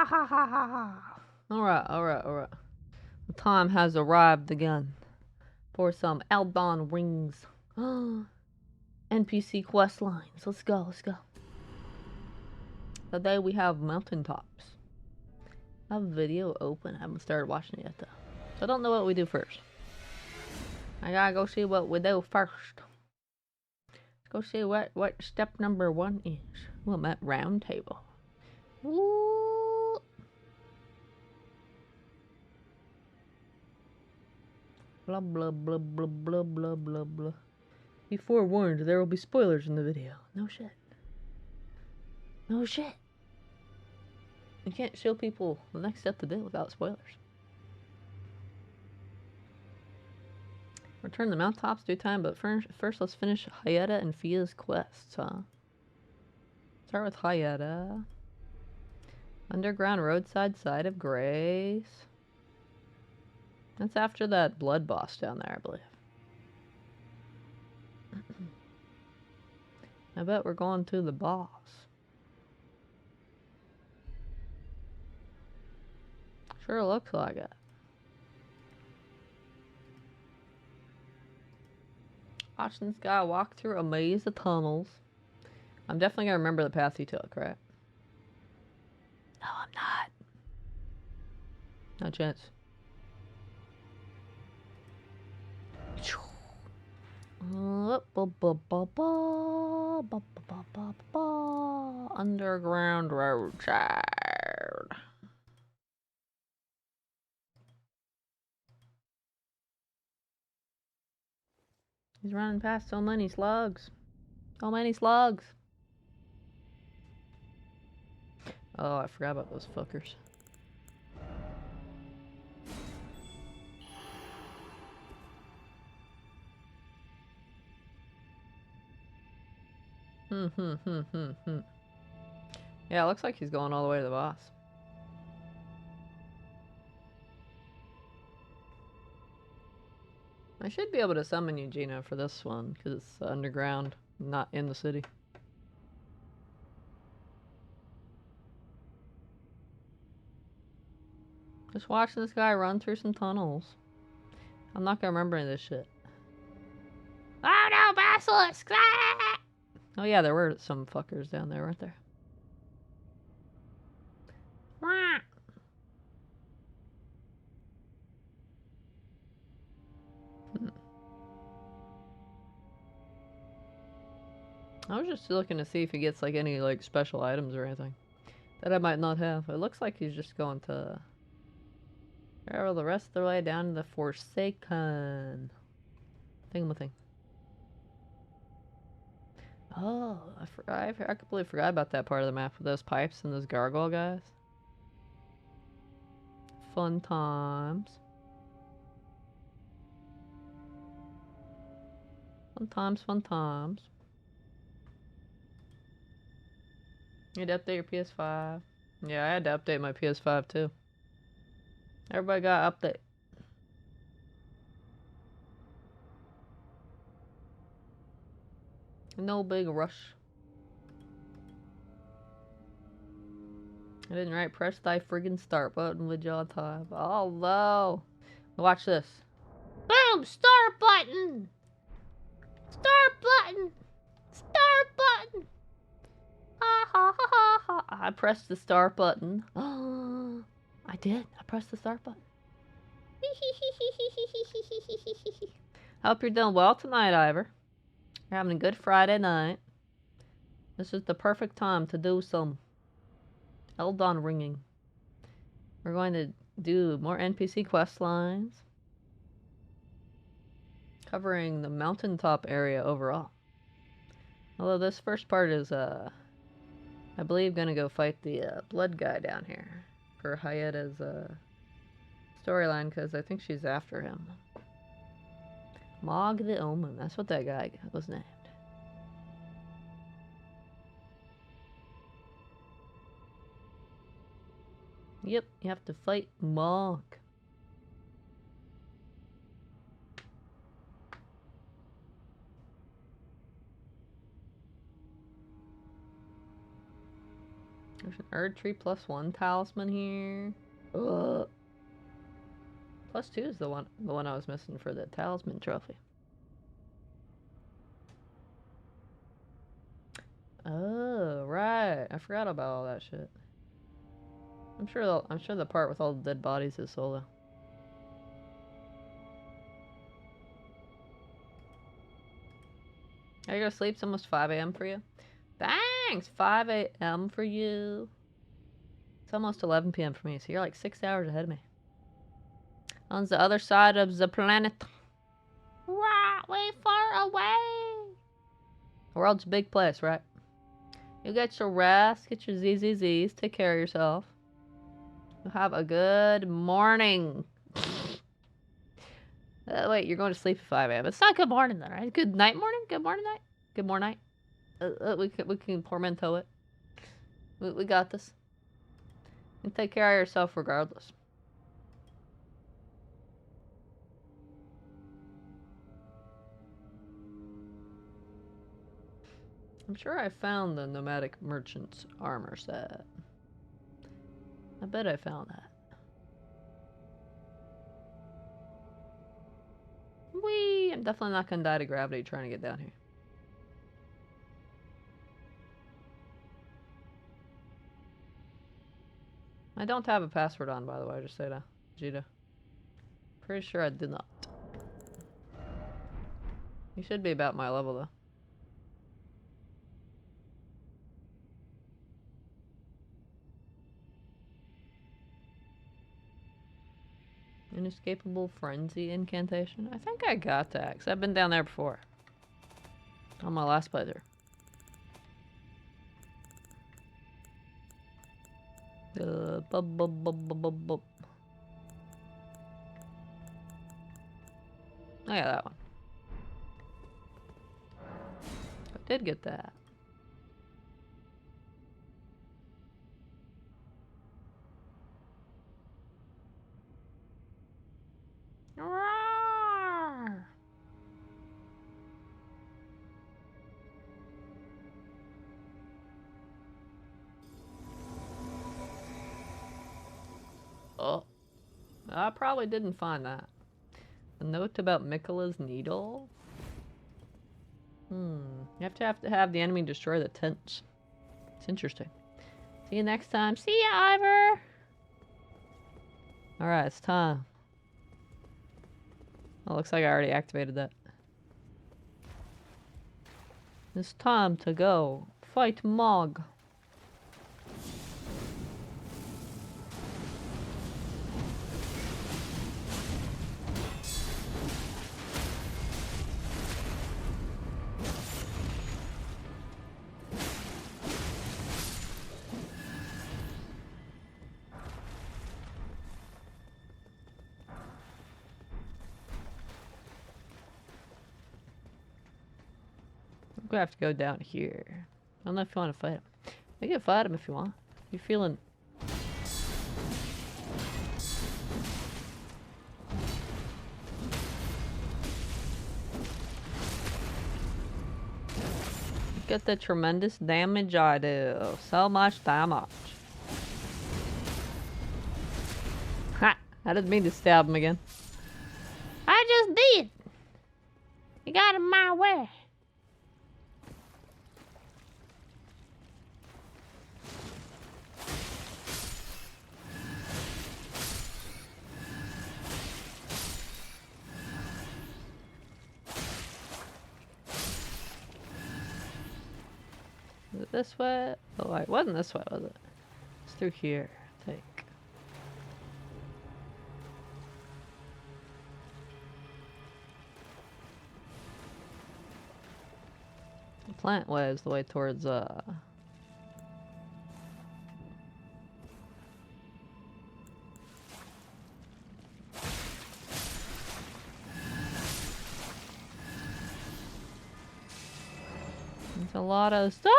ha ha ha ha. Alright. The time has arrived again for some Elden rings. NPC quest lines. Let's go. Today we have Mountaintops. I have a video open. I haven't started watching it yet though. So I don't know what we do first. I gotta go see what we do first. Let's go see what step number 1 is. Ooh, I'm at round table. Ooh. Blah blah blah blah blah blah blah blah. Be forewarned, there will be spoilers in the video. No shit. You can't show people the next step to do without spoilers. Return the Mountaintops due time, but first let's finish Hayata and Fia's quests, huh? Start with Hayata. Underground roadside site of grace. That's after that blood boss down there, I believe. I bet we're going to the boss. Sure looks like it. Watching this guy walk through a maze of tunnels. I'm definitely gonna remember the path he took, right? No, I'm not. No chance. Underground roadside. He's running past so many slugs. Oh, I forgot about those fuckers. Yeah, it looks like he's going all the way to the boss. I should be able to summon you, Gina, for this one, because it's underground, not in the city. Just watching this guy run through some tunnels. I'm not gonna remember any of this shit. Oh no, basilisks! Ah! Oh yeah, there were some fuckers down there, weren't there? I was just looking to see if he gets like any like special items or anything that I might not have. It looks like he's just going to travel the rest of the way down to the Forsaken thingamathing. Oh, I completely forgot about that part of the map with those pipes and those gargoyle guys. Fun times. Fun times. You had to update your PS5. Yeah, I had to update my PS5 too. Everybody got update. No big rush. I didn't write press thy friggin' start button with jaw time. Oh no. Watch this. Boom! Start button! Ha ha ha ha ha. I pressed the start button. Oh, I did. I pressed the start button. I hope you're doing well tonight, Ivor. You're having a good Friday night. This is the perfect time to do some Elden ringing. We're going to do more NPC quest lines, covering the mountaintop area overall. Although this first part is, I believe, gonna go fight the blood guy down here for Hayata's storyline, because I think she's after him. Mog the Omen, that's what that guy was named. Yep, you have to fight Mog. There's an Erd Tree +1 talisman here. Ugh. +2 is the one I was missing for the talisman trophy. Oh, right. I forgot about all that shit. I'm sure the part with all the dead bodies is solo. Are you gonna sleep? It's almost 5 a.m. for you. Thanks! 5 a.m. for you. It's almost 11 p.m. for me, so you're like 6 hours ahead of me. On the other side of the planet. Right, way far away. The world's a big place, right? You get your rest, get your ZZZs, take care of yourself. You have a good morning. Wait, you're going to sleep at 5 a.m. It's not good morning then, right? Good night morning? Good morning night? Good morning night? We can portmanteau it. We got this. You take care of yourself regardless. I'm sure I found the nomadic merchant's armor set. I bet I found that. Whee! I'm definitely not gonna die to gravity trying to get down here. I don't have a password on, by the way, just say that. Vegeta. Pretty sure I did not. You should be about my level, though. Inescapable frenzy incantation? I think I got that, because I've been down there before. On my last playthrough. Oh yeah, that one. I did get that. Roar! Oh, I probably didn't find that. A note about Mikkela's needle? You have to have the enemy destroy the tents. It's interesting. See you next time. See ya, Ivor! Alright, it's time. Oh, looks like I already activated that. It's time to go fight Mog. We have to go down here. I don't know if you want to fight him. We can fight him if you want. You're feeling... Look at the tremendous damage I do. So much damage. Ha! I didn't mean to stab him again. I just did! You got in my way. Is it this way? Oh, it wasn't this way, was it? It's through here, I think. The plant way is the way towards, There's a lot of stuff!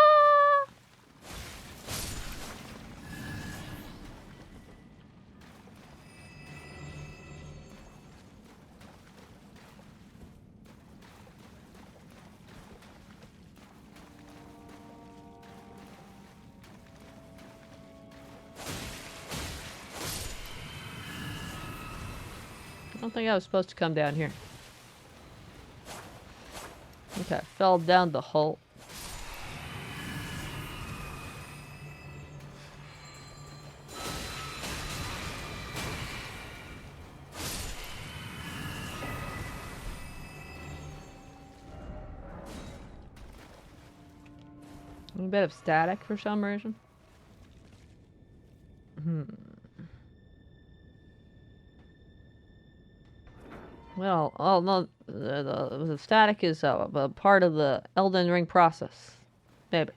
I don't think I was supposed to come down here. Okay, I fell down the hole. A bit of static for some reason. Well, oh no, the static is a part of the Elden Ring process. Maybe.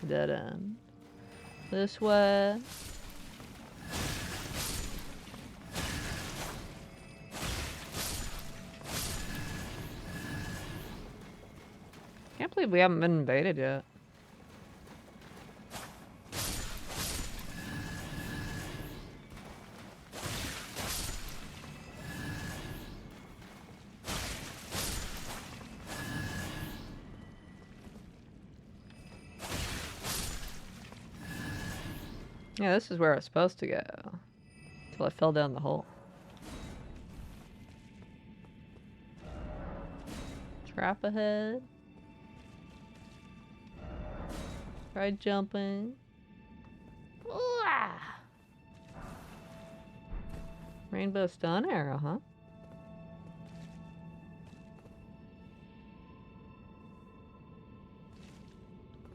Dead end. This way. Can't believe we haven't been invaded yet. Yeah, this is where I was supposed to go. Until I fell down the hole. Trap ahead. Try jumping. Ooh, ah. Rainbow stun arrow, huh?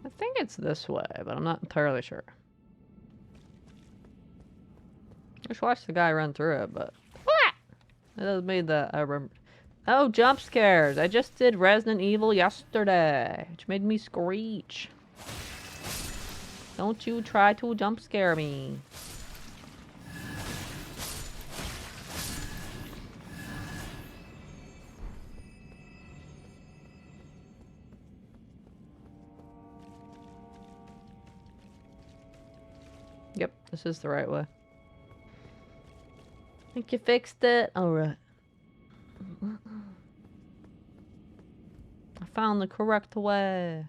I think it's this way, but I'm not entirely sure. Just watch the guy run through it, but that doesn't mean that I remember. Oh, jump scares! I just did Resident Evil yesterday, which made me screech. Don't you try to jump scare me. Yep, this is the right way. Think you fixed it? Alright. I found the correct way.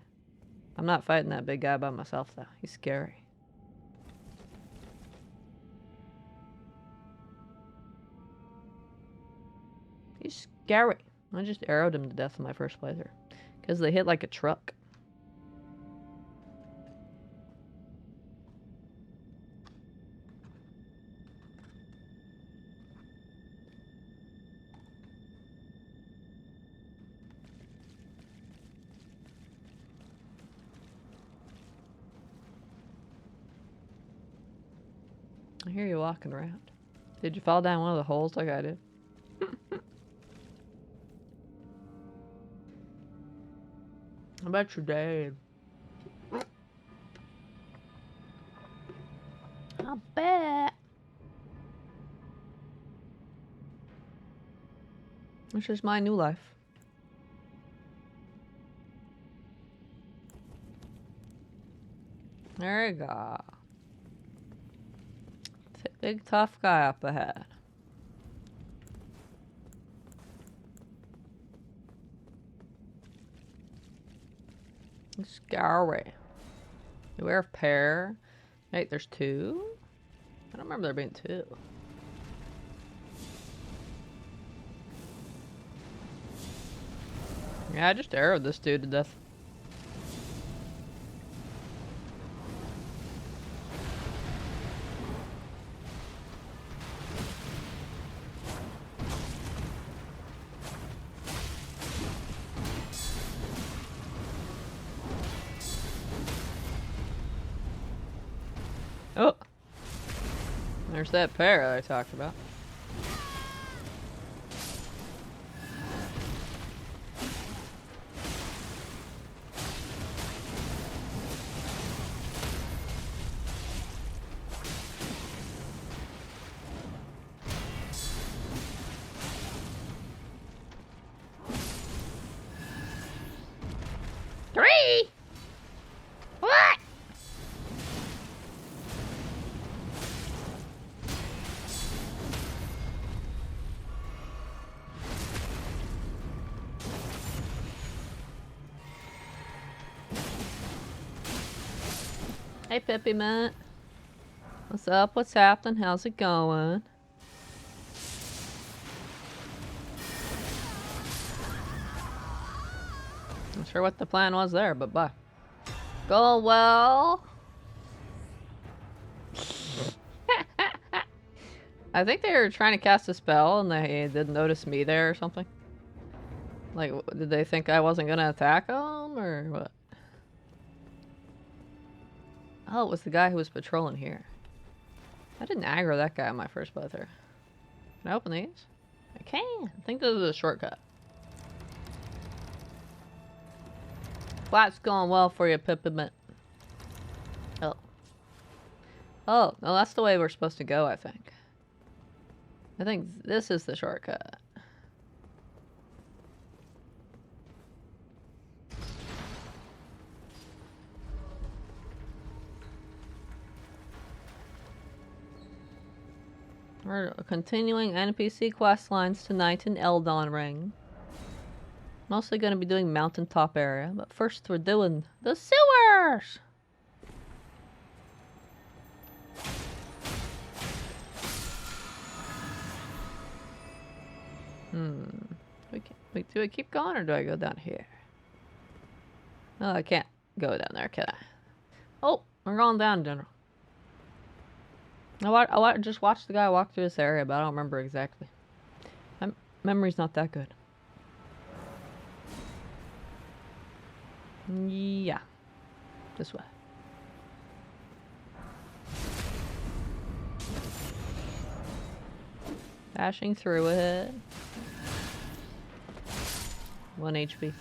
I'm not fighting that big guy by myself, though. He's scary. He's scary. I just arrowed him to death in my first playthrough. Because they hit like a truck. I hear you walking around. Did you fall down one of the holes like I did? I bet you did. I bet. This is my new life. There you go. Big tough guy up ahead. Scary. Beware of pair. Wait, there's two? I don't remember there being two. Yeah, I just arrowed this dude to death. Oh! There's that pair that I talked about. Three! What? Hey, Pippy Man. What's up? What's happening? How's it going? Not sure what the plan was there, but bye. Go well. I think they were trying to cast a spell and they didn't notice me there or something. Like, did they think I wasn't gonna attack them or what? Oh, it was the guy who was patrolling here. I didn't aggro that guy on my first playthrough. Can I open these? I can. I think this is a shortcut. Flat's going well for you, Pippiment. Oh. Oh, no, that's the way we're supposed to go, I think. I think this is the shortcut. We're continuing NPC questlines tonight in Elden Ring. Mostly going to be doing Mountaintop area, but first we're doing the sewers! Do I keep going or do I go down here? No, I can't go down there, can I? Oh, we're going down, General. I just watched the guy walk through this area, but I don't remember exactly. My memory's not that good. Yeah. This way. Dashing through it. 1 HP.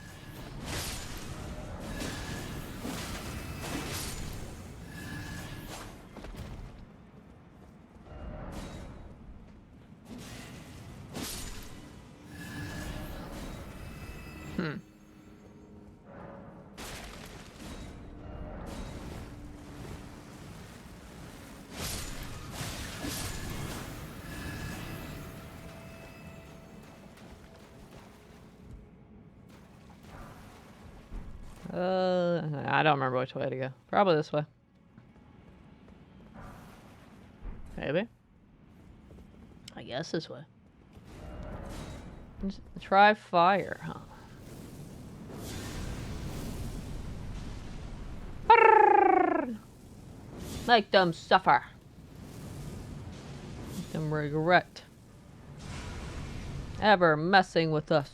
I don't remember which way to go. Probably this way. Maybe. I guess this way. Just try fire, huh? Make them suffer. Make them regret ever messing with us.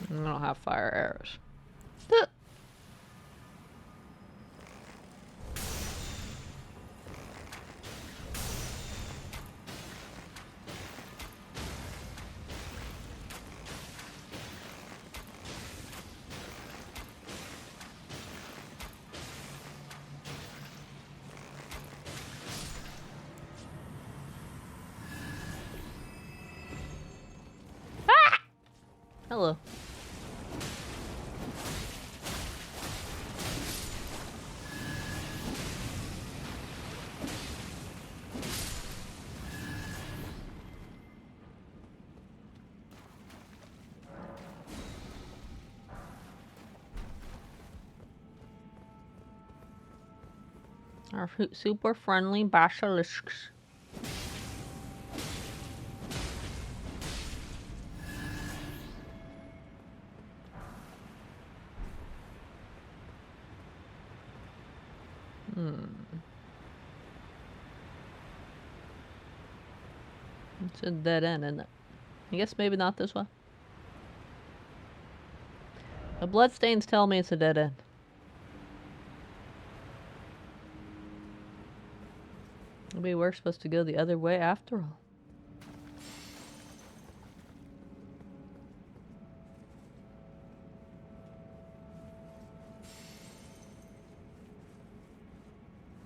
I don't have fire arrows. Ah! Hello. Our super friendly basilisks. It's a dead end, isn't it? I guess maybe not this way. The bloodstains tell me it's a dead end. Maybe we're supposed to go the other way after all.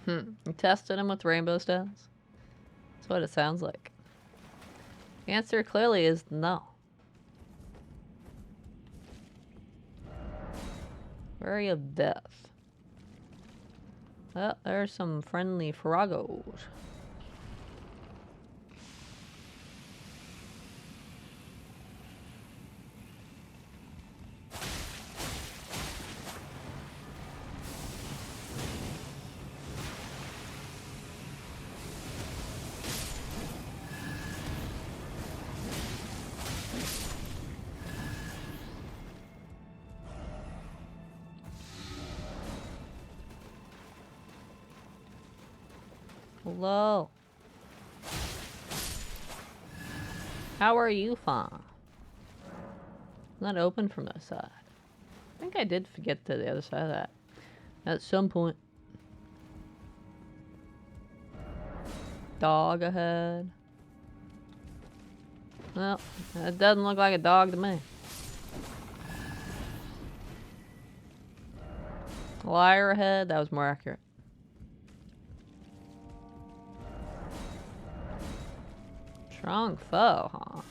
You tested him with rainbow stones? That's what it sounds like. The answer clearly is no. Very of death. Well, there's some friendly frogos. Hello. How are you, Fawn? Not open from this side. I think I did get to the other side of that at some point. Dog ahead. Well, it doesn't look like a dog to me. Liar ahead, that was more accurate. Strong foe, huh?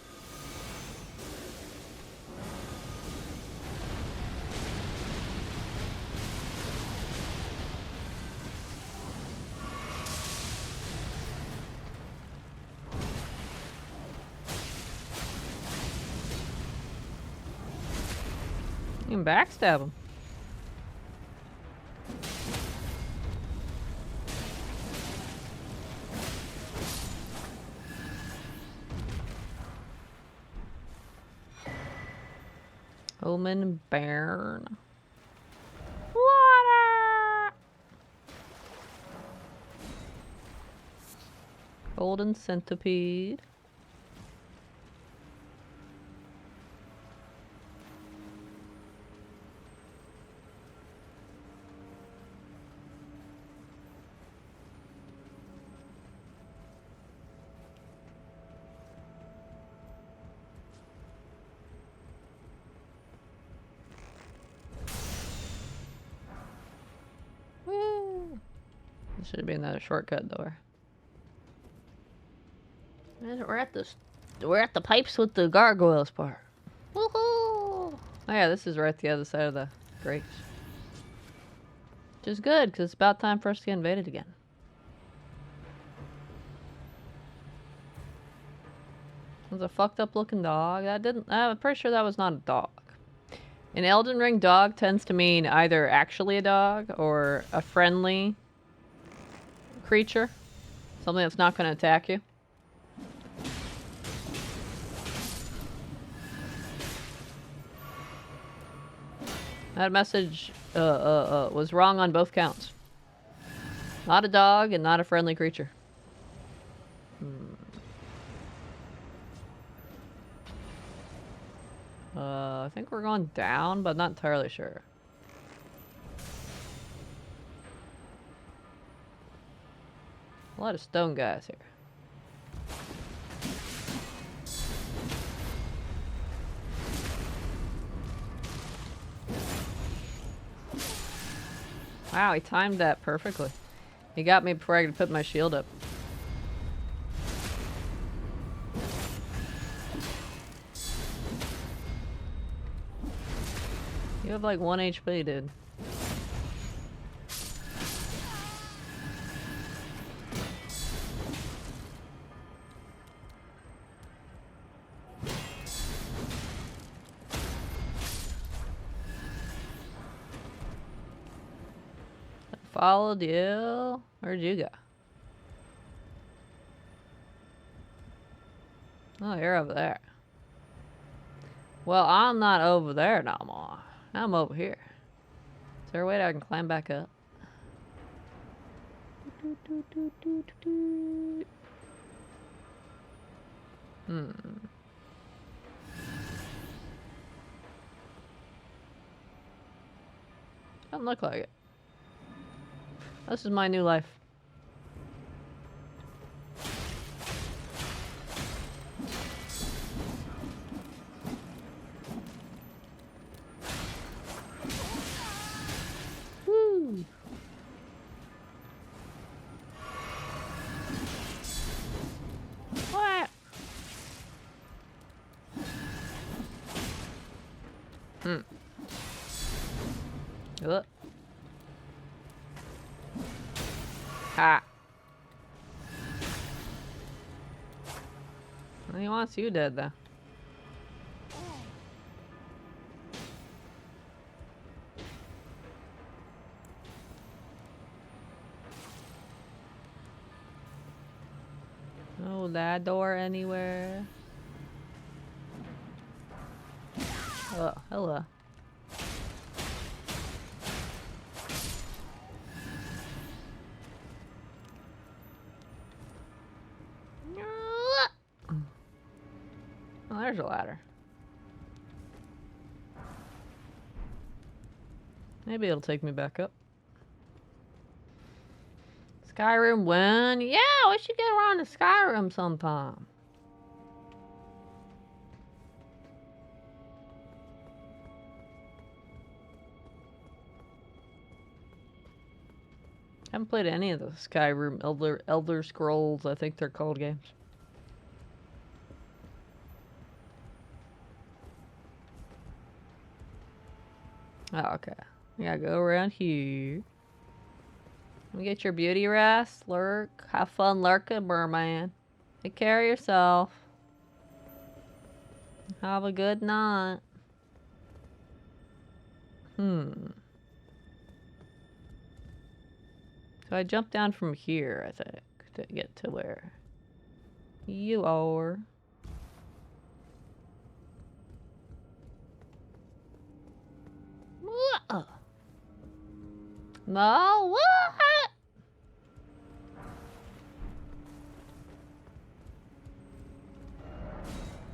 You can backstab him. Omen Bairn. Water! Golden Centipede. This should be another shortcut door. We're at the pipes with the gargoyles part. Woohoo! Oh yeah, this is right at the other side of the grates. Which is good, because it's about time for us to get invaded again. It was a fucked up looking dog. I'm pretty sure that was not a dog. In Elden Ring, dog tends to mean either actually a dog or a friendly creature. Something that's not going to attack you. That message was wrong on both counts. Not a dog and not a friendly creature. I think we're going down, but not entirely sure. A lot of stone guys here. Wow, he timed that perfectly. He got me before I could put my shield up. You have like 1 HP, dude. Followed you. Where'd you go? Oh, you're over there. Well, I'm not over there no more. I'm over here. Is there a way that I can climb back up? Doesn't look like it. This is my new life. Woo! What? Ugh. Ha. He wants you dead, though. Oh, that door anywhere? Oh, hello. Oh, there's a ladder. Maybe it'll take me back up. Skyrim when? Yeah, we should get around to Skyrim sometime. Haven't played any of the Skyrim Elder Scrolls, I think they're called, games. Oh, okay. We gotta go around here. Let me get your beauty rest. Lurk. Have fun lurking, merman. Take care of yourself. Have a good night. So I jumped down from here, I think, to get to where you are. No, what?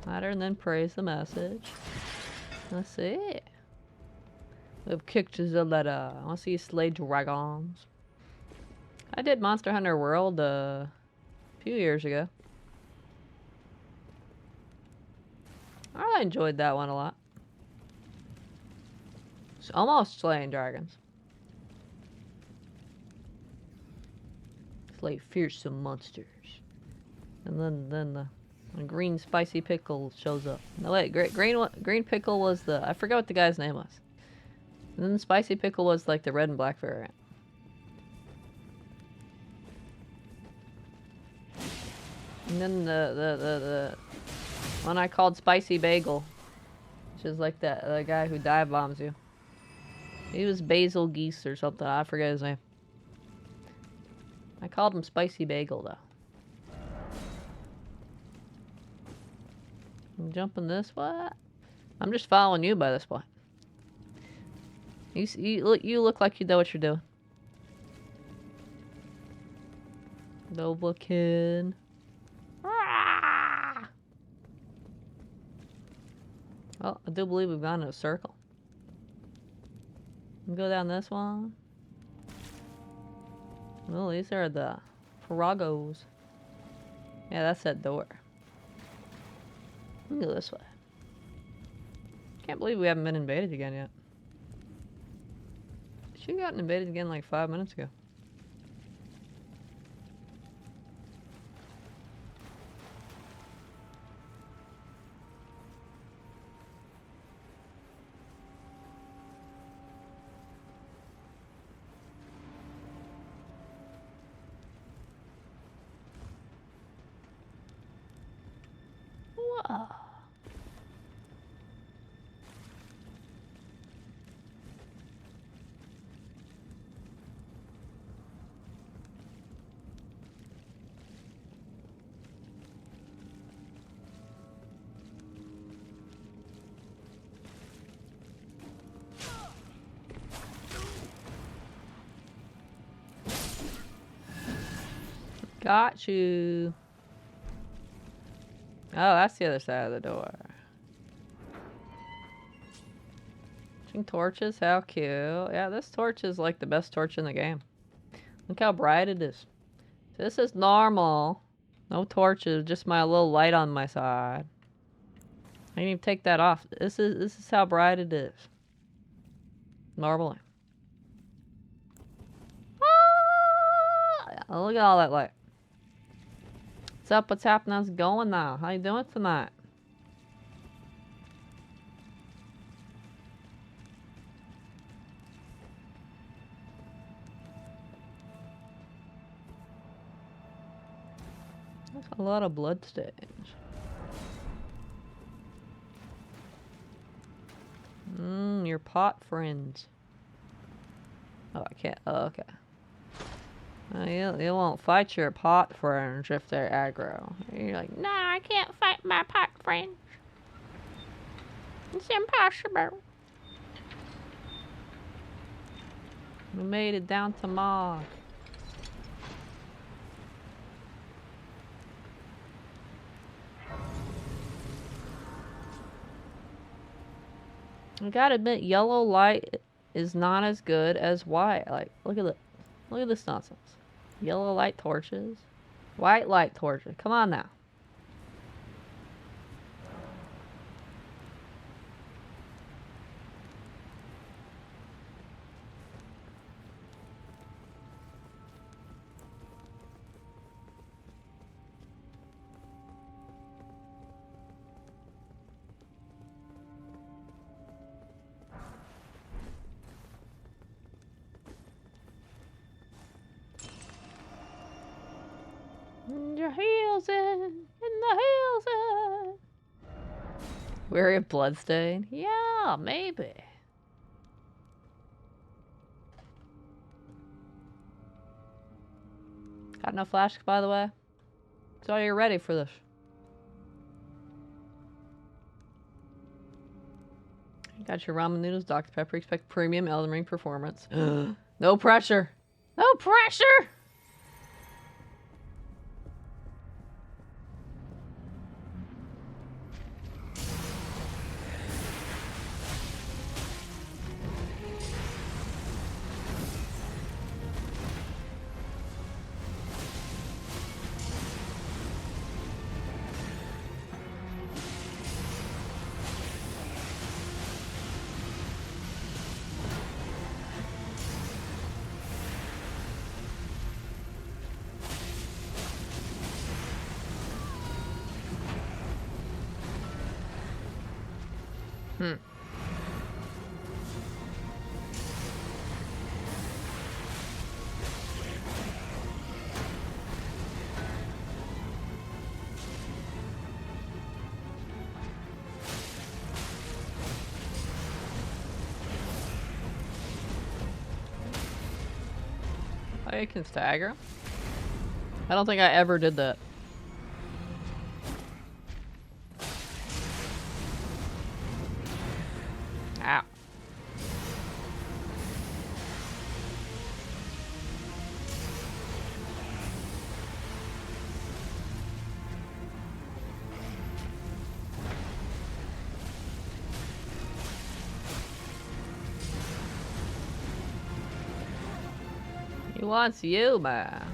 Ladder and then praise the message. Let's see. We've kicked the letter. I want to see you slay dragons. I did Monster Hunter World a few years ago. I really enjoyed that one a lot. It's almost slaying dragons. Slay fearsome monsters. And then the green spicy pickle shows up. No wait, green pickle was the, I forgot what the guy's name was. And then the spicy pickle was like the red and black variant. And then the one I called Spicy Bagel, which is like the guy who dive bombs you. He was Basil Geese or something. I forget his name. I called him Spicy Bagel though. I'm jumping this way. I'm just following you by this point. You look like you know what you're doing. Novakin. Oh, I do believe we've gone in a circle. Go down this one. Well, these are the Faragos. Yeah, that's that door. Let me go this way. Can't believe we haven't been invaded again yet. She got invaded again like 5 minutes ago. Whoa. Got you. Oh, that's the other side of the door. Torches, how cute. Yeah, this torch is like the best torch in the game. Look how bright it is. This is normal. No torches, just my little light on my side. I didn't even take that off. This is how bright it is. Normally. Ah! Look at all that light. What's up? What's happening? How's it going now? How you doing tonight? A lot of bloodstains. Your pot friends. Oh, I can't. Oh, okay. You won't fight your pot friends if they're aggro. You're like, nah, I can't fight my pot friends. It's impossible. We made it down to Mog. I gotta admit, yellow light is not as good as white. Like, look at this nonsense. Yellow light torches, white light torches. Come on now. In your heels in the heels in. Weary of bloodstain? Yeah, maybe. Got no flash, by the way? So you're ready for this. Got your ramen noodles, Dr. Pepper. Expect premium Elden Ring performance. No pressure. No pressure! Oh, you can stagger him? I don't think I ever did that. Ow. He wants you, man.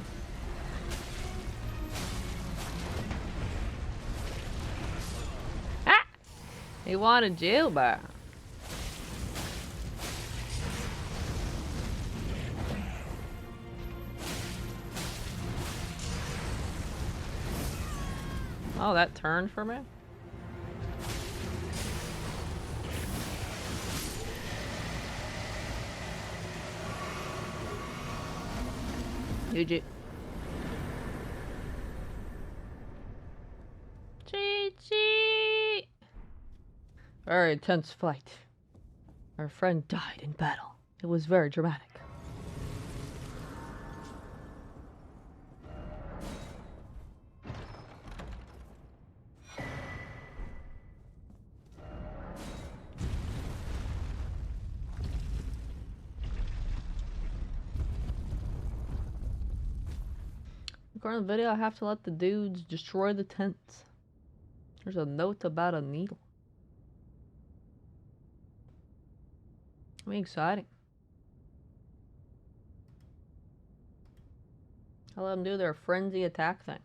Ah! He wanted you, man. Oh, that turned for me? GG. GG. Very intense fight. Our friend died in battle. It was very dramatic. According to the video, I have to let the dudes destroy the tents. There's a note about a needle. I mean, exciting. I'll let them do their frenzy attack thing.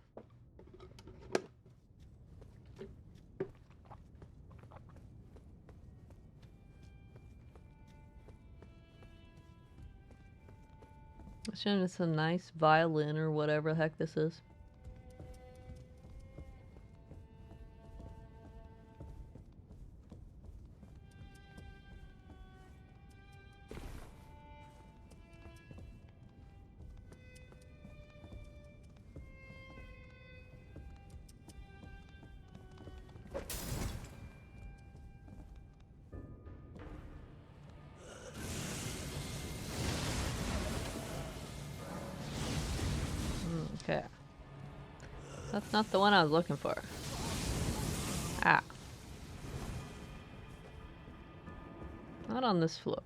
Assuming it's a nice violin or whatever the heck this is. That's not the one I was looking for. Ah. Not on this floor.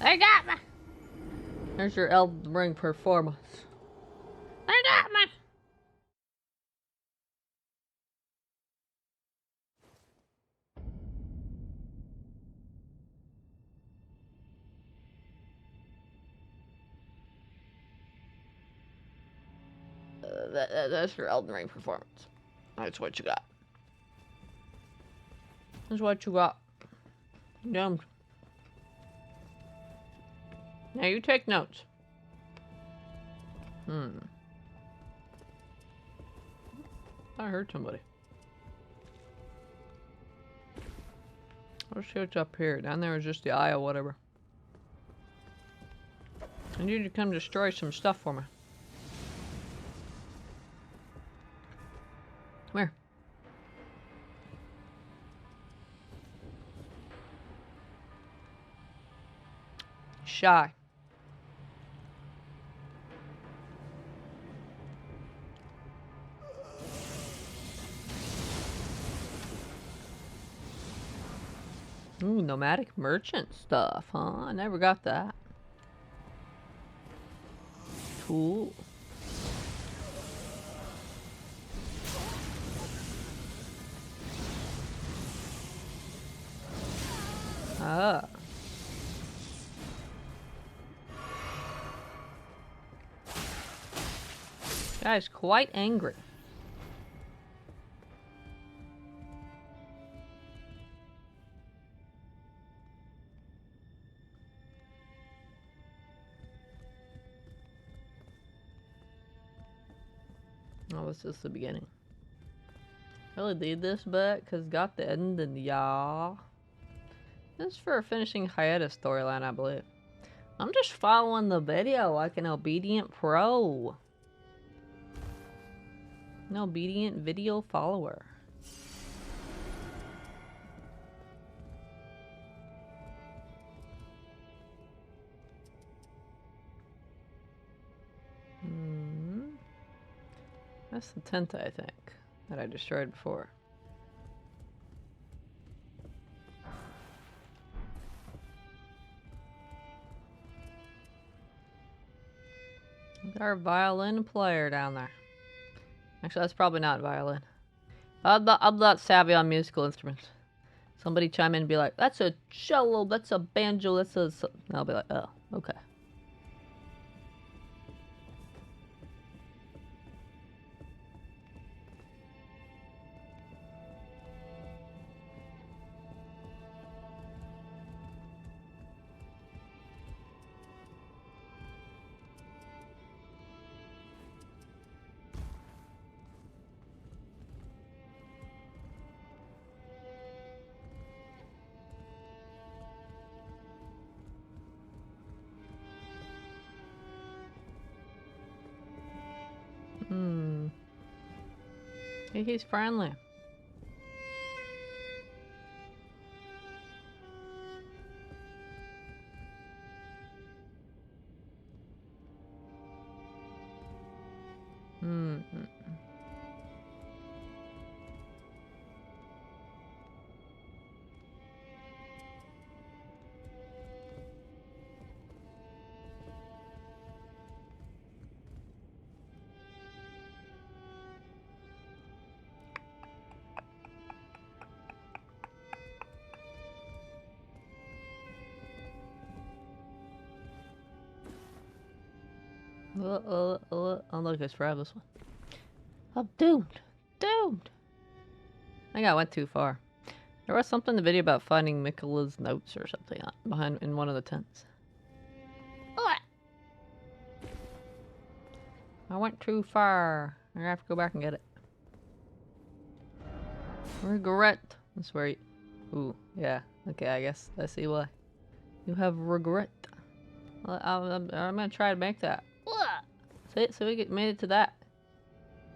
They got me! There's your Elden Ring performance. They got me! That's your Elden Ring performance. That's what you got. That's what you got. Dumb. Now you take notes. I heard somebody. Let's see what's up here. Down there is just the eye or whatever. I need you to come destroy some stuff for me. Come here. Shy. Ooh, nomadic merchant stuff, huh? I never got that. Cool. Ah. Guy's quite angry. Oh, this is the beginning. Really need this back because got the ending, y'all. This is for a finishing hiatus storyline, I believe. I'm just following the video like an obedient pro. An obedient video follower. That's the 10th, I think, that I destroyed before. Our violin player down there. Actually, that's probably not violin. I'm not savvy on musical instruments. Somebody chime in and be like, that's a cello, that's a banjo, that's a... And I'll be like, oh, okay. He's friendly. Oh, look, it's for this one. I'm doomed. Doomed. I think I went too far. There was something in the video about finding Mikola's notes or something behind in one of the tents. I went too far. I have to go back and get it. Regret. That's where you... Ooh, yeah. Okay, I guess I see why. You have regret. Well, I'm gonna try to make that. See, so we made it to that.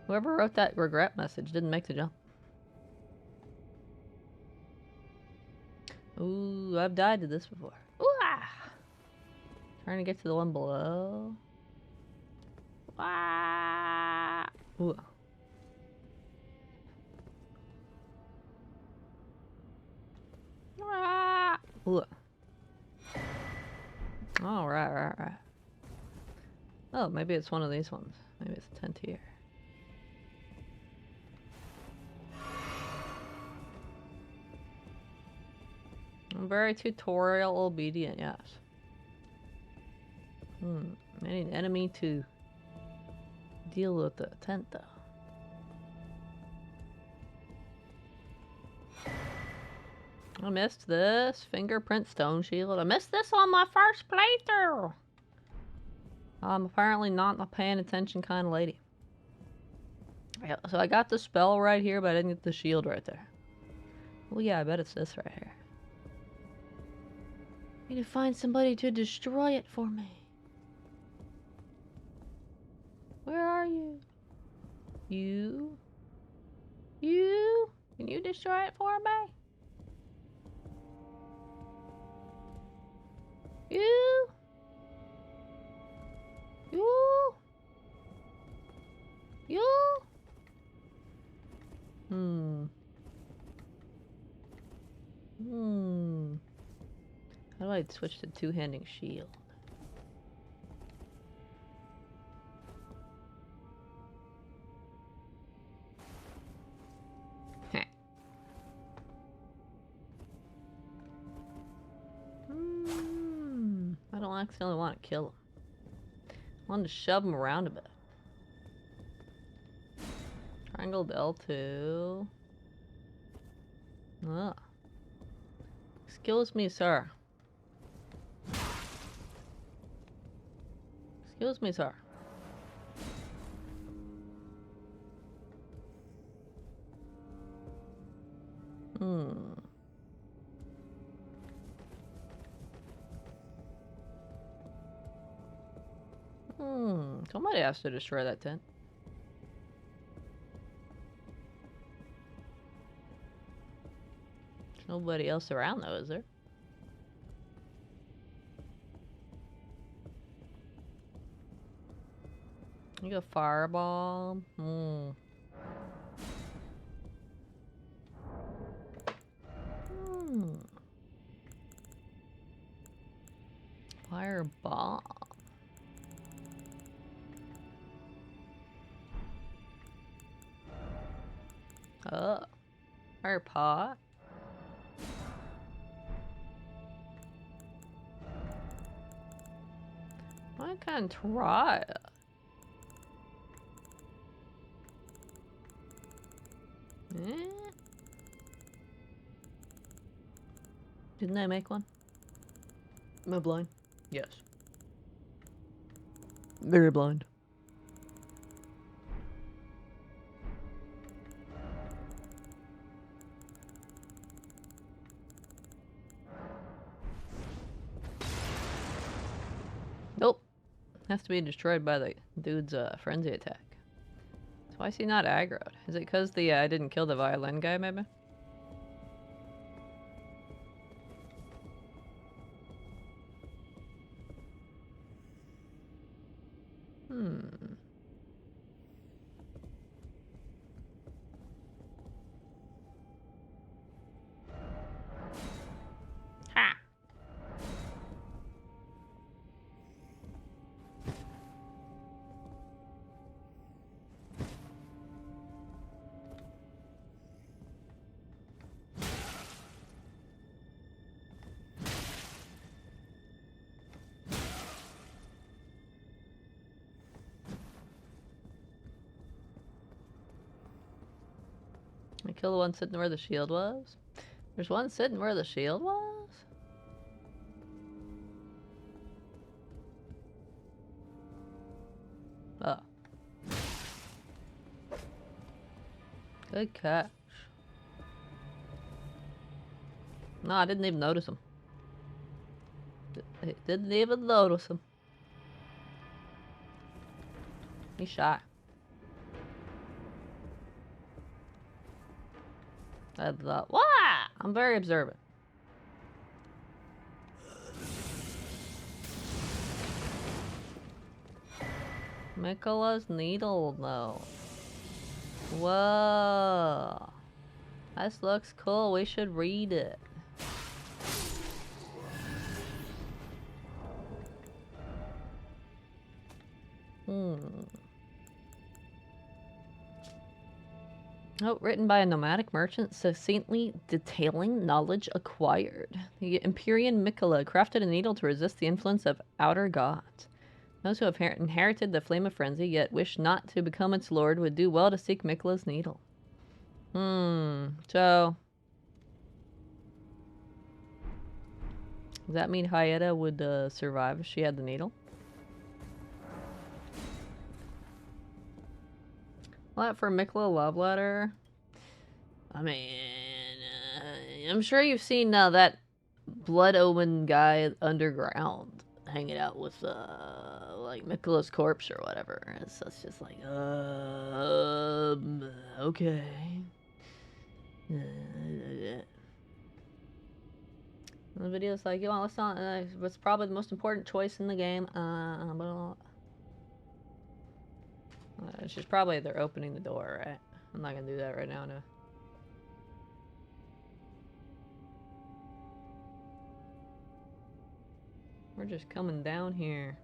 Whoever wrote that regret message didn't make the jump. Ooh, I've died to this before. Ooh, ah! Trying to get to the one below. Ah! Ooh. Ah! Ooh. Oh, right. Oh, maybe it's one of these ones. Maybe it's a tent here. I'm very tutorial obedient, yes. I need an enemy to deal with the tent, though. I missed this fingerprint stone shield. I missed this on my first playthrough. I'm apparently not a paying attention kind of lady. Yeah, so I got the spell right here, but I didn't get the shield right there. Oh yeah, I bet it's this right here. I need to find somebody to destroy it for me. Where are you? You? Can you destroy it for me? You? How do I switch to two-handing shield? I don't accidentally want to kill him. I want to shove him around a bit. Triangle L2. Ah. Excuse me, sir. Excuse me, sir. Somebody has to destroy that tent. There's nobody else around though, is there? You go fireball. Fireball. Oh. Fire pot. I can try it. Didn't I make one? Am I blind? Yes. Very blind. Nope. Has to be destroyed by the dude's frenzy attack. So why is he not aggroed? Is it because the I didn't kill the violin guy, maybe? Ha! I kill the one sitting where the shield was? There's one sitting where the shield was? Oh. Good catch. No, I didn't even notice him. Didn't even notice him. He's shy. I thought, what? I'm very observant. Mikola's needle, though. Whoa. This looks cool. We should read it. Oh, written by a nomadic merchant, succinctly detailing knowledge acquired. The Empyrean Mikola crafted a needle to resist the influence of outer gods. Those who have inherited the Flame of Frenzy, yet wish not to become its lord, would do well to seek Mikola's needle. So... does that mean Hyetta would survive if she had the needle? Well, for Mikola love letter... I mean... I'm sure you've seen that Blood Omen guy underground hanging out with, like, Mikola's corpse or whatever. It's just like, okay. The video's like, well, it's not, it's probably the most important choice in the game. It's just probably they're opening the door, right? I'm not gonna do that right now, no. We're just coming down here.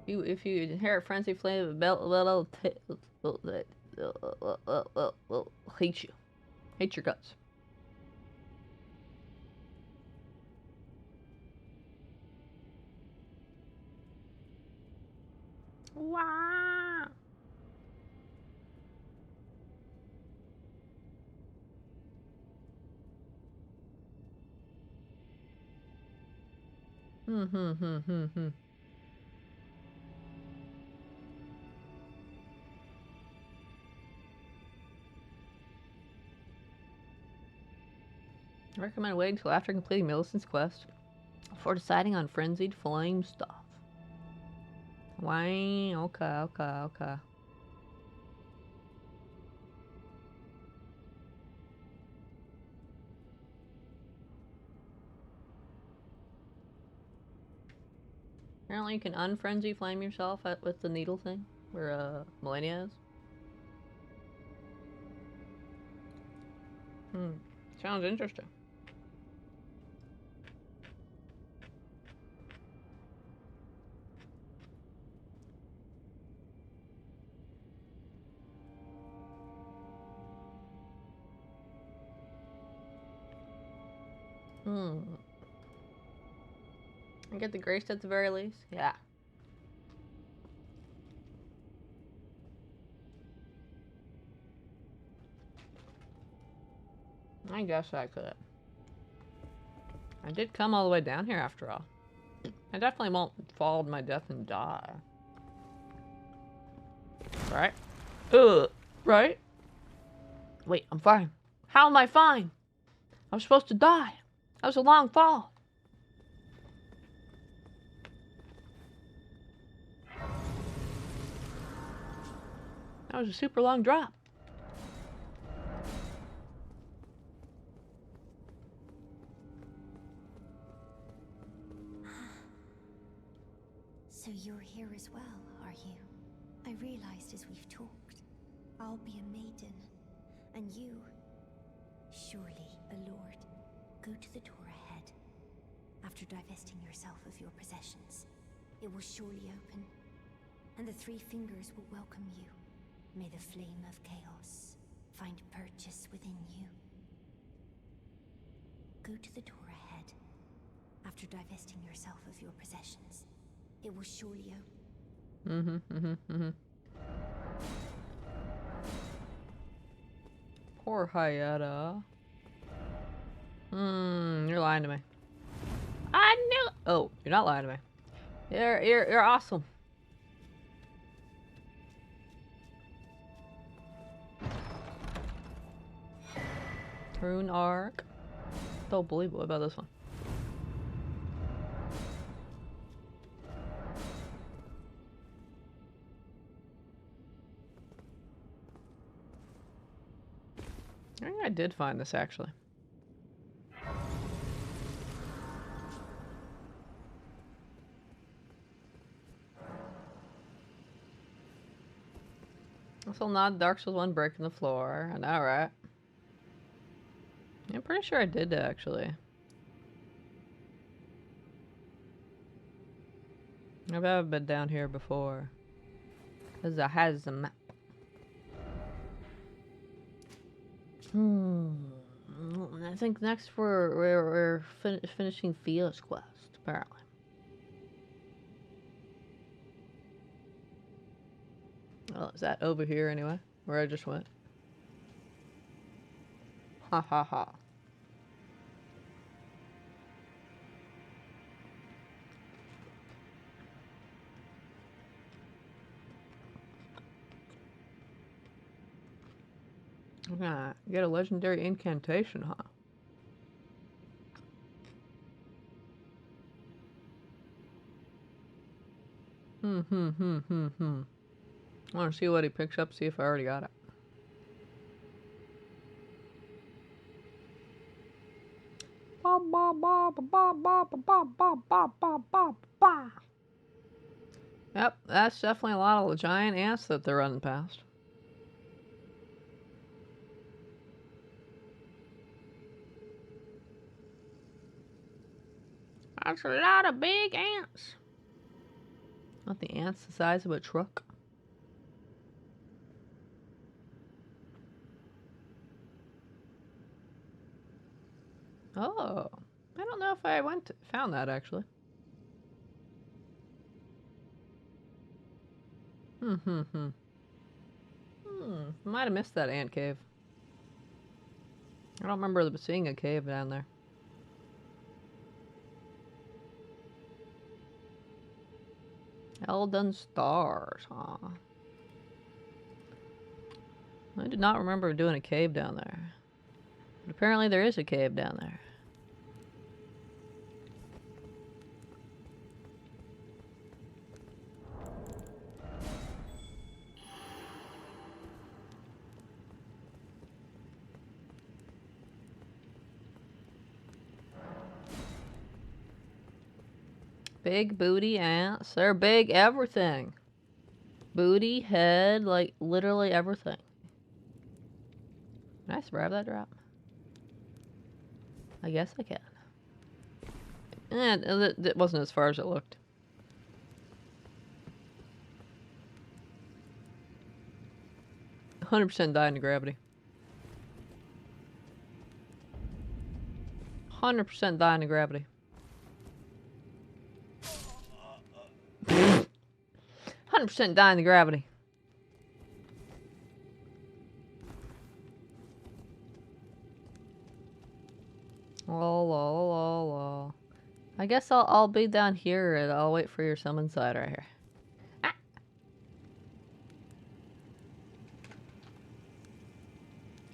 If you inherit Frenzy Flame, will hate you. Hate your guts. Wow. I recommend waiting until after completing Millicent's quest before deciding on frenzied flame stuff. Why? Okay. Apparently you can unfrenzy flame yourself with the needle thing, where Millennia is. Sounds interesting. I get the grace at the very least? Yeah. I guess I could. I did come all the way down here after all. I definitely won't fall to my death and die. Right? Right? Wait, I'm fine. How am I fine? I was supposed to die. That was a long fall. That was a super long drop. So you're here as well, are you? I realized as we've talked, I'll be a maiden, and you, surely a lord. Go to the door ahead. After divesting yourself of your possessions, it will surely open, and the three fingers will welcome you. May the flame of chaos find purchase within you. Go to the door ahead. After divesting yourself of your possessions, it will surely open. Poor Hyetta. You're lying to me. I knew. Oh, you're not lying to me. You're awesome. Rune arc. Don't believe what about this one? I think I did find this actually. Also not Dark Souls 1 breaking the floor. I know, right? I'm pretty sure I did actually. I've been down here before. Because I has the map. I think next we're finishing Thea's quest, apparently. Well, is that over here anyway? Where I just went? Ha ha ha. I'm gonna get a legendary incantation, huh? I wanna see what he picks up, see if I already got it. Yep, that's definitely a lot of giant ants that they're running past. That's a lot of big ants. Not the ants the size of a truck. Oh, I don't know if I found that actually. Might have missed that ant cave. I don't remember seeing a cave down there. Elden stars, huh? I did not remember doing a cave down there. But apparently there is a cave down there. Big booty ants. They're big everything. Booty, head, like literally everything. Can I survive that drop? I guess I can. It wasn't as far as it looked. %, die into gravity. 100% die into gravity. 100% die into gravity. Lol. I guess I'll be down here and I'll wait for your summon side right here. Ah.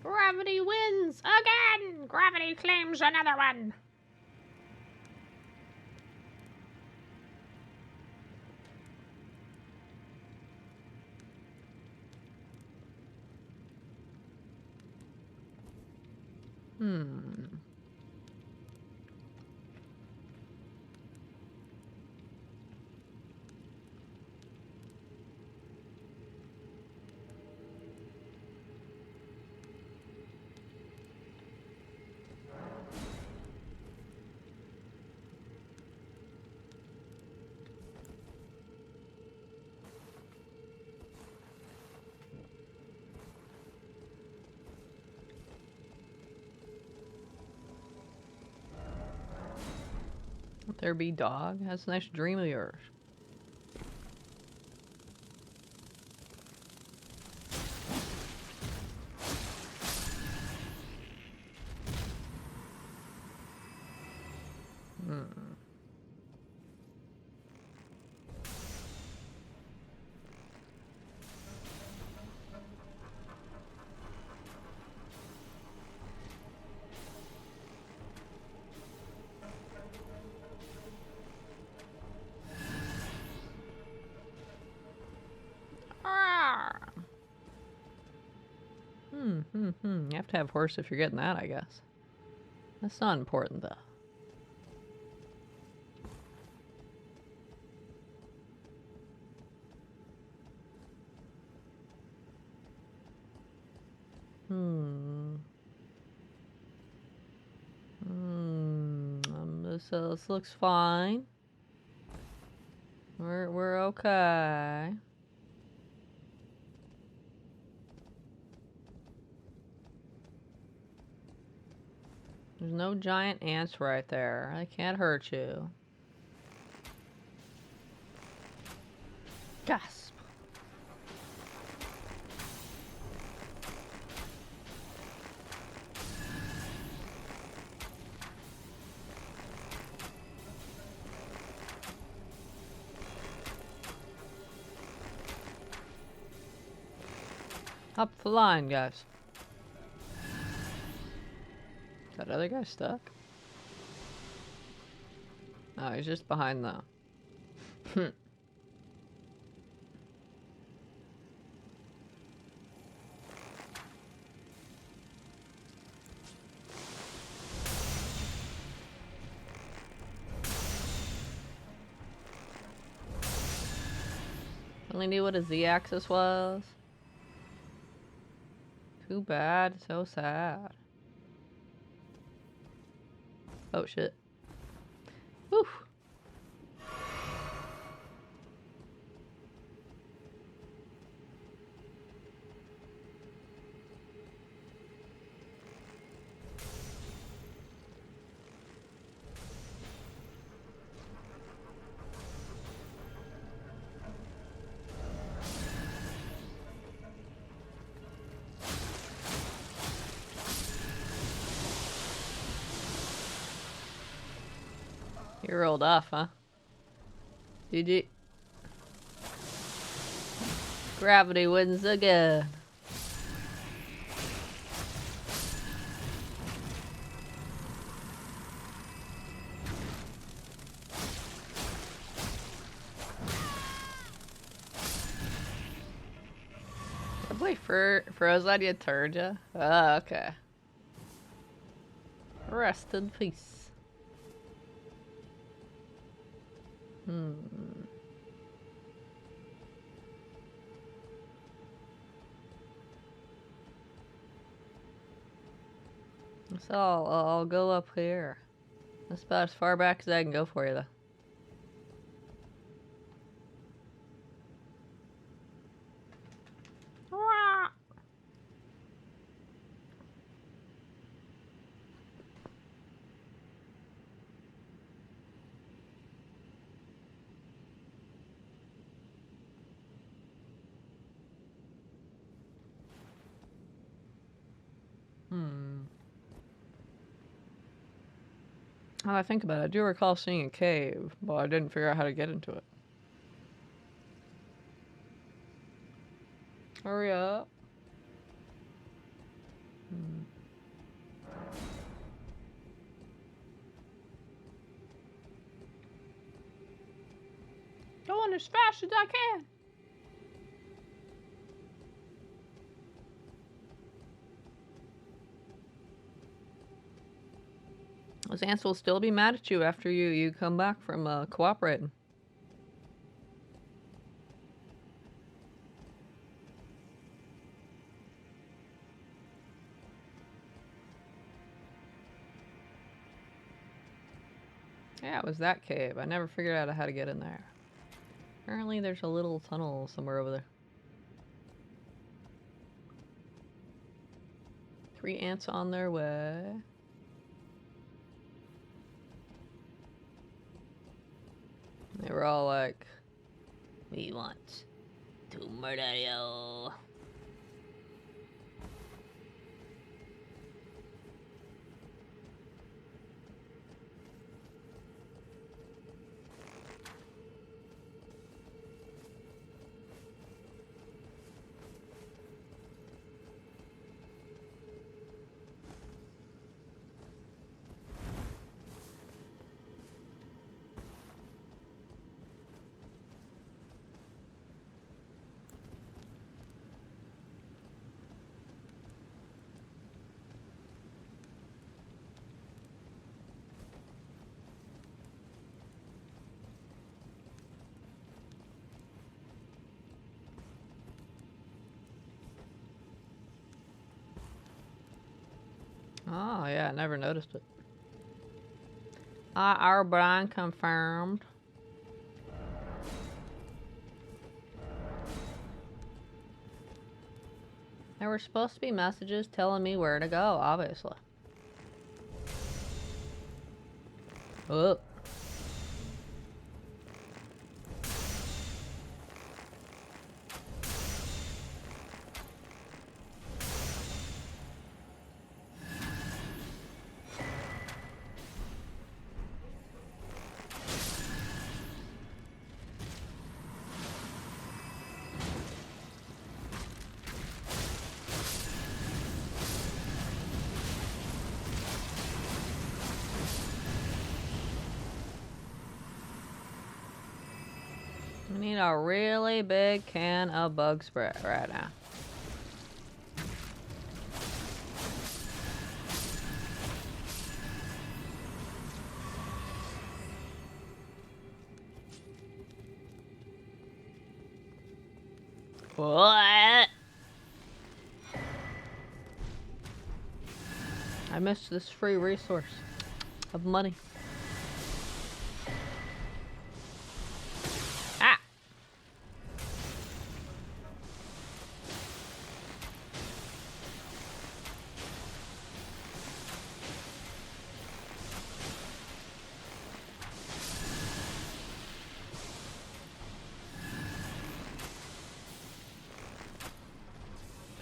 Gravity wins again! Gravity claims another one! Let there be dog. That's a nice dream of yours. to have horse if you're getting that, I guess. That's not important, though. This looks fine. We're okay. There's no giant ants right there. They can't hurt you. Gasp. Up the line, guys. Is that other guy stuck? Oh, he's just behind the... Only knew what a Z-axis was. Too bad. So sad. Oh shit. Whew. You rolled off, huh? GG. Gravity wins again. Probably froze on you, turned ya? Oh, okay. Rest in peace. So I'll go up here. That's about as far back as I can go for you, though. Now I think about it, I do recall seeing a cave, but I didn't figure out how to get into it. Hurry up. Going as fast as I can. Those ants will still be mad at you after you come back from cooperating. Yeah, it was that cave. I never figured out how to get in there. Apparently there's a little tunnel somewhere over there. 3 ants on their way. They were all like, "We want to murder you." Oh yeah, I never noticed it. Our brand confirmed. There were supposed to be messages telling me where to go, obviously. Oh. We need a really big can of bug spray right now. What? I missed this free resource of money. Ah!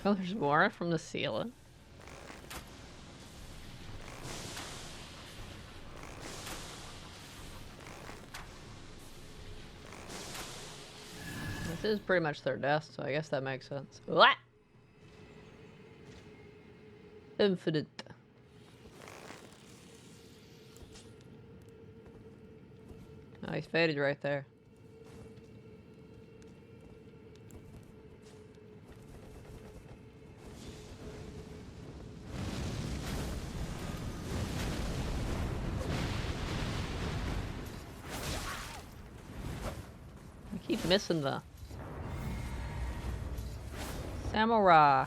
Oh, there's more from the ceiling. This is pretty much their death, so I guess that makes sense. What? Infinite. Oh, he's faded right there. I keep missing the samurai.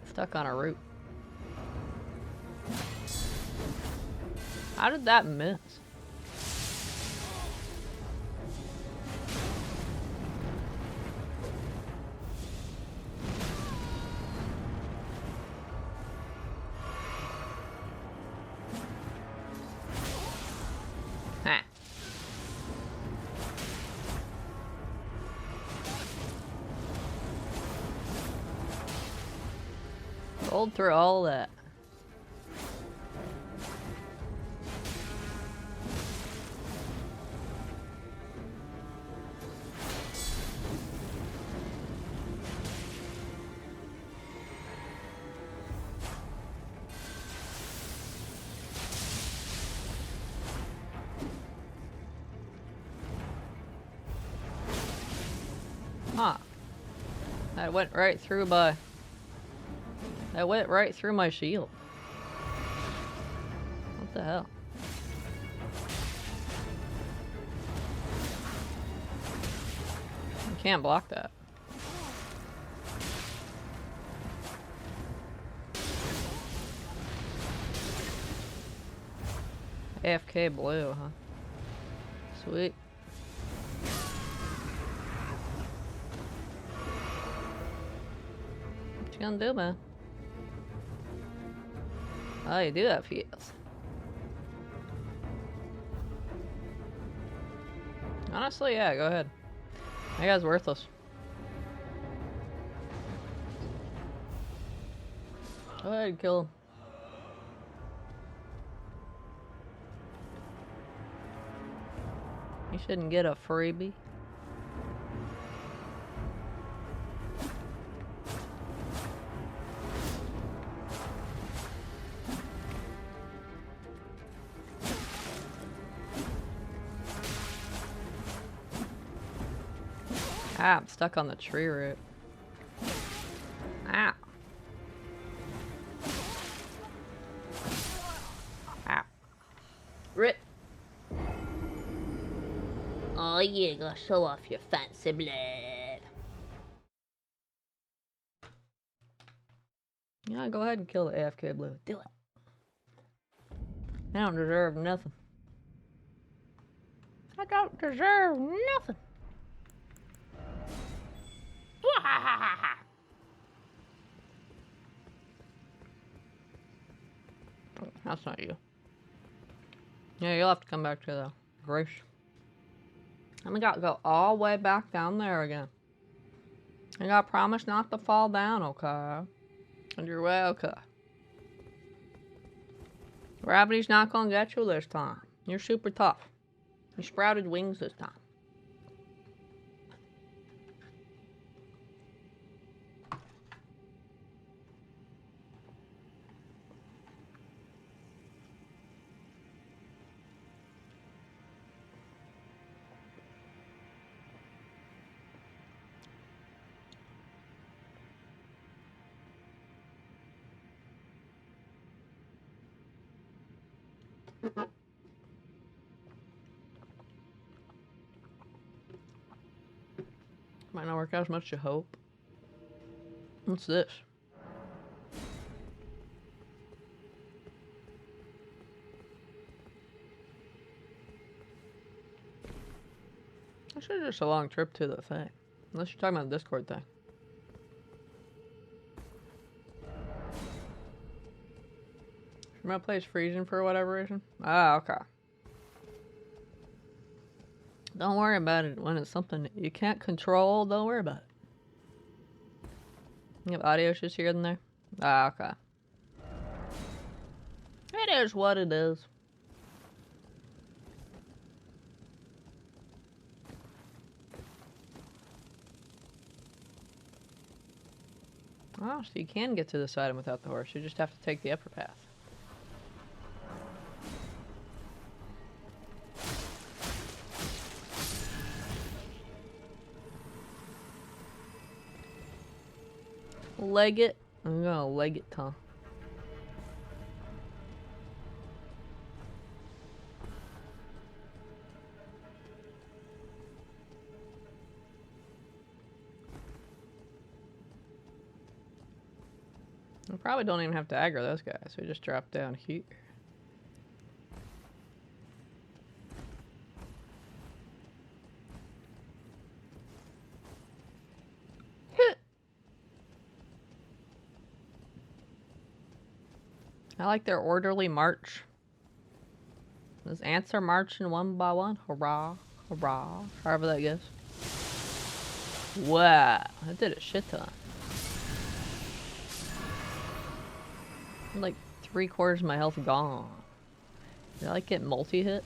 Stuck on a root. How did that miss? Ha. Rolled through all that. Huh. That went right through my... That went right through my shield. What the hell? You can't block that. AFK blue, huh? Sweet. What you gonna do, man? Oh, you do have heals. Honestly, yeah, go ahead. That guy's worthless. Go ahead and kill him. You shouldn't get a freebie. Ah, I'm stuck on the tree root. Ah. Ah. Rip. Oh yeah, gotta show off your fancy blade. Yeah, go ahead and kill the AFK blue. Do it. I don't deserve nothing. I don't deserve nothing. That's not you. Yeah, you'll have to come back to the grace. And we gotta go all the way back down there again. You gotta promise not to fall down, okay? And you're way okay. Gravity's not gonna get you this time. You're super tough. You sprouted wings this time. Might not work out as much as you hope. What's this? This is just a long trip to the thing. Unless you're talking about the Discord thing. My place freezing for whatever reason? Ah, okay. Don't worry about it when it's something you can't control. Don't worry about it. You have audio issues here and there? Ah, okay. It is what it is. Oh, so you can get to this item without the horse. You just have to take the upper path. Leg it. I'm gonna leg it, Tom. We probably don't even have to aggro those guys. We just drop down here. I like their orderly march. Those ants are marching one by one. Hurrah, hurrah. However that goes. Wow, that did a shit ton. Like 3/4 of my health gone. Did I like get multi-hit?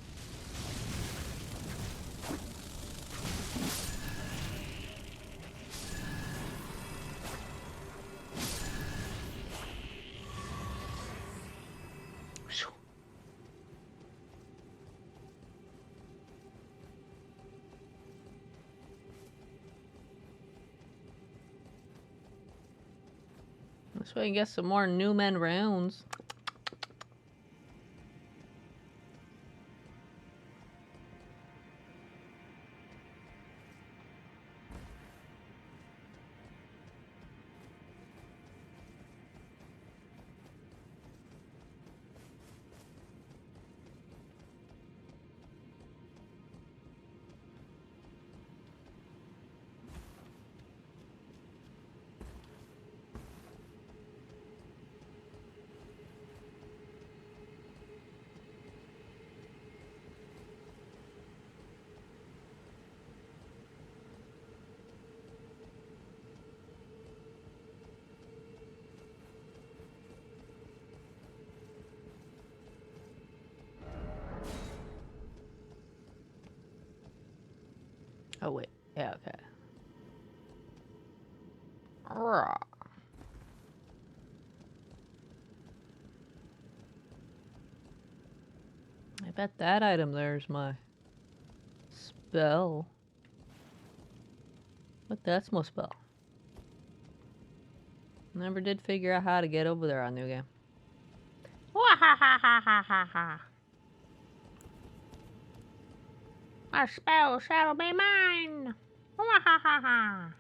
This way I can get some more new men rounds. Oh wait, yeah, okay. Rah. I bet that item there's my spell. But that's my spell. Never did figure out how to get over there on New Game. Wahahahahaha. A spell shall be mine! Wahahaha!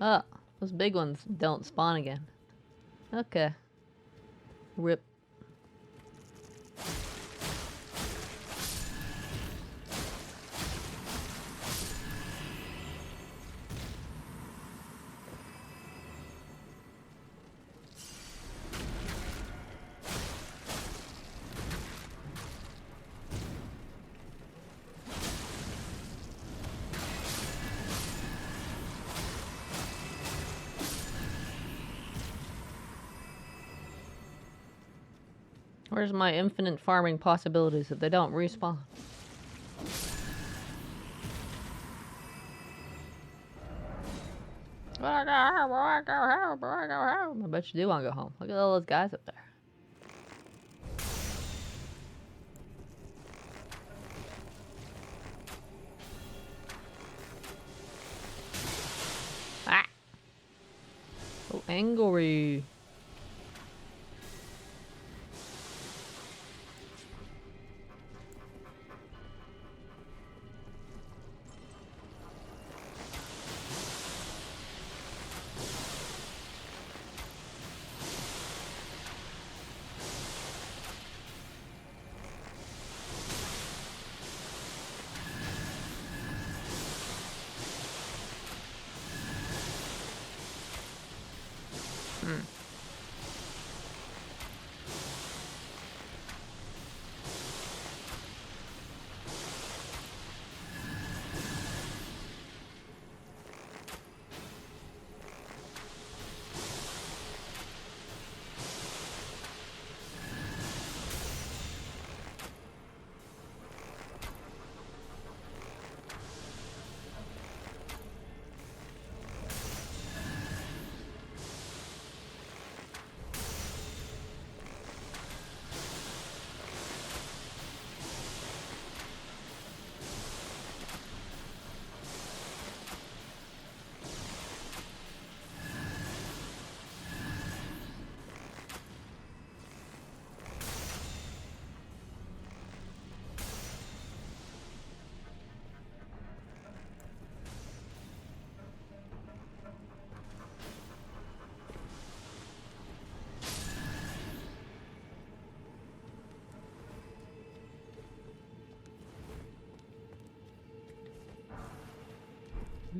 Oh, those big ones don't spawn again. Okay. Rip. Where's my infinite farming possibilities if they don't respawn? I bet you do want to go home. Look at all those guys up there. Ah! So angry.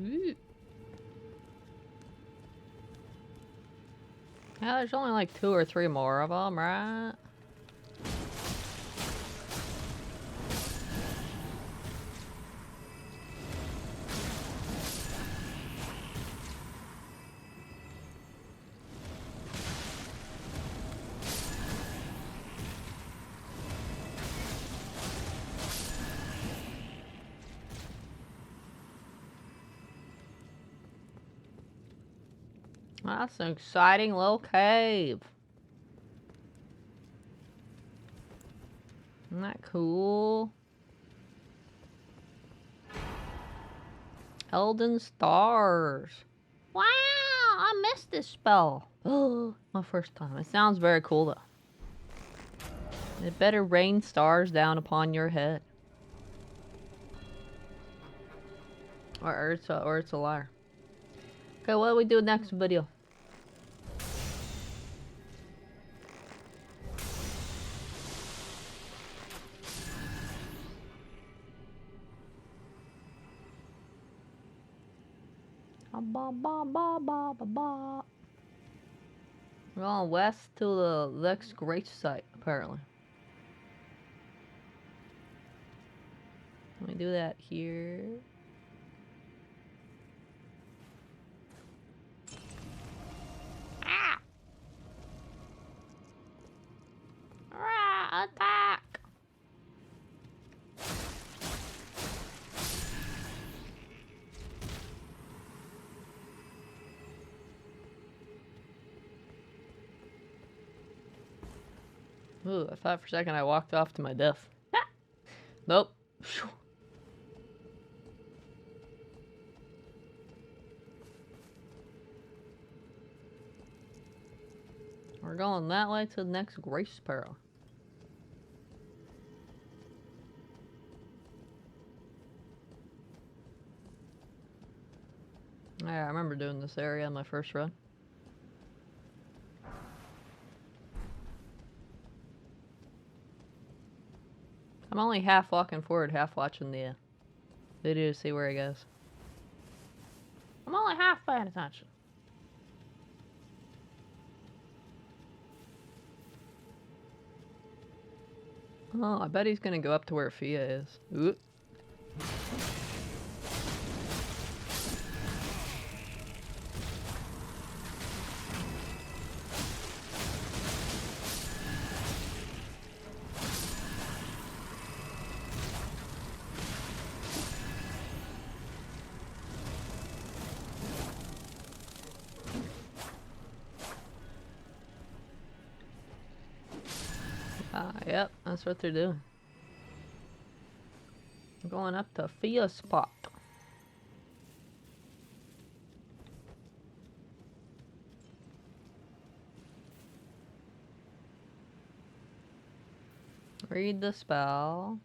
Ooh. Yeah, there's only like 2 or 3 more of them, right? That's an exciting little cave. Isn't that cool? Elden stars. Wow, I missed this spell. Oh, my first time. It sounds very cool though. It better rain stars down upon your head. Or it's a liar. Okay, what do we do next video? Ba, ba, ba, ba, ba, ba. We're going west to the next great site, apparently. Let me do that here. Ah! Rah, attack! Ooh, I thought for a second I walked off to my death. Ah! Nope. We're going that way to the next Grace Pearl. Yeah, I remember doing this area on my first run. I'm only half walking forward, half watching the video to see where he goes. I'm only half paying attention. Oh, I bet he's gonna go up to where Fia is. Oop. Yep, that's what they're doing. I'm going up to Fia's spot. Read the spell.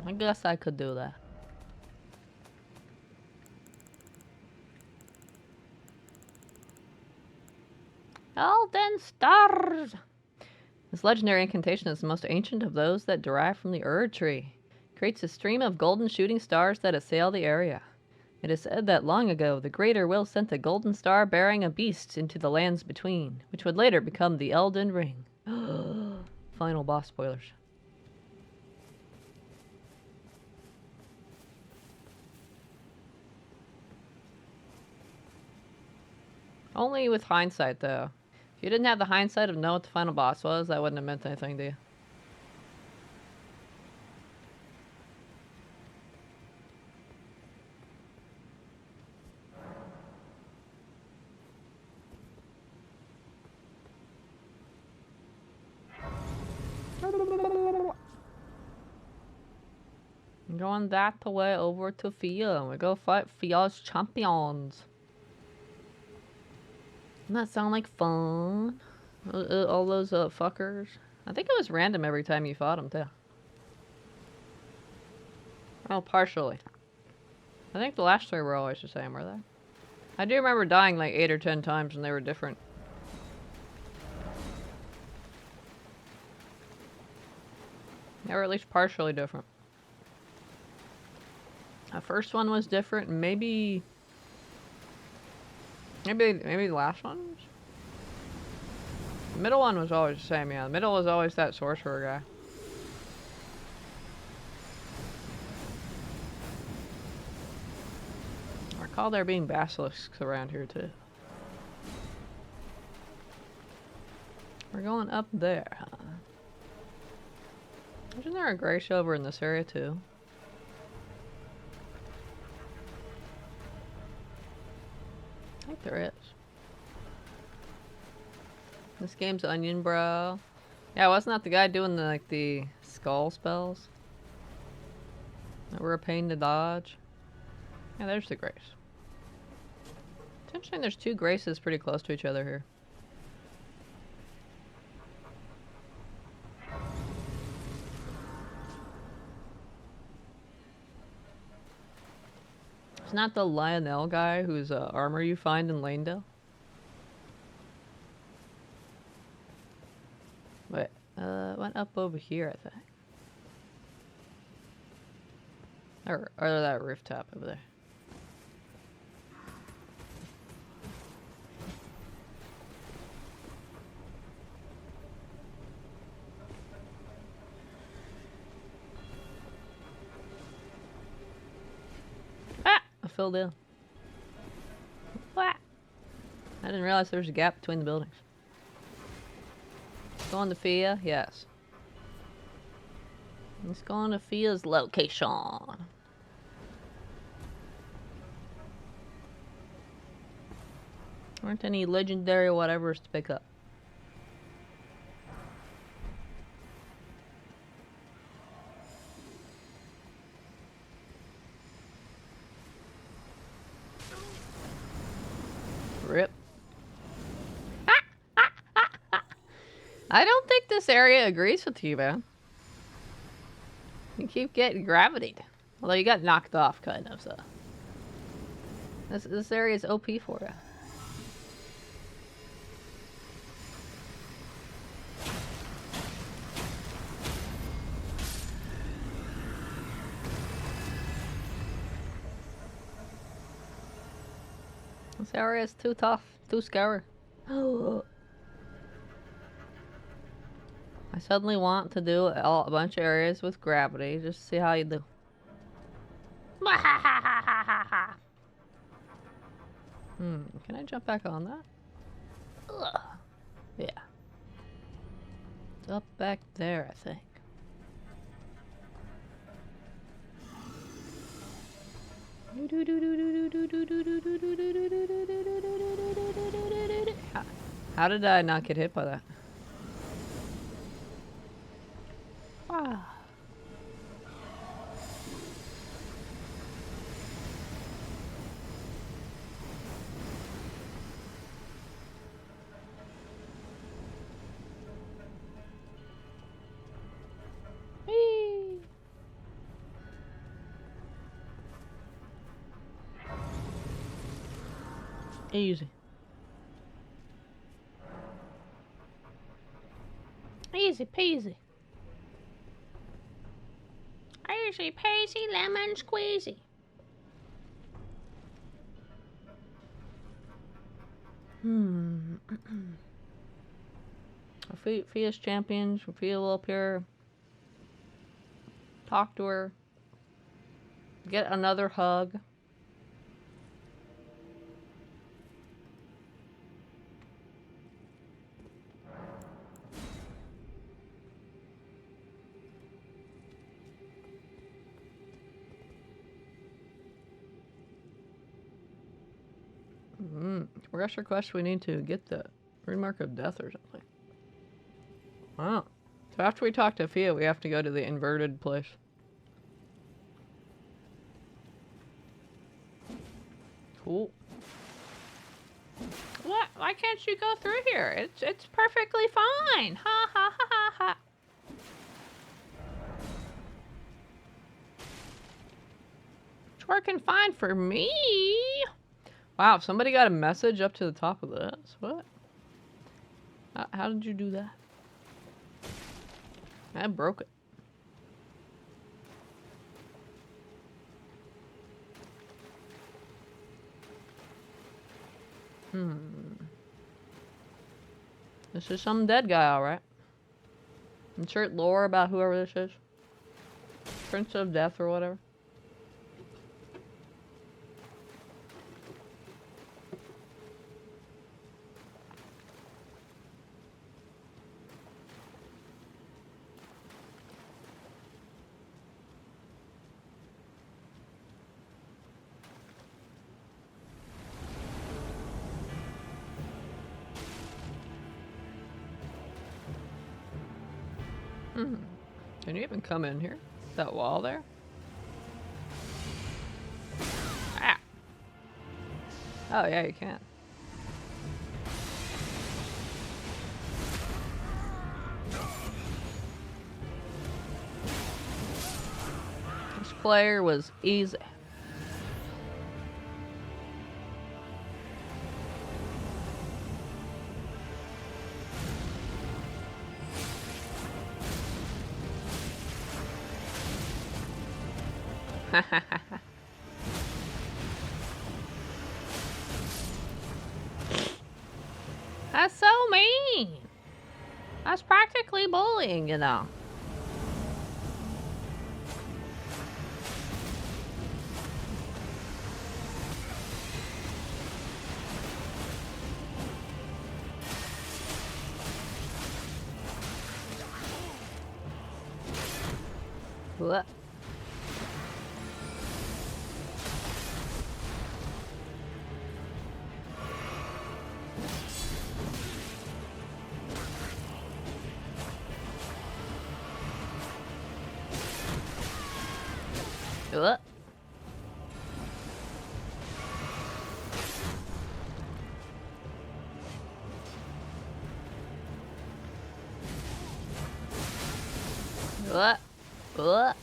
I guess I could do that. Elden stars! This legendary incantation is the most ancient of those that derive from the Erd tree. It creates a stream of golden shooting stars that assail the area. It is said that long ago, the Greater Will sent a golden star bearing a beast into the lands between, which would later become the Elden Ring. Final boss spoilers. Only with hindsight, though. If you didn't have the hindsight of knowing what the final boss was, that wouldn't have meant anything to you. I'm going that way over to Fia. We go fight Fia's champions. Doesn't that sound like fun? All those fuckers. I think it was random every time you fought them, too. Oh, partially. I think the last three were always the same, were they? I do remember dying like 8 or 10 times and they were different. They were at least partially different. The first one was different, maybe the last one? The middle one was always the same, yeah. The middle was always that sorcerer guy. I recall there being basilisks around here too. We're going up there, huh? Isn't there a grace over in this area too? I think there is. This game's onion, bro. Yeah, wasn't that the guy doing the skull spells? That were a pain to dodge. Yeah, there's the grace. It's interesting there's two graces pretty close to each other here. It's not the Lionel guy whose armor you find in Lanedale? Wait, went up over here, I think. Or that rooftop over there. Ah! I fell down. What? I didn't realize there was a gap between the buildings. Going to Fia? Yes. Let's go on to Fia's location. Aren't any legendary whatevers to pick up. Rip. I don't think this area agrees with you, man. You keep getting gravitied. Although you got knocked off, kind of, so. This area is OP for you. This area is too tough, too scary. I suddenly want to do a bunch of areas with gravity, just to see how you do. Can I jump back on that? Ugh. Yeah. It's up back there, I think. How did I not get hit by that? Wow. Easy. Easy peasy. Easy peasy lemon squeezy. Fia's champions. Fia will appear. Talk to her. Get another hug. Progress request, we need to get the remark of death or something. Wow. So after we talk to Fia, we have to go to the inverted place. Cool. What? Why can't you go through here? It's perfectly fine. Ha ha ha ha ha. It's working fine for me. Wow, somebody got a message up to the top of this. What? How did you do that? I broke it. This is some dead guy, alright. Insert lore about whoever this is. Prince of Death or whatever. Can you even come in here? That wall there? Ah! Oh yeah, you can. This player was easy. That's so mean. That's practically bullying, you know. What? What? What? What? What?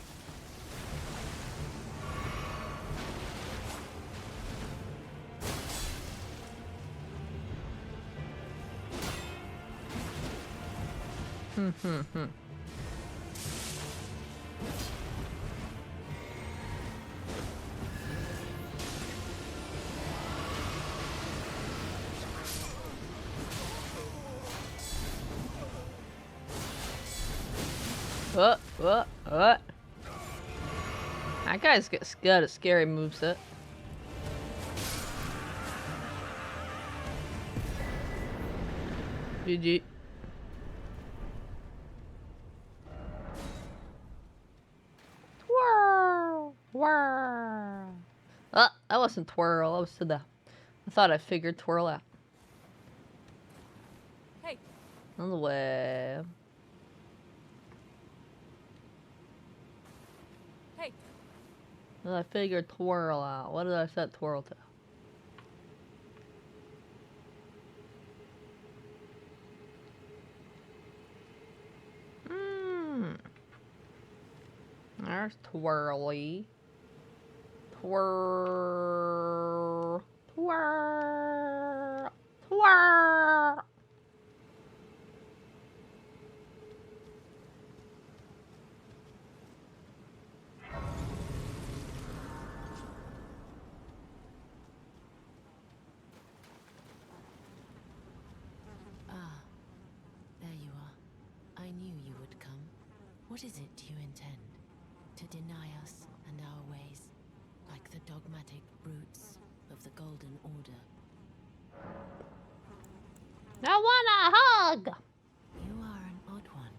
What? That guy's got a scary moveset. GG. Twirl! Whirl! Oh, that wasn't twirl. That was to the... I thought I figured twirl out. Hey. On the way. Hey. Well, I figured twirl out. What did I set twirl to? There's twirly. Twirl. Twirl. Twirl. Ah, there you are. I knew you would come. What is it you intend? To deny us and our ways, like the dogmatic brutes of the Golden Order. I want a hug! You are an odd one.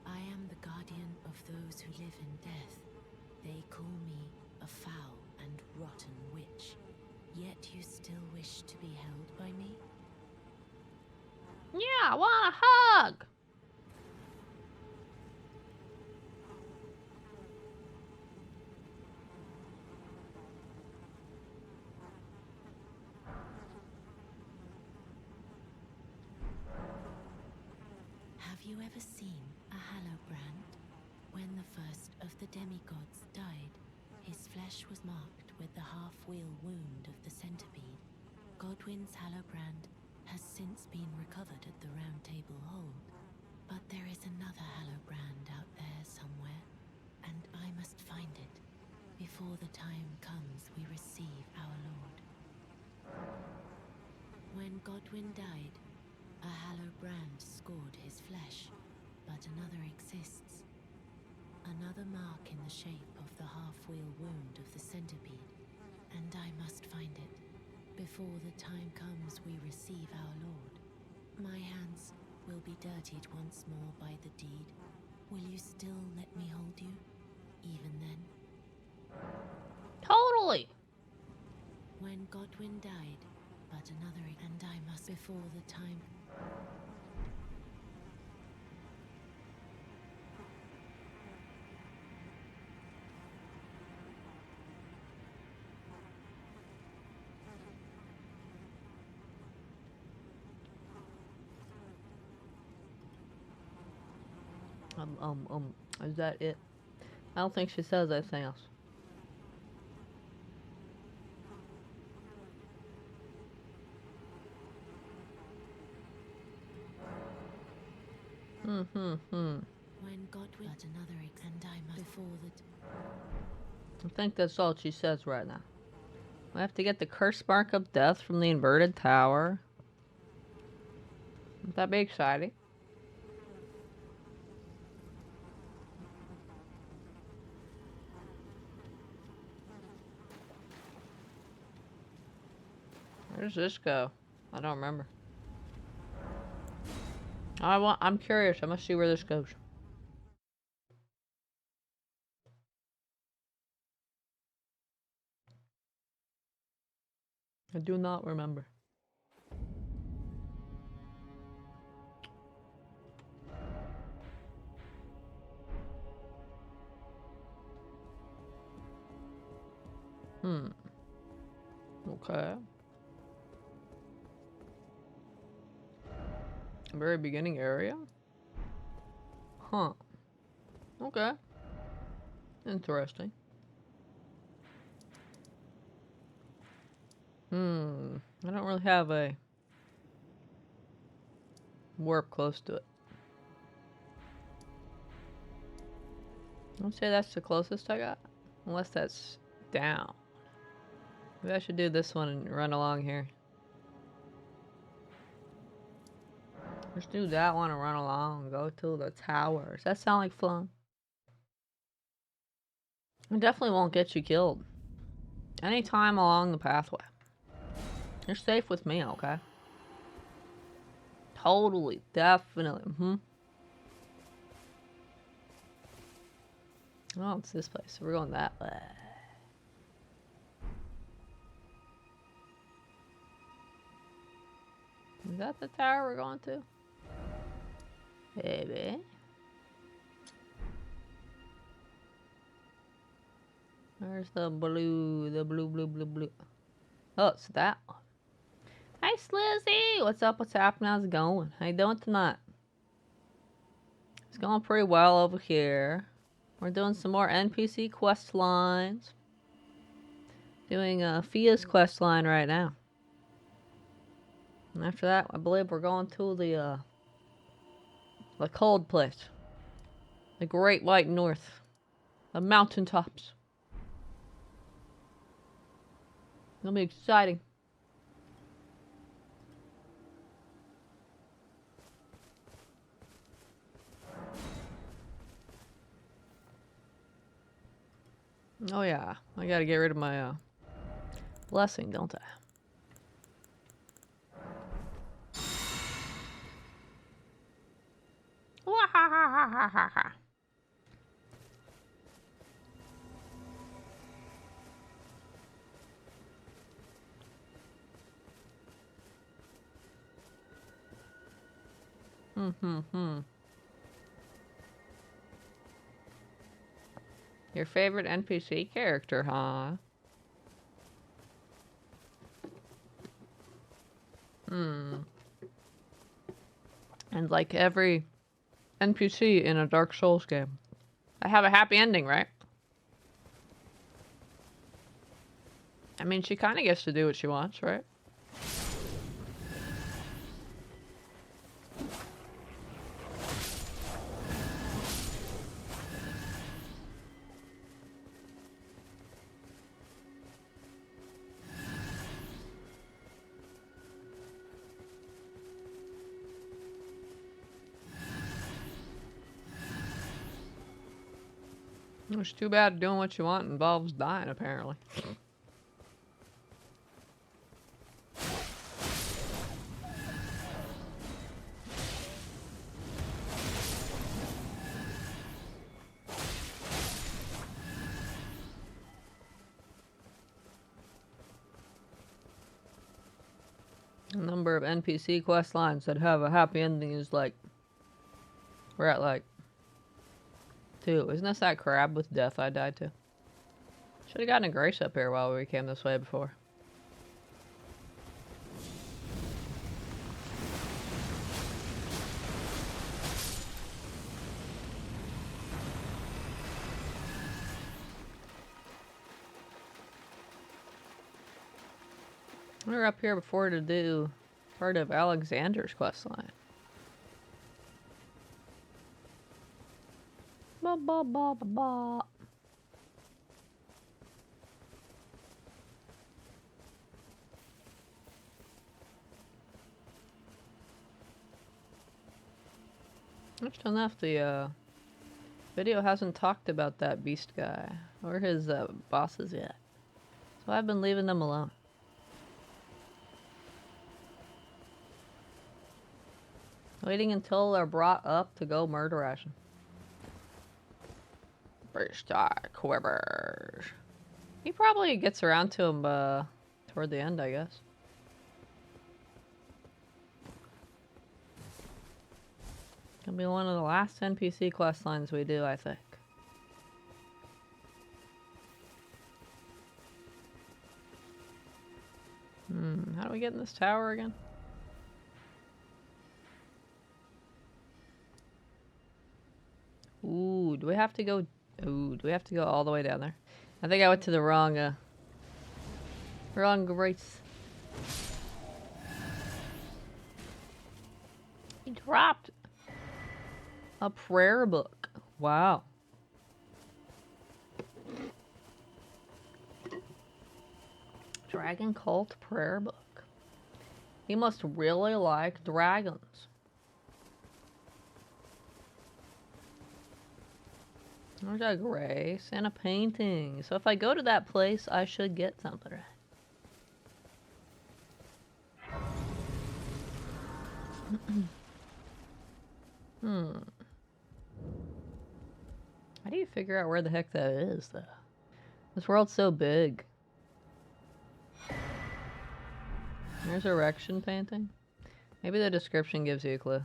I am the guardian of those who live in death. They call me a foul and rotten witch. Yet you still wish to be held by me? Yeah, I want a hug! Have you ever seen a Hallowbrand? When the first of the demigods died, his flesh was marked with the half-wheel wound of the centipede. Godwyn's Hallowbrand has since been recovered at the Round Table Hold. But there is another Hallowbrand out there somewhere, and I must find it before the time comes we receive our Lord. When Godwyn died, a Hallowbrand scored his flesh, but another exists. Another mark in the shape of the half-wheel wound of the centipede, and I must find it before the time comes we receive our Lord. My hands will be dirtied once more by the deed. Will you still let me hold you, even then? Totally! When Godwyn died, but another, and I must before the time. Is that it? I don't think she says anything else. When Godwyn, but another, and I must before the. I think that's all she says right now. We have to get the curse mark of death from the inverted tower. Wouldn't that be exciting? Where does this go? I don't remember. I'm curious. I must see where this goes. I do not remember. Okay. Very beginning area? Huh. Okay. Interesting. I don't really have a warp close to it. I'd say that's the closest I got. Unless that's down. Maybe I should do this one and run along here. Let's do that one and run along. Go to the towers. That sound like fun? It definitely won't get you killed. Anytime along the pathway. You're safe with me, okay? Totally. Definitely. Oh, it's this place. So we're going that way. Is that the tower we're going to? Maybe. Where's the blue? The blue. Oh, it's that one. Hey, Slizzy! What's up? What's happening? How's it going? How you doing tonight? It's going pretty well over here. We're doing some more NPC quest lines. Doing Fia's quest line right now. And after that, I believe we're going to the cold place. The Great White North. The Mountaintops. It'll be exciting. Oh yeah, I gotta get rid of my blessing, don't I? Your favorite NPC character, huh? And like every NPC in a Dark Souls game, I have a happy ending, right? I mean, she kind of gets to do what she wants, right? It's too bad doing what you want involves dying, apparently. The number of NPC quest lines that have a happy ending is like... We're at like... 2. Isn't this that crab with death I died to? Should have gotten a grace up here while we came this way before. We were up here before to do part of Alexander's questline. Ba ba ba ba ba. Interesting enough, the video hasn't talked about that beast guy or his bosses yet, so I've been leaving them alone. Waiting until they're brought up to go murder ration. Beast quivers. He probably gets around to him toward the end, I guess. Gonna be one of the last NPC quest lines we do, I think. How do we get in this tower again? Ooh, do we have to go... Ooh, do we have to go all the way down there? I think I went to the wrong race. He dropped a prayer book. Wow. Dragon Cult Prayer Book. He must really like dragons. There's a grace and a painting. So if I go to that place, I should get something, right? How do you figure out where the heck that is, though? This world's so big. There's erection painting. Maybe the description gives you a clue.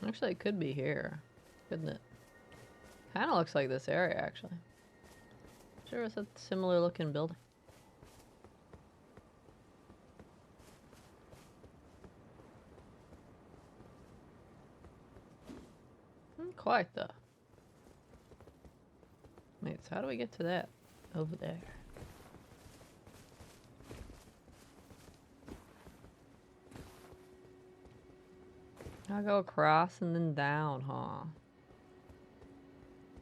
Actually, it could be here, couldn't it? Kind of looks like this area, actually. Sure, it's a similar looking building. Not quite, though. Wait, so how do we get to that? Over there. I'll go across and then down, huh?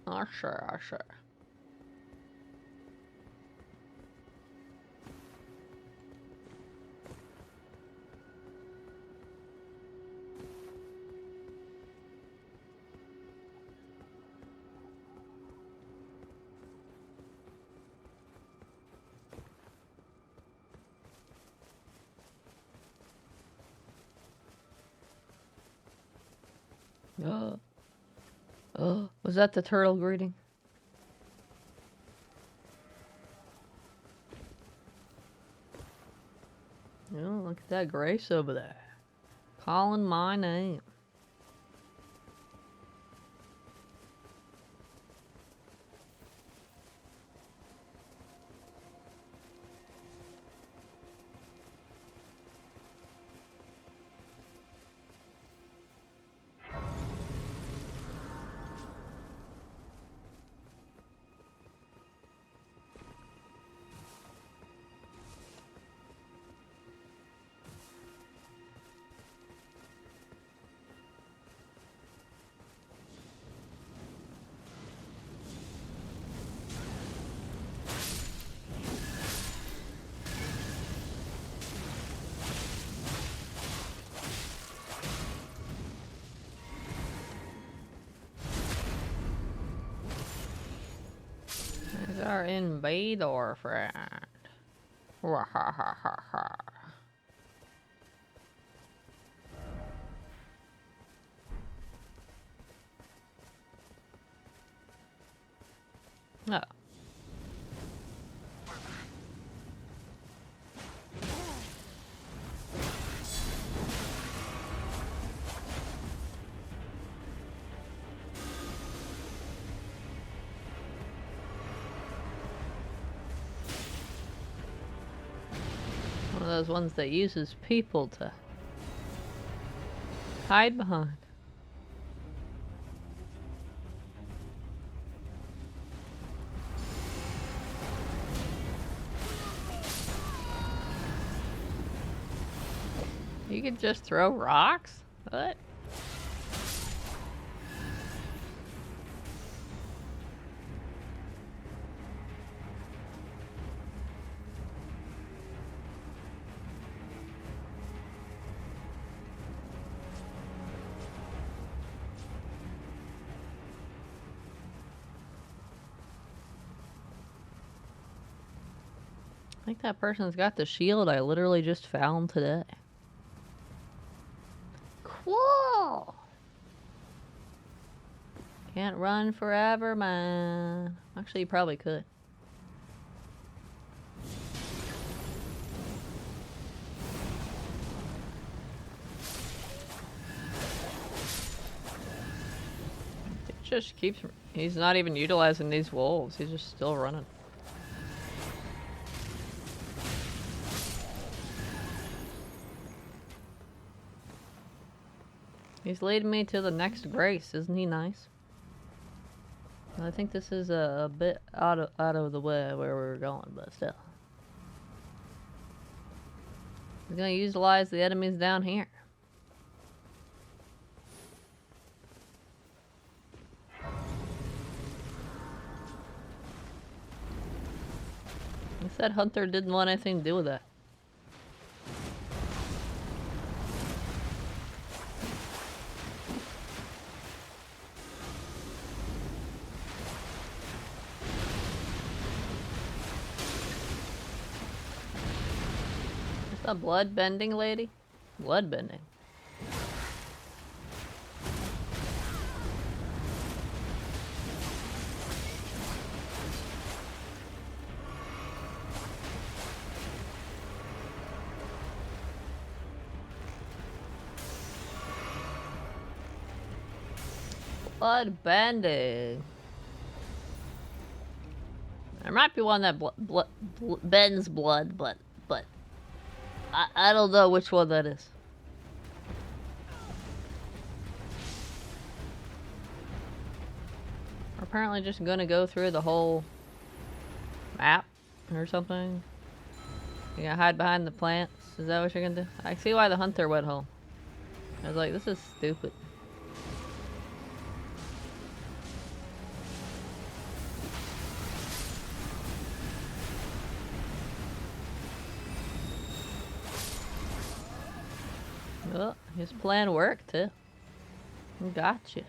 Oh, sure, oh, sure. Oh, was that the turtle greeting? Oh, look at that grace over there. Calling my name. There's our invader friend. Wahahaha. Oh. One of those ones that uses people to hide behind. You could just throw rocks? What? I think that person's got the shield I literally just found today. Cool! Can't run forever, man. Actually, you probably could. It just keeps... He's not even utilizing these wolves. He's just still running. He's leading me to the next grace. Isn't he nice? I think this is a bit out of the way where we were going, but still. We're gonna utilize the enemies down here. Said Hunter didn't want anything to do with that. Is that blood bending lady? Blood bending. Blood bending. There might be one that bends blood, but I don't know which one that is. We're apparently just gonna go through the whole map or something. You gonna hide behind the plants? Is that what you're gonna do? I see why the hunter went home. I was like, this is stupid. Oh, his plan worked too. Gotcha.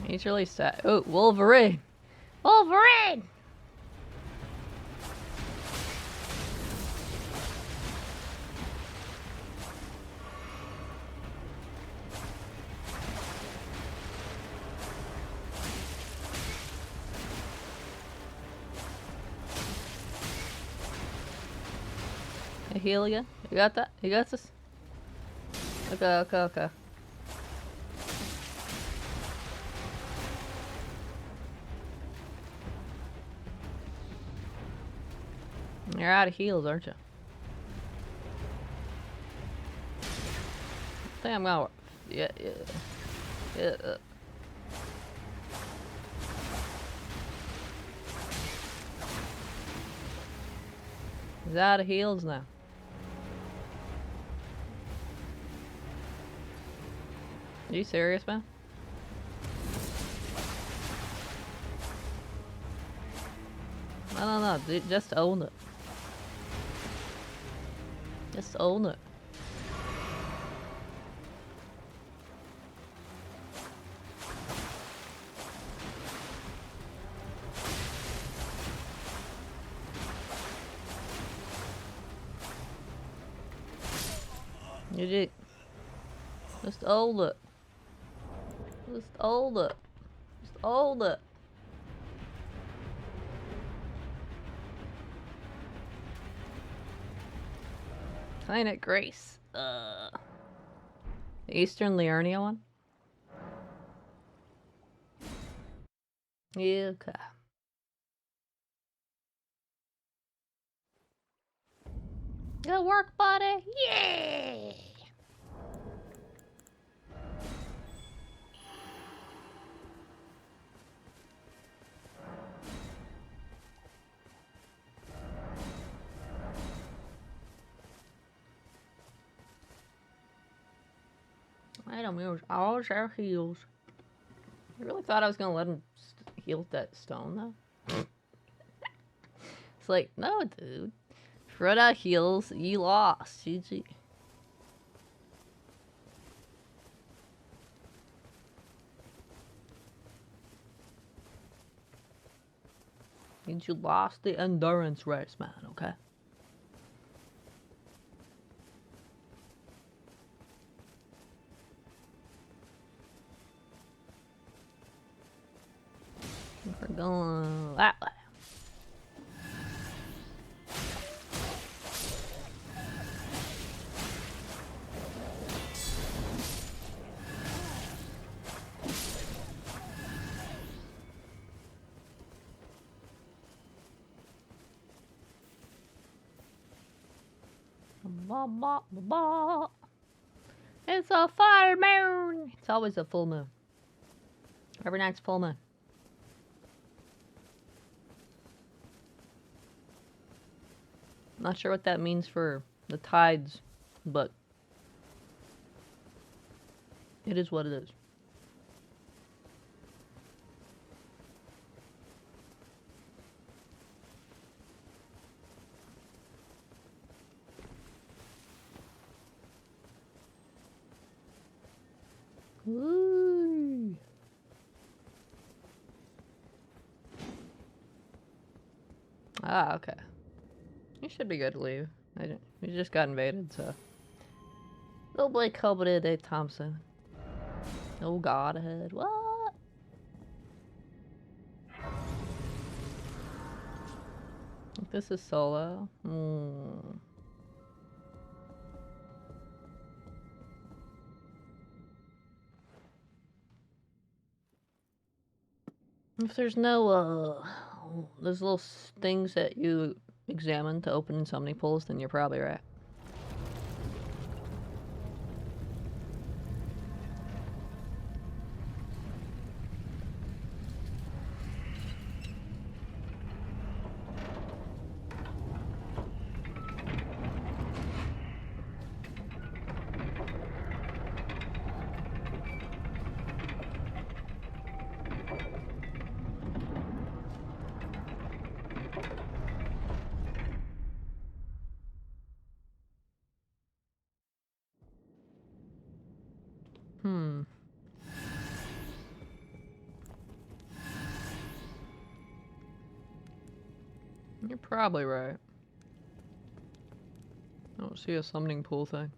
He's really sad. Oh, Wolverine! Wolverine! Hey, heal again? You got that? You got this? Okay. You're out of heals, aren't you? I think I'm gonna... Yeah. He's out of heals now. Are you serious, man? No, dude, just own it. Just own it. GG. Just own it. Just own it. Just own it. Planet Grace. The Eastern Liurnia one? Yeah, okay. Good work, buddy. Yeah! Item use all our heals. I really thought I was gonna let him heal that stone though. It's like, no, dude. If you run out of heals, you lost. GG. Means you lost the endurance race, man, okay? We're going that way. Ba, ba, ba, ba. It's a full moon. It's always a full moon. Every night's full moon. Not sure what that means for the tides, but it is what it is. Ooh. Ah, okay. You should be good to leave. You just got invaded, so. Little boy Cobra Day Thompson. Oh god ahead. What? This is solo. If there's no, those little things that you examine to open so many pulls, then you're probably right. You're probably right. I don't see a summoning pool thing.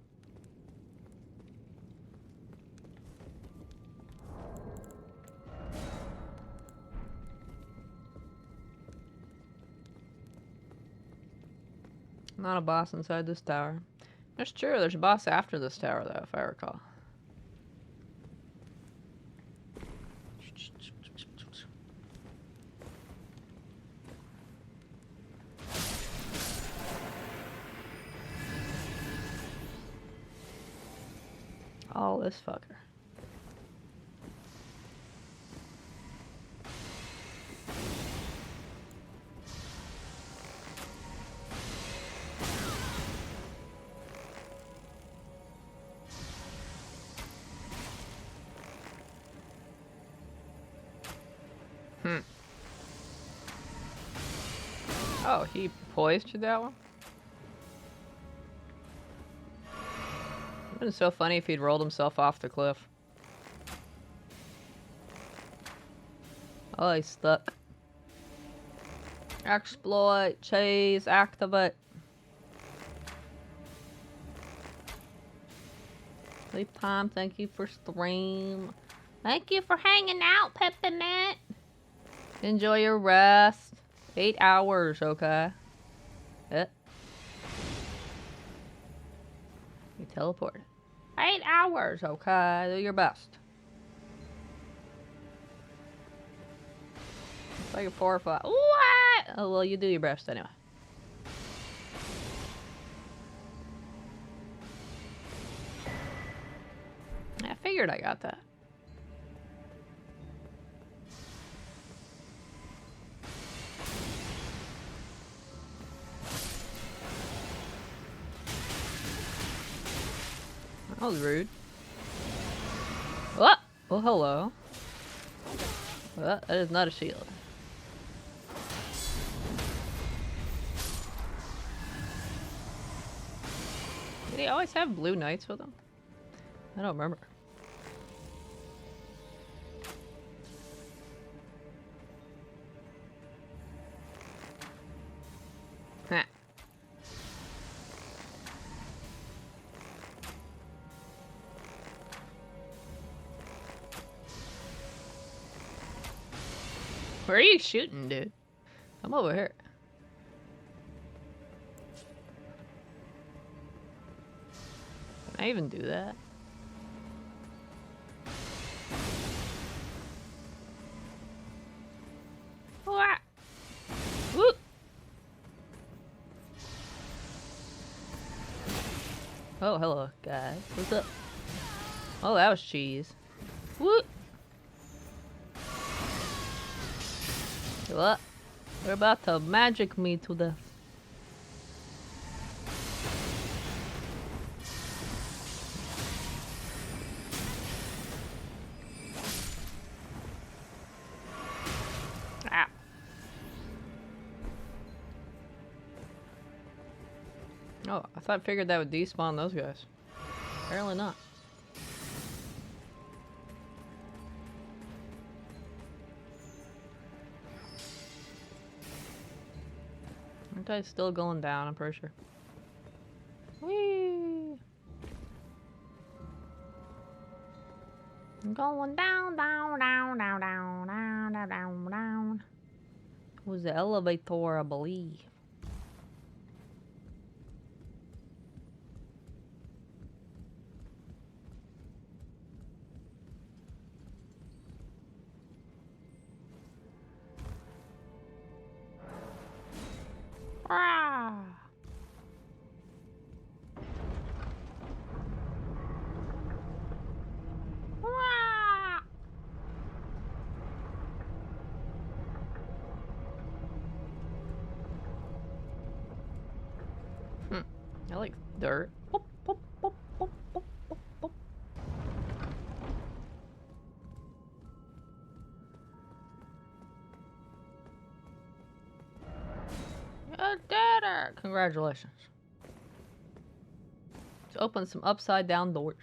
Not a boss inside this tower. That's true, there's a boss after this tower though, if I recall. Oh, this fucker. Oh, he poised to that one? It would been so funny if he'd rolled himself off the cliff. Oh, he's stuck. Exploit, chase, activate. Sleep time, thank you for stream. Thank you for hanging out, Peppermint. Enjoy your rest. 8 hours, okay? You teleported. 8 hours, okay? Do your best. It's like a 4 or 5. What? Oh, well, you do your best anyway. I figured I got that. That was rude. What? Oh, hello. That is not a shield. Did he always have blue knights with him? I don't remember. Huh. Where are you shooting, dude? I'm over here. Can I even do that? What? Whoop! Oh, hello, guys. What's up? Oh, that was cheese. What? What? We're about to magic me to death. Ah. Oh, I figured that would despawn those guys. Apparently not. Aren't I still going down? I'm pretty sure. Whee! I'm going down, down, down, down, down, down, down, down, down. It was the elevator, I believe. Ah! Ah! I like dirt. Boop, boop, boop, boop, boop, boop, boop. You did it! Congratulations. Let's open some upside down doors.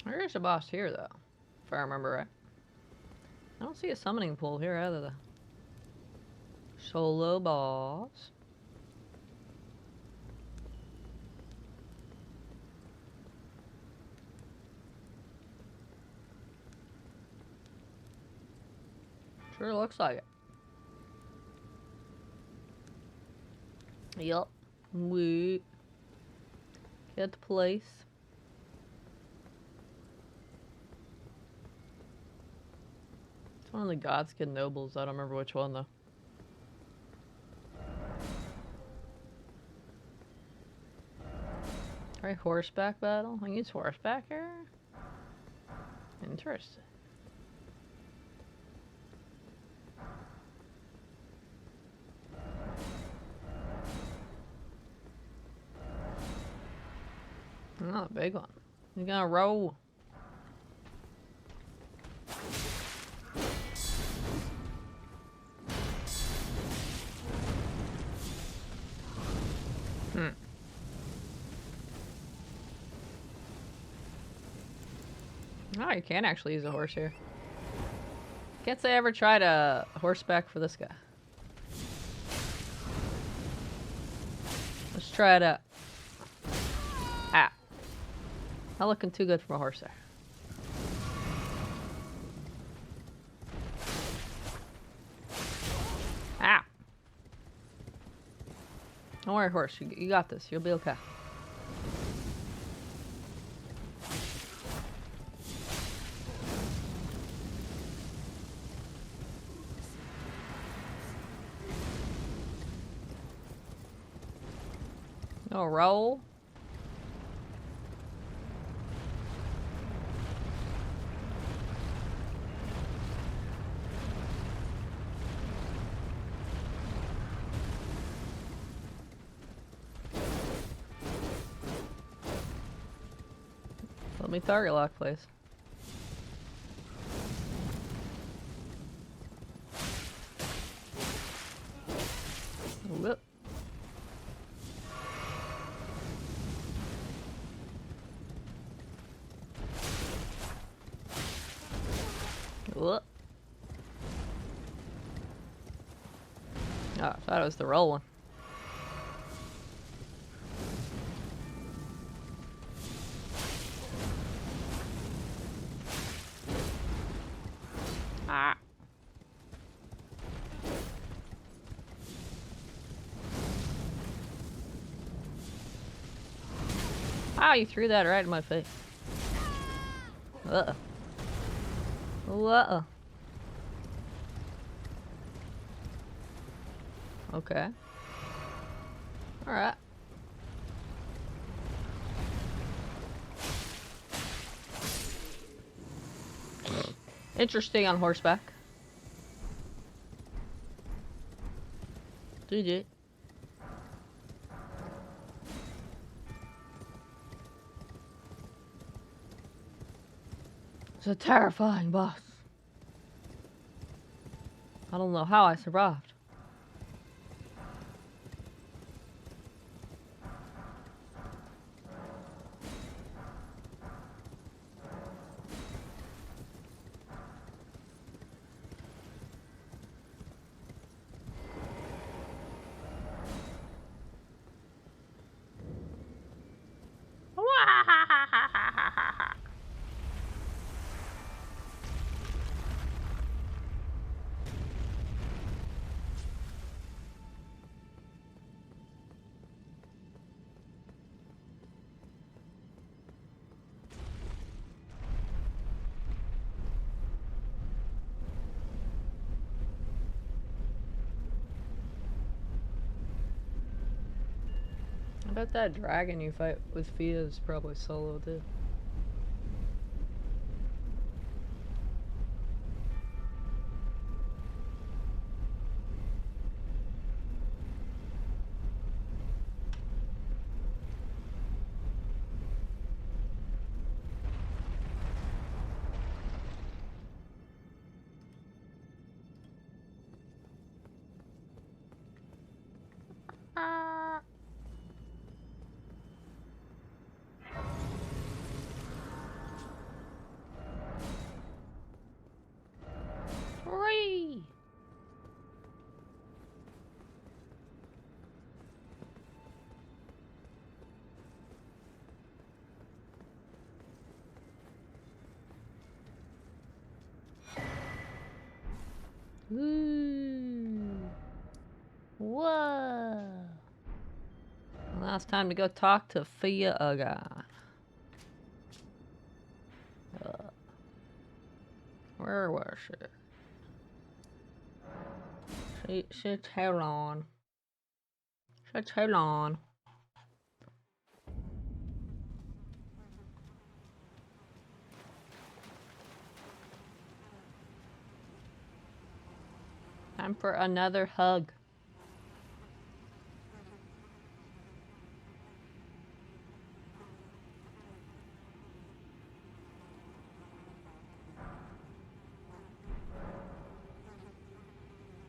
There's a boss here, though, if I remember right. I don't see a summoning pool here either, though. Solo boss. Sure looks like it. Yup. We get the place. It's one of the Godskin nobles. I don't remember which one though. Alright, horseback battle. I can use horseback here. Interesting. Not a big one. You're gonna roll. Oh, you can actually use a horse here. Can't say I ever tried a horseback for this guy. Let's try it out. Ah. Not looking too good from a horse there. Ah. Don't worry, horse. You got this. You'll be okay. No roll. Let me target lock, please. Whoop. Whoop. Oh, I thought it was the rolling. Ah. Wow, you threw that right in my face. Uh-oh. Uh-oh. Okay. Alright. Interesting on horseback. GG. It's a terrifying boss. I don't know how I survived. I bet that dragon you fight with Fia is probably solo too. Three. Ooh. Whoa. Now it's time to go talk to Fia again. Where was she held on. She held on. Time for another hug.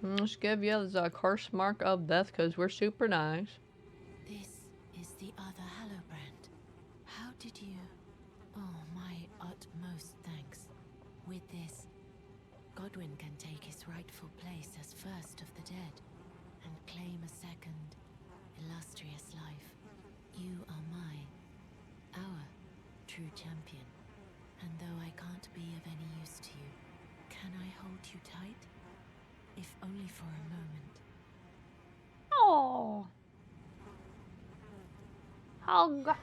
Let's give you the curse mark of death because we're super nice. This is the other Hallowbrand. How did you... Oh, my utmost thanks. With this, Godwyn can take his rightful place as first of the dead and claim a second, illustrious life. You are our true champion. And though I can't be of any use to you, can I hold you tight? If only for a moment. Oh. Hug.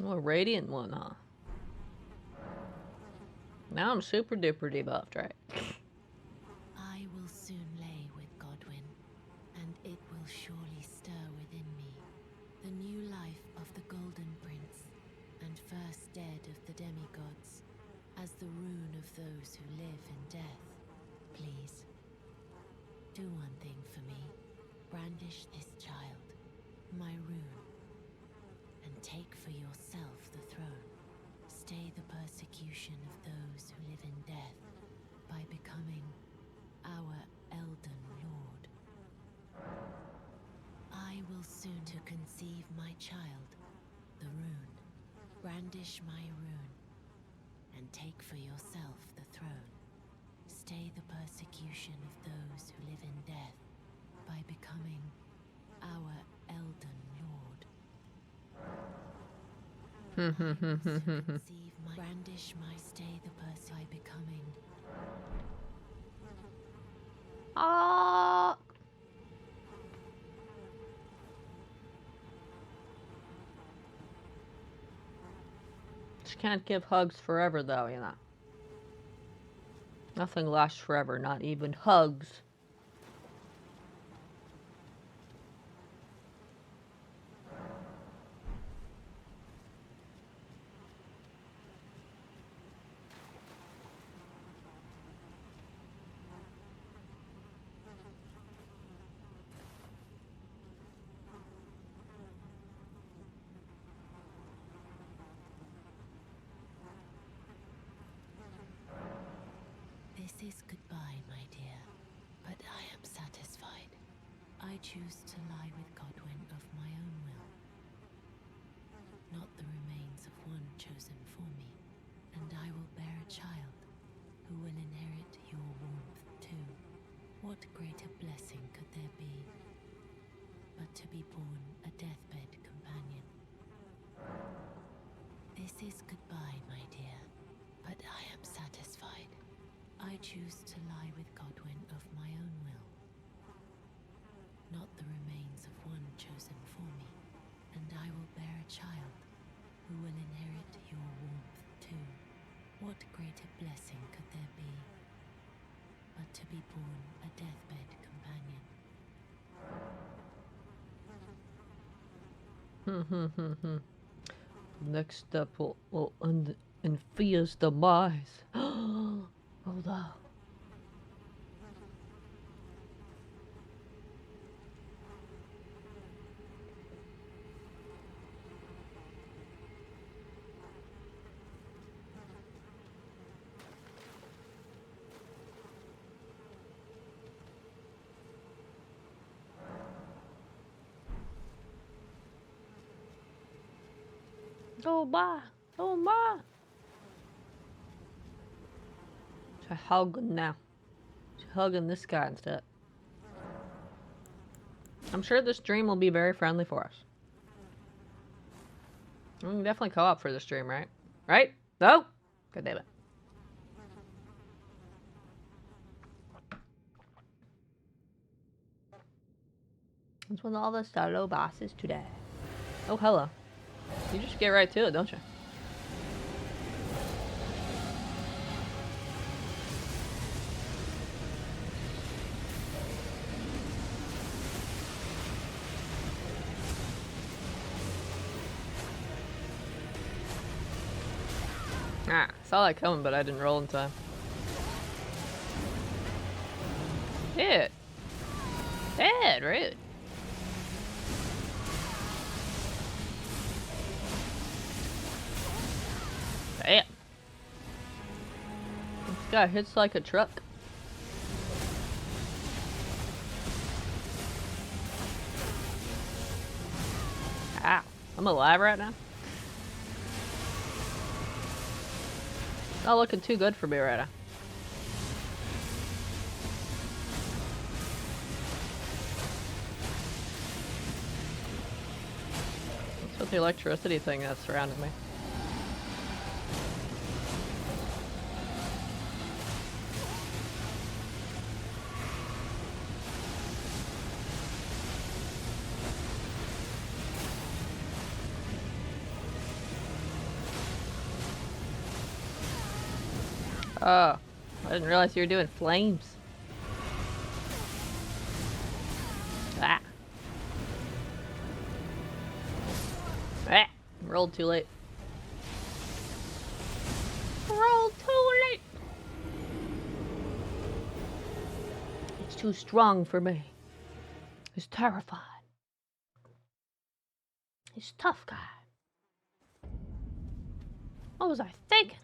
Oh, a radiant one, huh? Now I'm super duper debuffed, right? I will soon lay with Godwyn, and it will surely stir within me the new life of the Golden Prince, and first dead of the demigods, as the rune of those who live in death. Please, do one thing for me. Brandish this child, my rune, and take for yourself the throne. Stay the persecution of those who live in death by becoming our Elden Lord. I will soon to conceive my child, the rune. Brandish my rune, and take for yourself the throne. Stay the persecution of those who live in death by becoming our Elden Lord. Conceive my brandish my stay the person by becoming. Ah. She can't give hugs forever, though, you know. Nothing lasts forever, not even hugs. This is goodbye, my dear, but I am satisfied. I choose to lie with Godwin of my own will, not the remains of one chosen for me, and I will bear a child who will inherit your warmth too. What greater blessing could there be but to be born a deathbed companion? This is goodbye, my dear, but I am satisfied. I choose to lie with Godwin of my own will, not the remains of one chosen for me, and I will bear a child who will inherit your warmth too. What greater blessing could there be but to be born a deathbed companion? Next step will end in Fia's demise. Hold up. Oh my, oh my. She's hugging now. She's hugging this guy instead. I'm sure this stream will be very friendly for us. We can definitely co-op for this stream, right? Right? No? God damn it. That's one of all the solo bosses today. Oh, hello. You just get right to it, don't you? Ah, saw that coming, but I didn't roll in time. Shit. Dead, rude. Damn. This guy hits like a truck. Ow. I'm alive right now? Not looking too good for me right now. What's with the electricity thing that's surrounding me? Oh, I didn't realize you were doing flames. Ah. Ah. Rolled too late. Rolled too late. It's too strong for me. He's terrified. He's a tough guy. What was I thinking?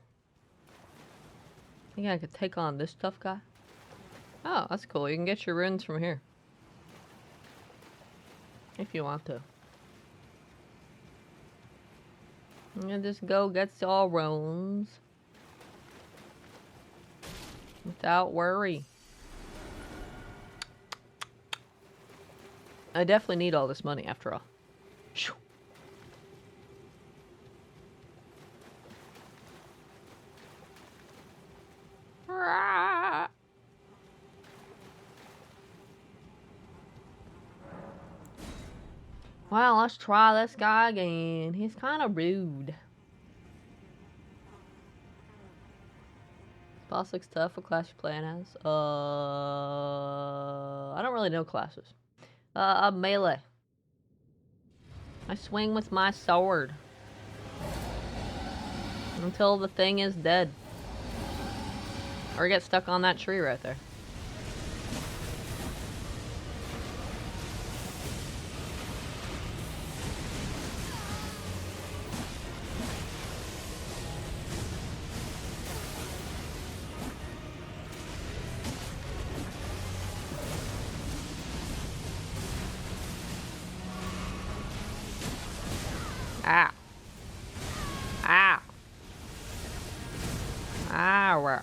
Think I could take on this tough guy? Oh, that's cool. You can get your runes from here. If you want to. And just go get all runes. Without worry. I definitely need all this money after all. Shoo. Rah. Well, let's try this guy again. He's kind of rude. Boss looks tough. What class you playing as? I don't really know classes. Melee. I swing with my sword until the thing is dead. Or get stuck on that tree right there. Ow. Ow. Ow.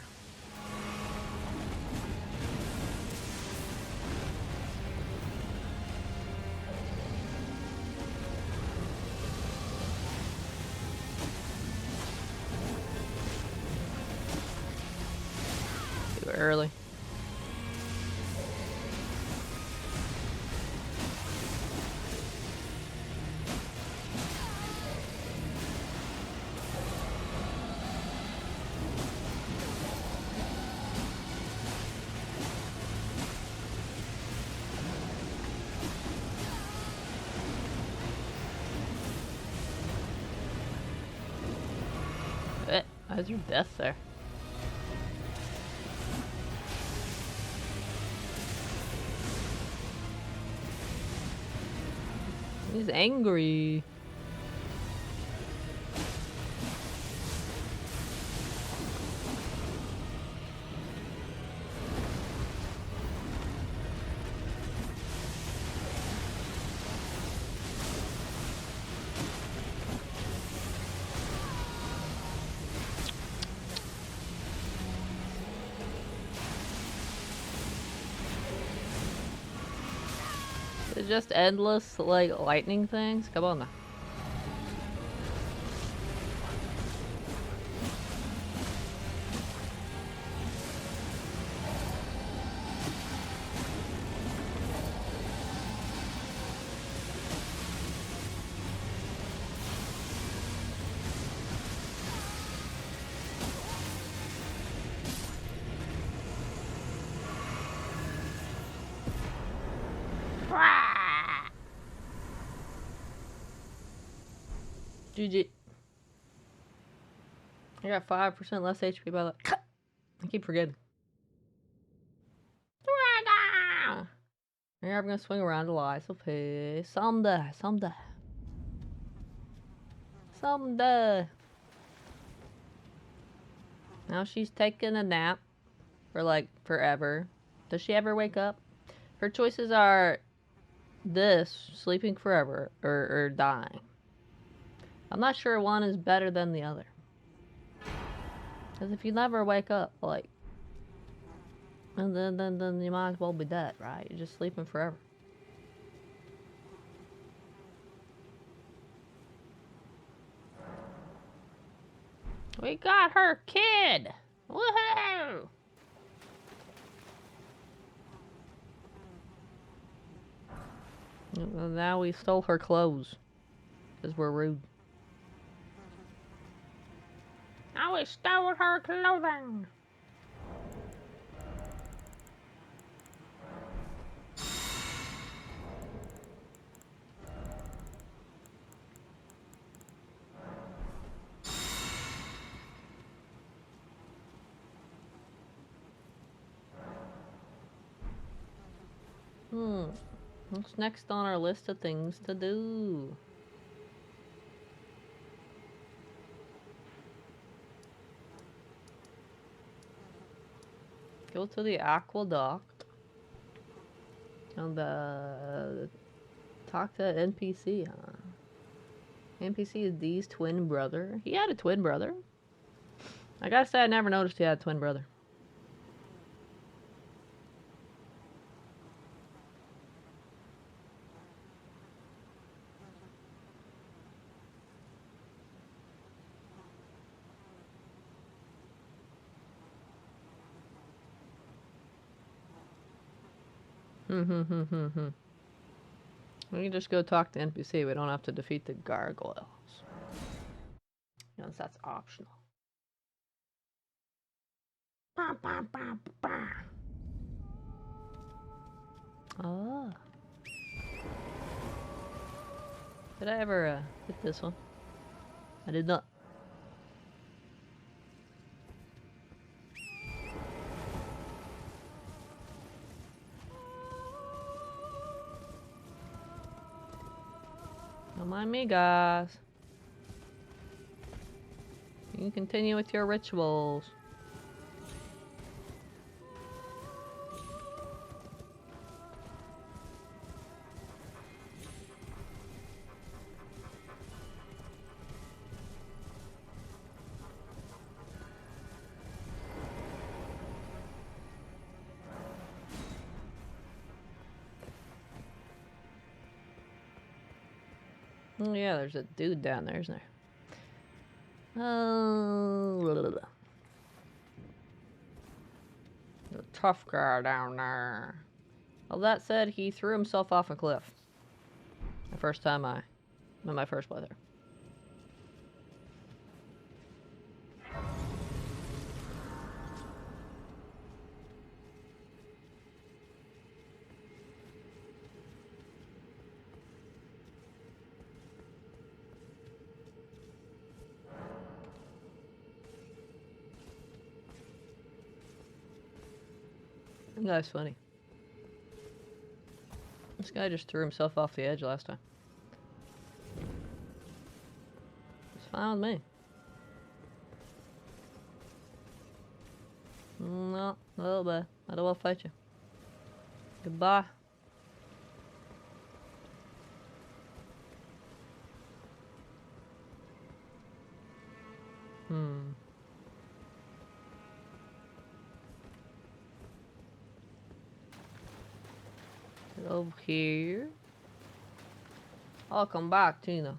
Too early. How's your death there? He's angry. It's just endless, like, lightning things? Come on now. GG. I got 5% less HP by the... I keep forgetting. Yeah, I'm gonna swing around a lot. So peace. Someday. Now she's taking a nap for like forever. Does she ever wake up? Her choices are this, sleeping forever, or dying. I'm not sure one is better than the other. Because if you never wake up, like, and then you might as well be dead, right? You're just sleeping forever. We got her kid! Woohoo! And now we stole her clothes. Because we're rude. Now we stole her clothing! What's next on our list of things to do? Go to the aqueduct. And talk to NPC, huh? NPC is Dee's twin brother. He had a twin brother. I gotta say, I never noticed he had a twin brother. We can just go talk to NPC. We don't have to defeat the gargoyles. Yes, that's optional. Oh. Did I ever hit this one? I did not. Don't mind me, guys. You can continue with your rituals. Oh yeah, there's a dude down there, isn't there? Oh, the tough guy down there. Well, that said, he threw himself off a cliff. The first time my first playthrough. That guy's funny. This guy just threw himself off the edge last time. It's fine with me. No, a little bit. I don't want to fight you. Goodbye. Get over here. I'll come back, Tina.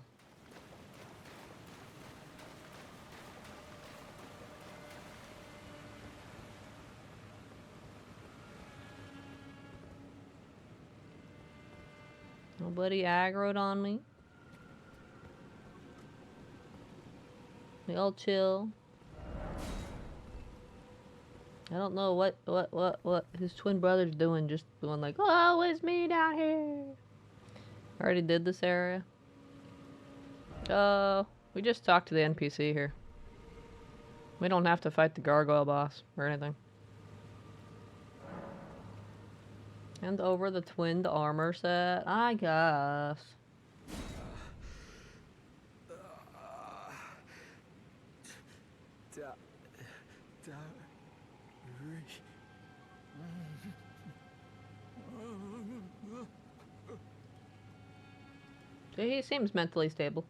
Nobody aggroed on me. We all chill. I don't know what his twin brother's doing, just going like, oh, it's me down here. I already did this area. We just talked to the NPC here. We don't have to fight the gargoyle boss or anything. And over the twinned armor set, I guess. So he seems mentally stable.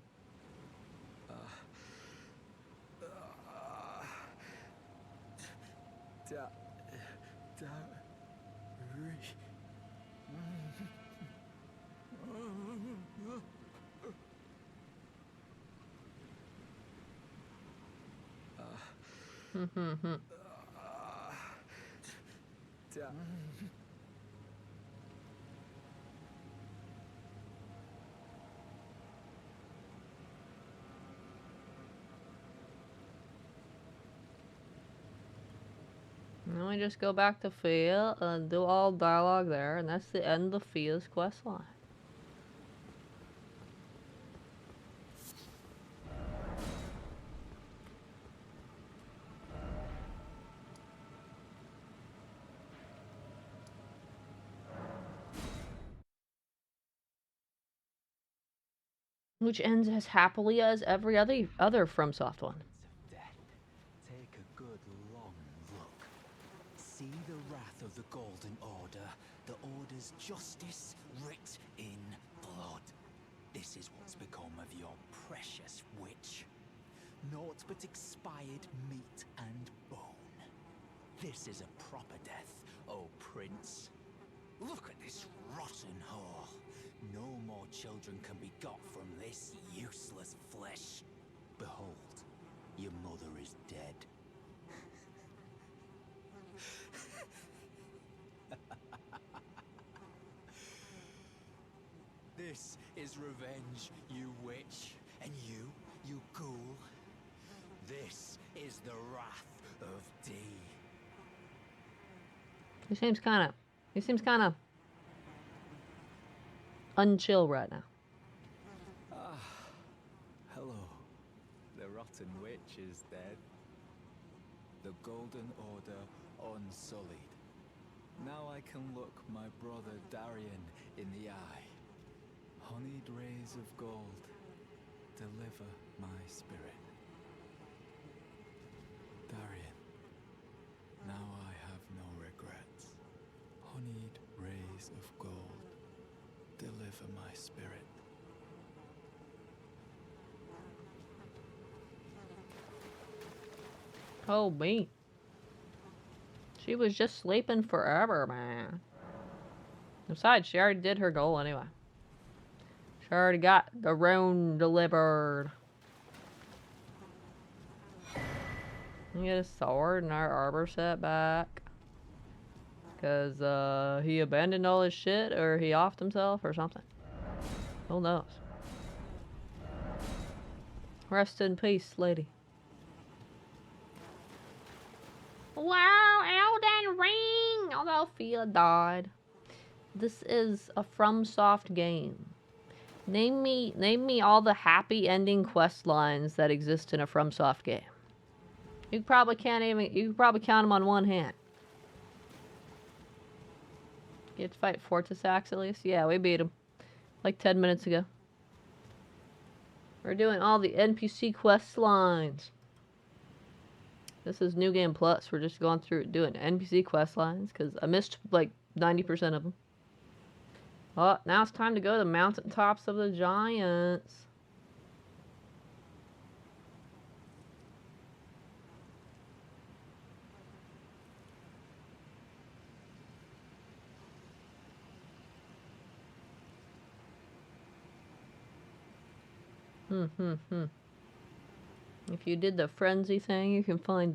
Now we just go back to Fia and do all dialogue there, and that's the end of Fia's questline. Which ends as happily as every other FromSoft one. Take a good long look. See the wrath of the Golden Order, the Order's justice writ in blood. This is what's become of your precious witch. Naught but expired meat and bone. This is a proper death, O Prince. Look at this rotten whore. No more children can be got from this useless flesh. Behold, your mother is dead. This is revenge, you witch. And you ghoul. This is the wrath of D. He seems kind of unchill right now. Hello. The rotten witch is dead. The Golden Order unsullied. Now I can look my brother Darian in the eye. Honeyed rays of gold, deliver my spirit. Darian, now I have no regrets. Honeyed rays of gold, deliver my spirit. Oh, me. She was just sleeping forever, man. Besides, she already did her goal anyway. She already got the rune delivered. We get a sword and our armor set back. Because, he abandoned all his shit, or he offed himself, or something. Who knows? Rest in peace, lady. Wow, Elden Ring! Although Fia died. This is a FromSoft game. Name me all the happy ending quest lines that exist in a FromSoft game. You probably count them on one hand. Get to fight Fortisax at least? Yeah, we beat him. Like 10 minutes ago. We're doing all the NPC quest lines. This is New Game Plus. We're just going through doing NPC quest lines because I missed like 90% of them. Oh, now it's time to go to the Mountaintops of the Giants. If you did the frenzy thing, you can find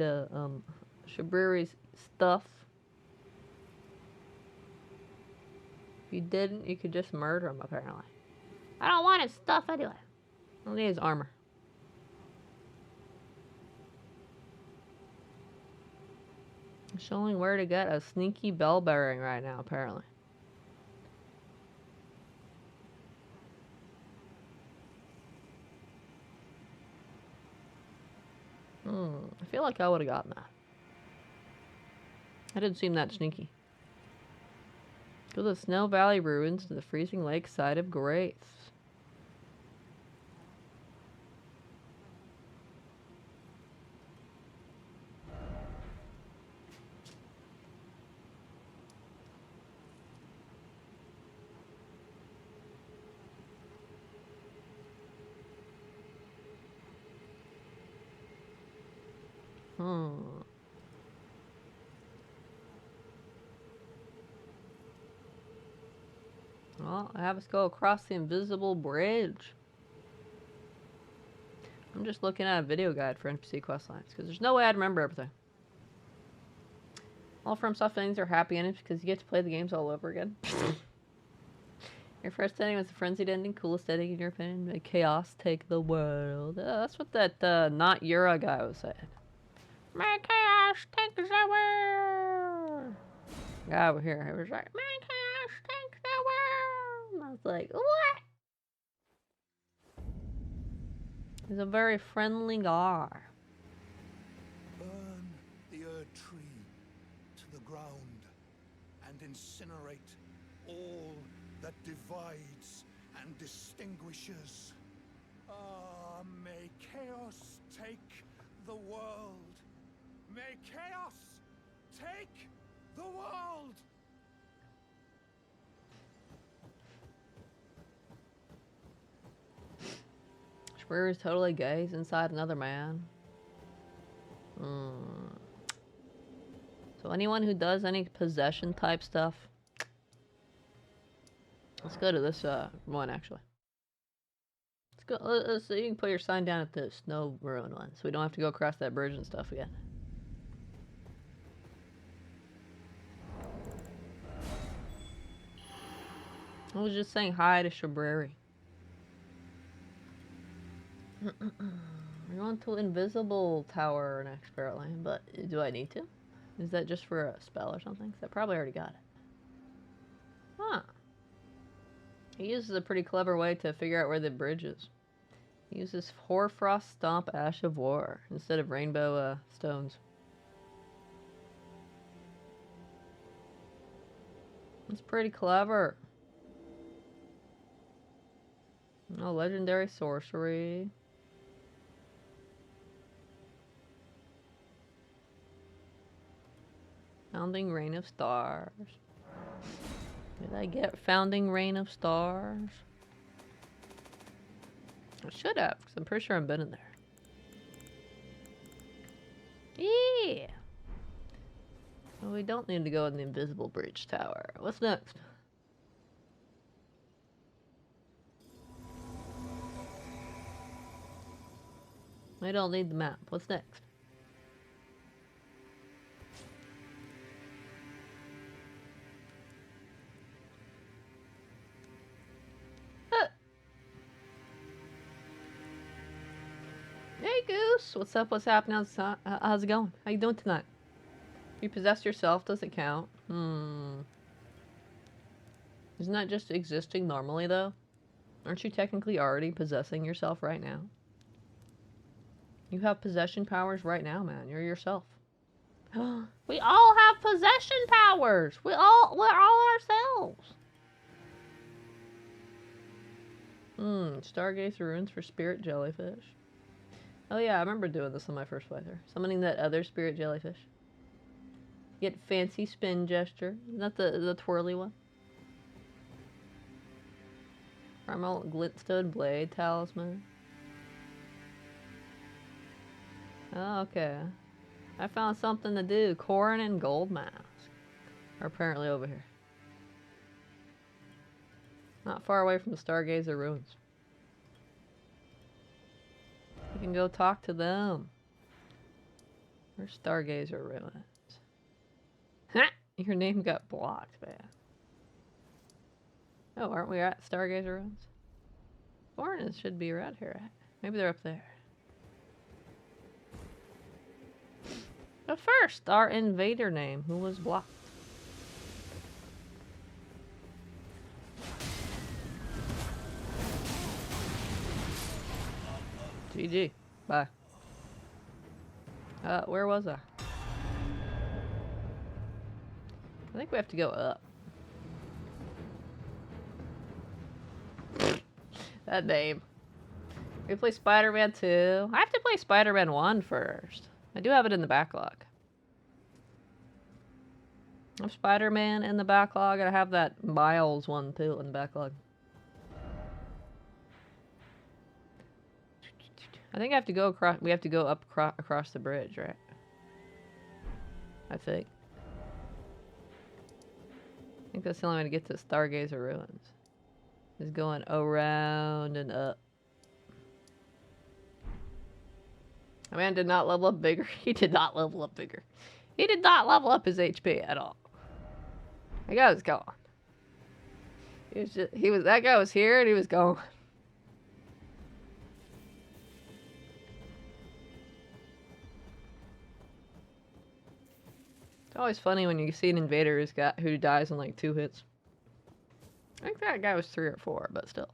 Shabriri's stuff. If you didn't, you could just murder him, apparently. I don't want his stuff anyway. I need his armor. Showing where to get a sneaky bell bearing right now, apparently. I feel like I would have gotten that. I didn't seem that sneaky. Go to the Snow Valley ruins to the freezing lake side of Grace. Well, I have us go across the invisible bridge. I'm just looking at a video guide for NPC questlines, because there's no way I'd remember everything. All FromSoft things are happy endings because you get to play the games all over again. Your first ending was a frenzied ending, coolest ending in your opinion. Make chaos take the world. That's what that not Yura guy was saying. Make chaos take the world. Guy over here, he was like, make chaos take the world. And I was like, what? He's a very friendly guy. Burn the Erd tree to the ground and incinerate all that divides and distinguishes. Ah, may chaos take the world. May chaos take the world. Schwer is totally gay. He's inside another man. So anyone who does any possession type stuff, let's go to this one actually. Let's go. Let's, you can put your sign down at the snow ruin one, so we don't have to go across that bridge and stuff again. I was just saying hi to Shabrari. We're going to Invisible Tower next, apparently. But do I need to? Is that just for a spell or something? 'Cause I probably already got it. Huh. He uses a pretty clever way to figure out where the bridge is. He uses Hoarfrost Stomp Ash of War instead of rainbow stones. It's pretty clever. Oh, legendary sorcery. Founding Rain of Stars. Did I get Founding Rain of Stars? I should have, because I'm pretty sure I've been in there. Yeah! Well, we don't need to go in the Invisible Bridge Tower. What's next? I don't need the map. What's next? Hey Goose! What's up? What's happening? How's it going? How you doing tonight? You possess yourself, does it count? Isn't that just existing normally though? Aren't you technically already possessing yourself right now? You have possession powers right now, man. You're yourself. We all have possession powers! We're all ourselves! Stargazer runes for spirit jellyfish. Oh yeah, I remember doing this on my first playthrough. Summoning that other spirit jellyfish. Get fancy spin gesture. Not the twirly one. Primal glintstone blade talisman. Oh, okay. I found something to do. Corn and gold mask are apparently over here. Not far away from the Stargazer ruins. We can go talk to them. Where's Stargazer ruins? Ha! Your name got blocked, man. Oh, aren't we at Stargazer ruins? Foreigners should be around here, right? Maybe they're up there. But first, our invader name, who was blocked. GG. Bye. Where was I? I think we have to go up. That name. We play Spider-Man 2. I have to play Spider-Man 1 first. I do have it in the backlog. I have Spider-Man in the backlog, and I have that Miles one too in the backlog. I think I have to go across. We have to go up across the bridge, right? I think that's the only way to get to Stargazer ruins. Is going around and up. My man did not level up bigger. He did not level up bigger. He did not level up his HP at all. That guy was gone. That guy was here and he was gone. It's always funny when you see an invader who dies in like 2 hits. I think that guy was 3 or 4, but still.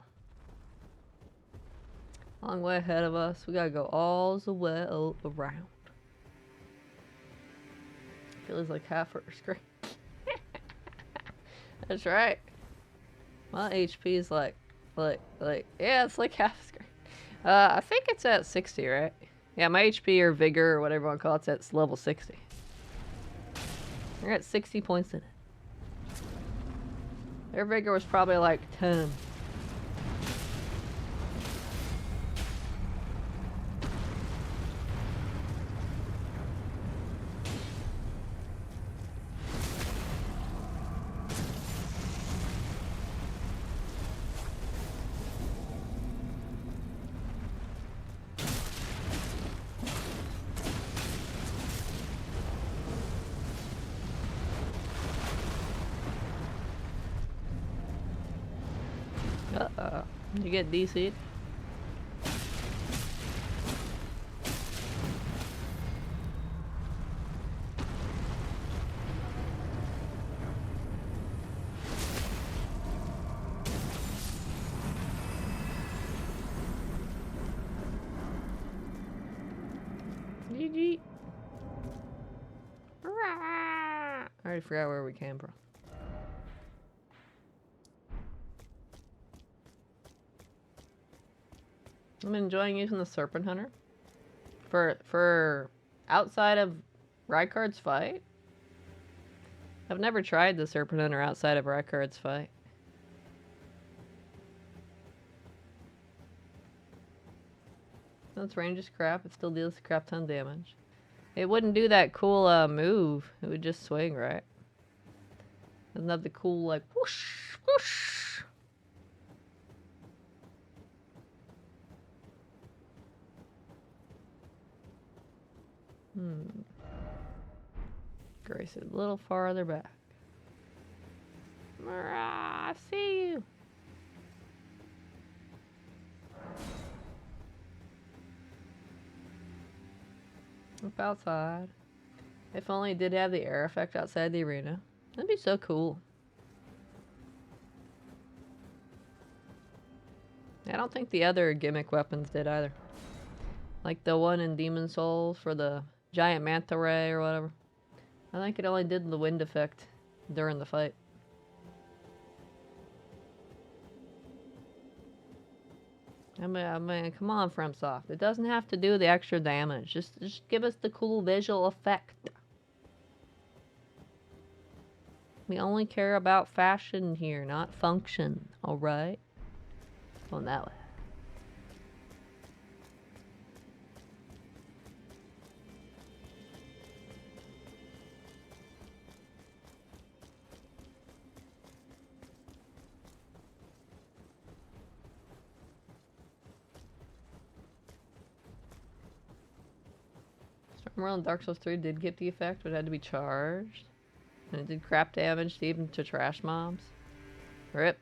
Long way ahead of us. We gotta go all the way around. Feels like half our screen. That's right. My HP is like, yeah, it's like half a screen. I think it's at 60, right? Yeah, my HP or vigor or whatever you want to call it's at level 60. We're at 60 points in it. Their vigor was probably like 10. You get DC'd. GG. I already forgot where we came from. I'm enjoying using the Serpent Hunter. For outside of Rykard's fight. I've never tried the Serpent Hunter outside of Rykard's fight. Its range is crap. It still deals a crap ton of damage. It wouldn't do that cool move. It would just swing, right? Doesn't have the cool like whoosh whoosh. Grace is a little farther back. I see you. Up outside. If only it did have the air effect outside the arena. That'd be so cool. I don't think the other gimmick weapons did either. Like the one in Demon Souls for the giant manta ray or whatever. I think it only did the wind effect during the fight. I mean, come on, FromSoft. It doesn't have to do the extra damage. Just give us the cool visual effect. We only care about fashion here, not function. All right? Going that way. Stormworld and Dark Souls 3 did get the effect, but it had to be charged. And it did crap damage even to trash mobs. Rip.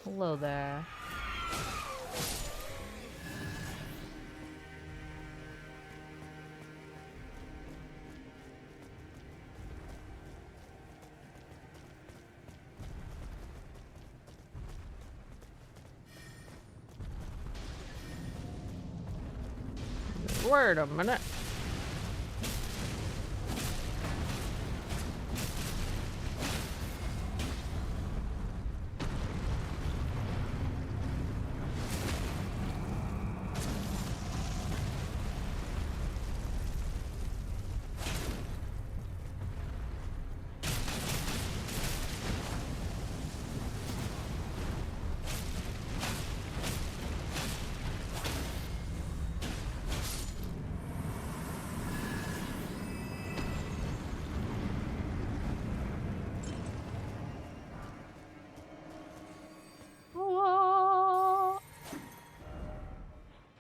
Hello there. Wait a minute.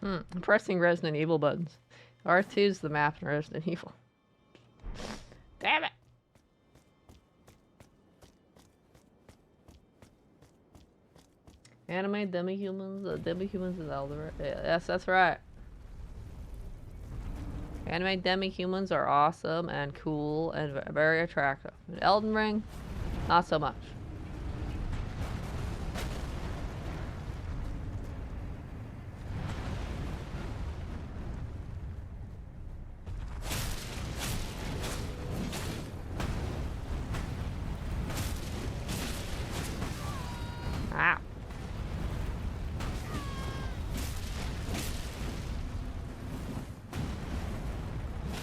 I'm pressing Resident Evil buttons. R2 is the map in Resident Evil. Damn it! Anime demi-humans, demi-humans is Elden, right? Yeah, yes, that's right. Anime demi-humans are awesome and cool and very attractive. In Elden Ring, not so much. Ow.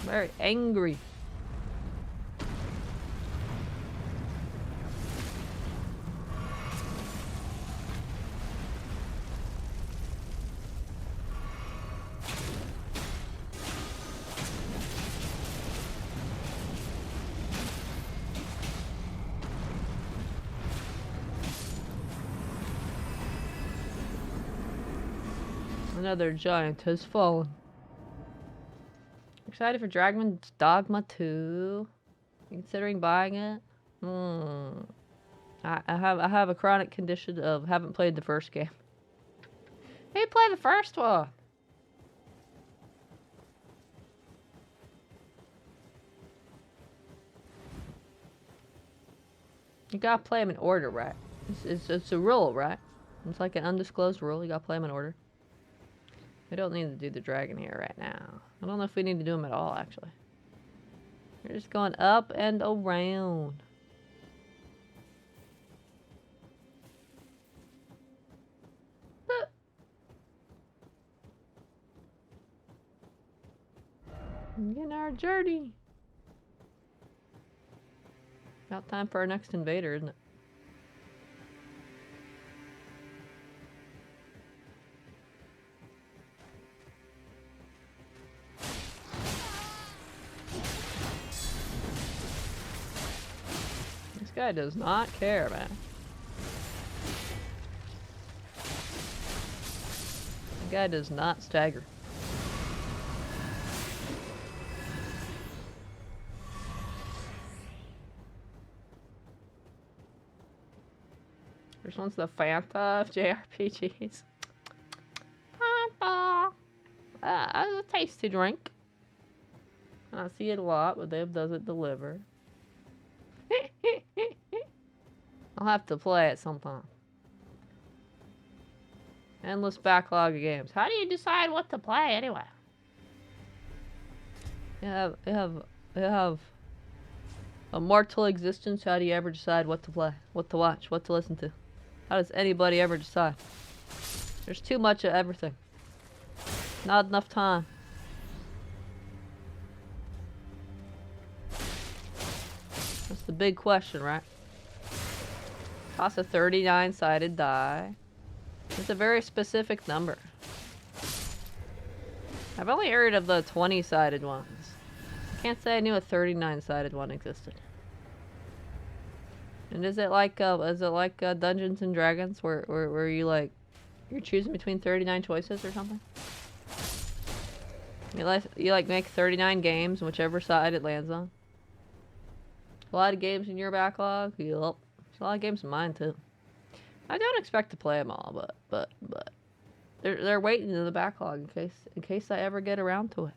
Very angry. Another giant has fallen. Excited for Dragon's Dogma 2. Considering buying it? I have a chronic condition of haven't played the first game. Hey, play the first one. You gotta play them in order, right? It's a rule, right? It's like an undisclosed rule. You gotta play them in order. We don't need to do the dragon here right now. I don't know if we need to do them at all, actually. We're just going up and around. Getting our journey. About time for our next invader, isn't it? This guy does not care, man. The guy does not stagger. This one's the Fanta of JRPGs. Fanta! It's a tasty drink. I see it a lot, but Dave doesn't deliver. I'll have to play it sometime. Endless backlog of games. How do you decide what to play anyway? You have a mortal existence. How do you ever decide what to play, what to watch, what to listen to? How does anybody ever decide? There's too much of everything. Not enough time. That's the big question, right? Costs a 39-sided die. It's a very specific number. I've only heard of the 20-sided ones. I can't say I knew a 39-sided one existed. And is it like Dungeons and Dragons where you like you're choosing between 39 choices or something? You like make 39 games, whichever side it lands on. A lot of games in your backlog. Yup. There's a lot of games in mine too. I don't expect to play them all, but they're waiting in the backlog in case I ever get around to it.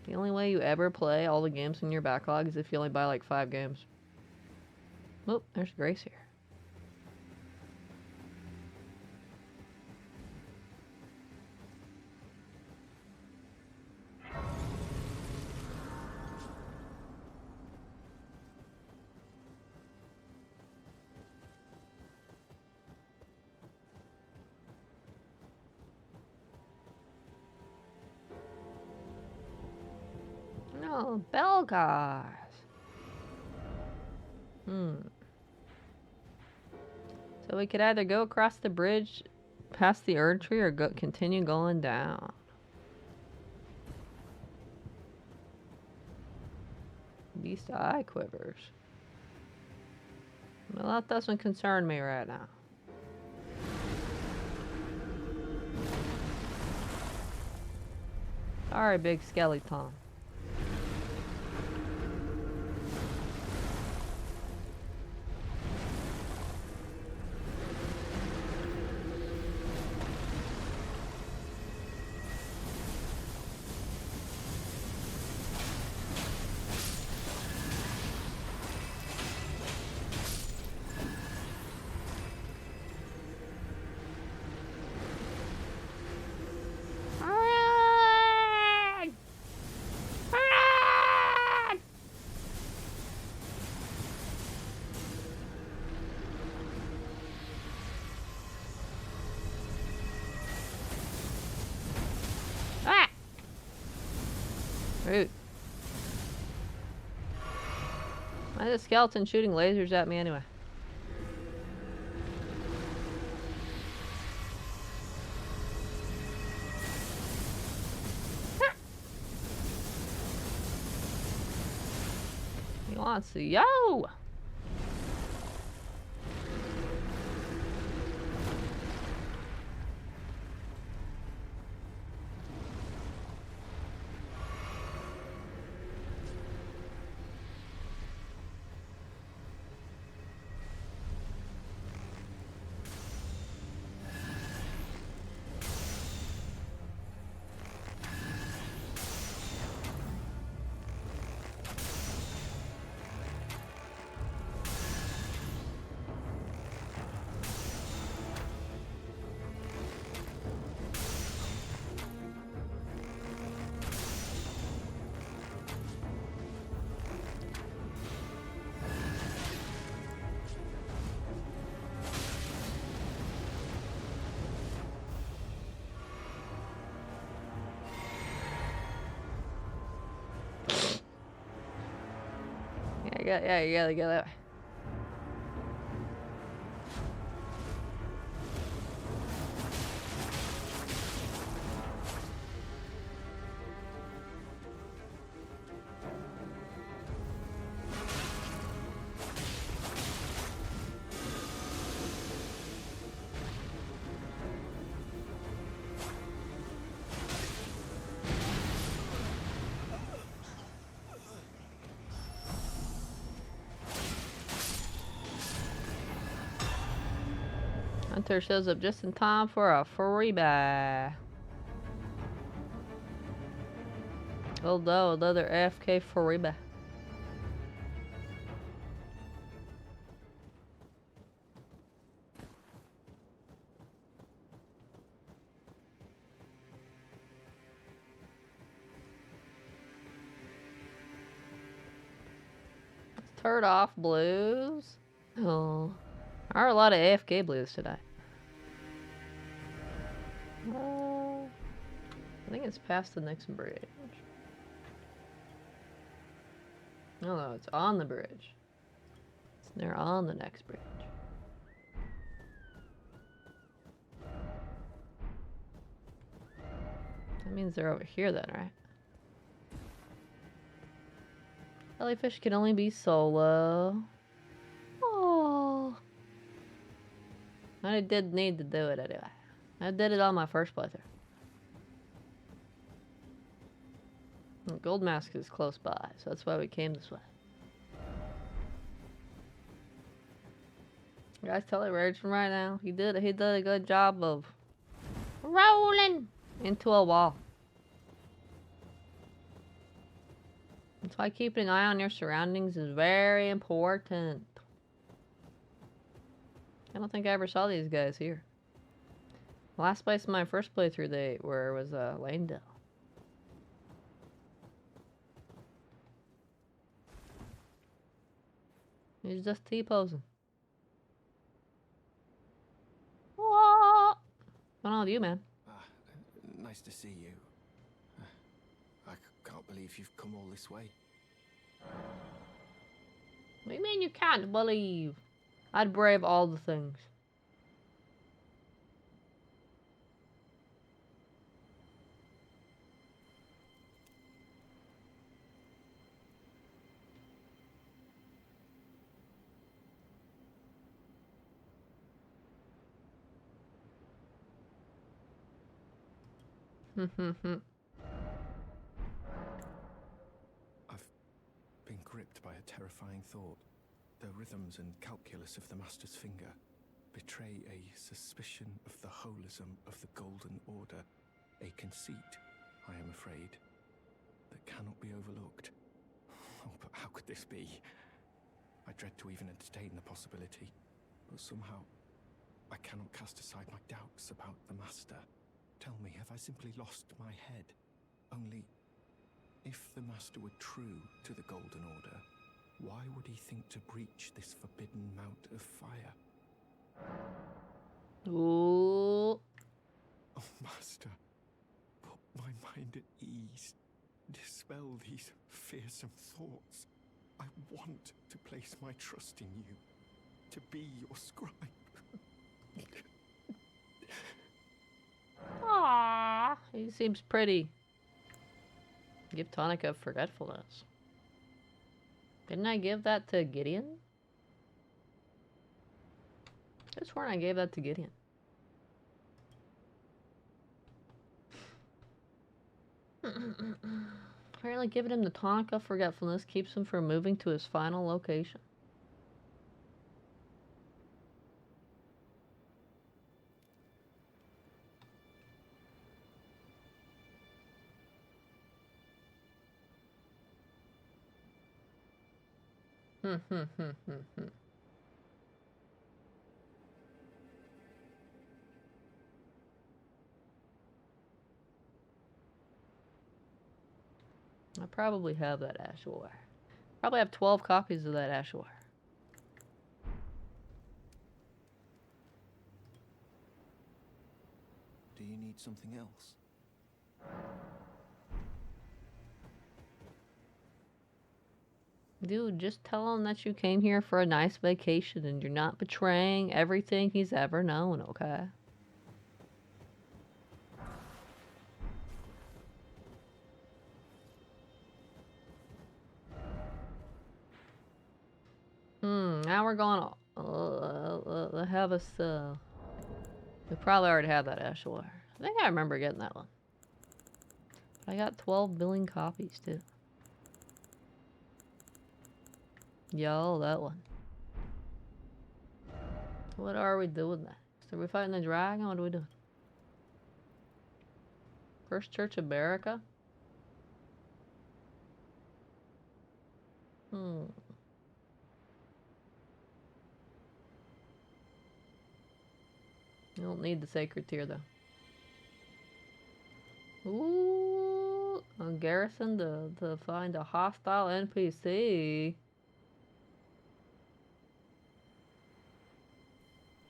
The only way you ever play all the games in your backlog is if you only buy like 5 games. Oh, there's Grace here. No, bell guys. So we could either go across the bridge past the Erd Tree or continue going down. Beast eye quivers. Well, that doesn't concern me right now. Sorry, big skeleton. Rude. Why is the skeleton shooting lasers at me anyway? He wants to yo! Yeah, you gotta go that way. Hunter shows up just in time for a freebie. Oh no, another AFK freebie. Turd off blues. Oh, there are a lot of AFK blues today. I think it's past the next bridge. No, it's on the bridge. They're on the next bridge. That means they're over here then, right? Jellyfish can only be solo. Oh, I did need to do it anyway. I did it on my first playthrough. Gold Mask is close by, so that's why we came this way. Guys, tell it raging right now. He did a good job of rolling into a wall. That's why keeping an eye on your surroundings is very important. I don't think I ever saw these guys here. The last place in my first playthrough they were was Lanedale. He's just T-posing. What's going on with you, man? Nice to see you. I can't believe you've come all this way. What do you mean you can't believe? I'd brave all the things. I've been gripped by a terrifying thought. The rhythms and calculus of the Master's finger betray a suspicion of the holism of the Golden Order, a conceit, I am afraid, that cannot be overlooked. Oh, but how could this be? I dread to even entertain the possibility, but somehow I cannot cast aside my doubts about the Master. Tell me, have I simply lost my head? Only, if the Master were true to the Golden Order, why would he think to breach this forbidden mount of fire? Ooh. Oh, Master, put my mind at ease. Dispel these fearsome thoughts. I want to place my trust in you, to be your scribe. Aww, he seems pretty. Give tonic of forgetfulness. Didn't I give that to Gideon? I swear I gave that to Gideon. Apparently giving him the tonic of forgetfulness keeps him from moving to his final location. I probably have that ash wire. Probably have 12 copies of that ash wire. Do you need something else? Dude, just tell him that you came here for a nice vacation and you're not betraying everything he's ever known, okay? Now we're going to have us, we probably already have that ash water. I think I remember getting that one. But I got 12 billion copies, too. Yo, that one. What are we doing next? Are we fighting the dragon? What are we doing? First Church of America? You don't need the sacred tear, though. Ooh, a garrison to find a hostile NPC.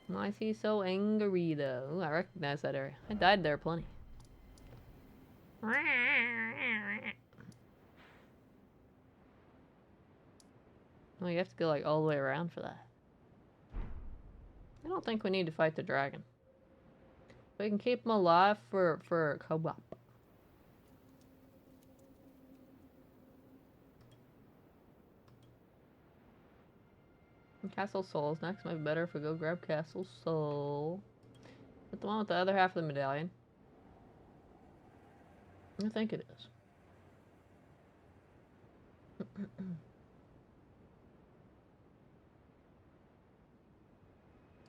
Why is he so angry, though? Ooh, I recognize that area. I died there plenty. Well, you have to go like all the way around for that. I don't think we need to fight the dragon. We can keep him alive for co-op. Castle Soul's next. Might be better if we go grab Castle Soul. But the one with the other half of the medallion. I think it is.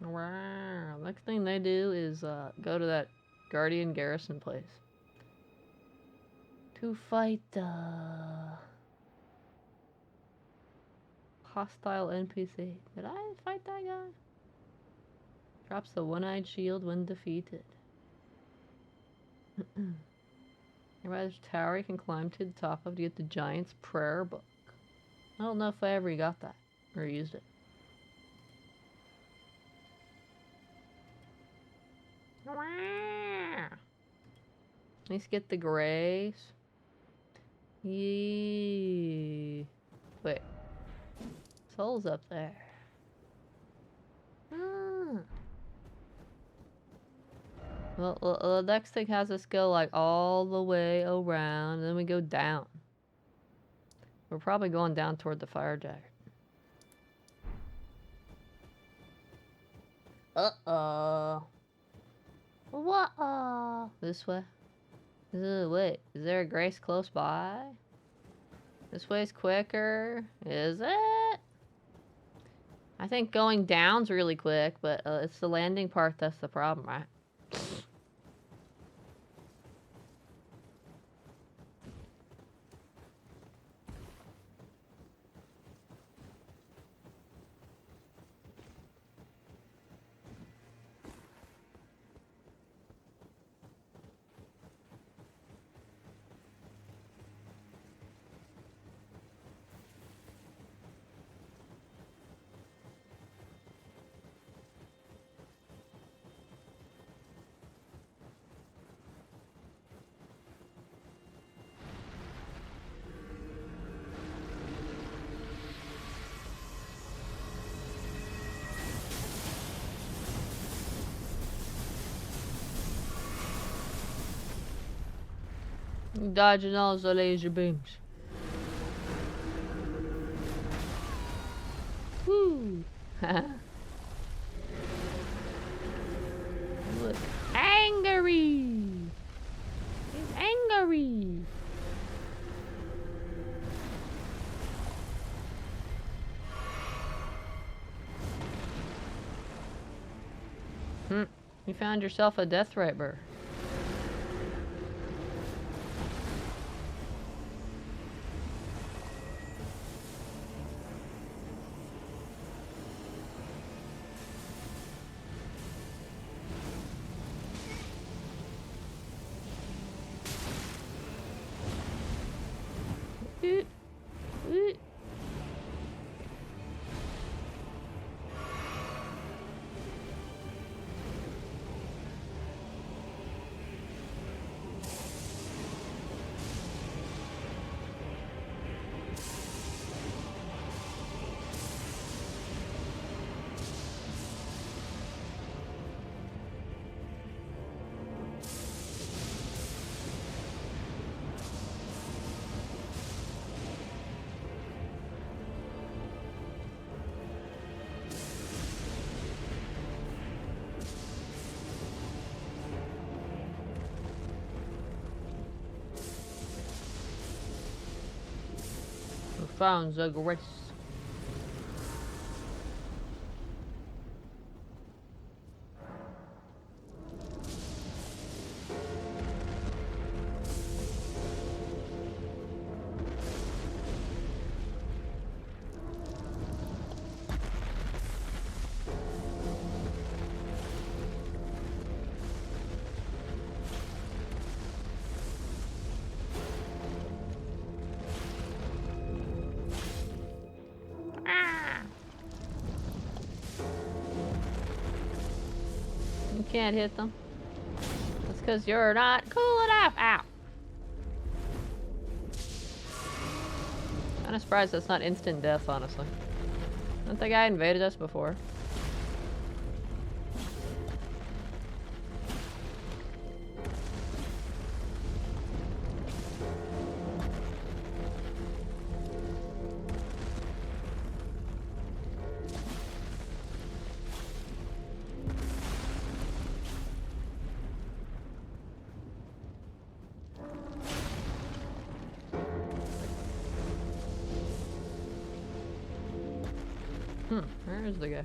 Wow. Next thing they do is go to that Guardian Garrison place. To fight hostile NPC. Did I fight that guy? Drops the one-eyed shield when defeated. Nearby there's a tower you can climb to the top of to get the Giant's Prayer Book. I don't know if I ever got that or used it. Let's get the grace. Yee. Wait. Soul's up there. Well, the next thing has us go like all the way around, and then we go down. We're probably going down toward the fire dagger. Uh-oh. What? This way? Wait, is there a grace close by? This way's quicker. Is it? I think going down's really quick, but it's the landing part that's the problem, right? Dodging all the laser beams. Woo! Look, angry. He's angry. You found yourself a death riper. found the grace. You can't hit them. That's because you're not cool enough. Ow. Kinda surprised that's not instant death, honestly. Hasn't that guy invaded us before? Where is the guy?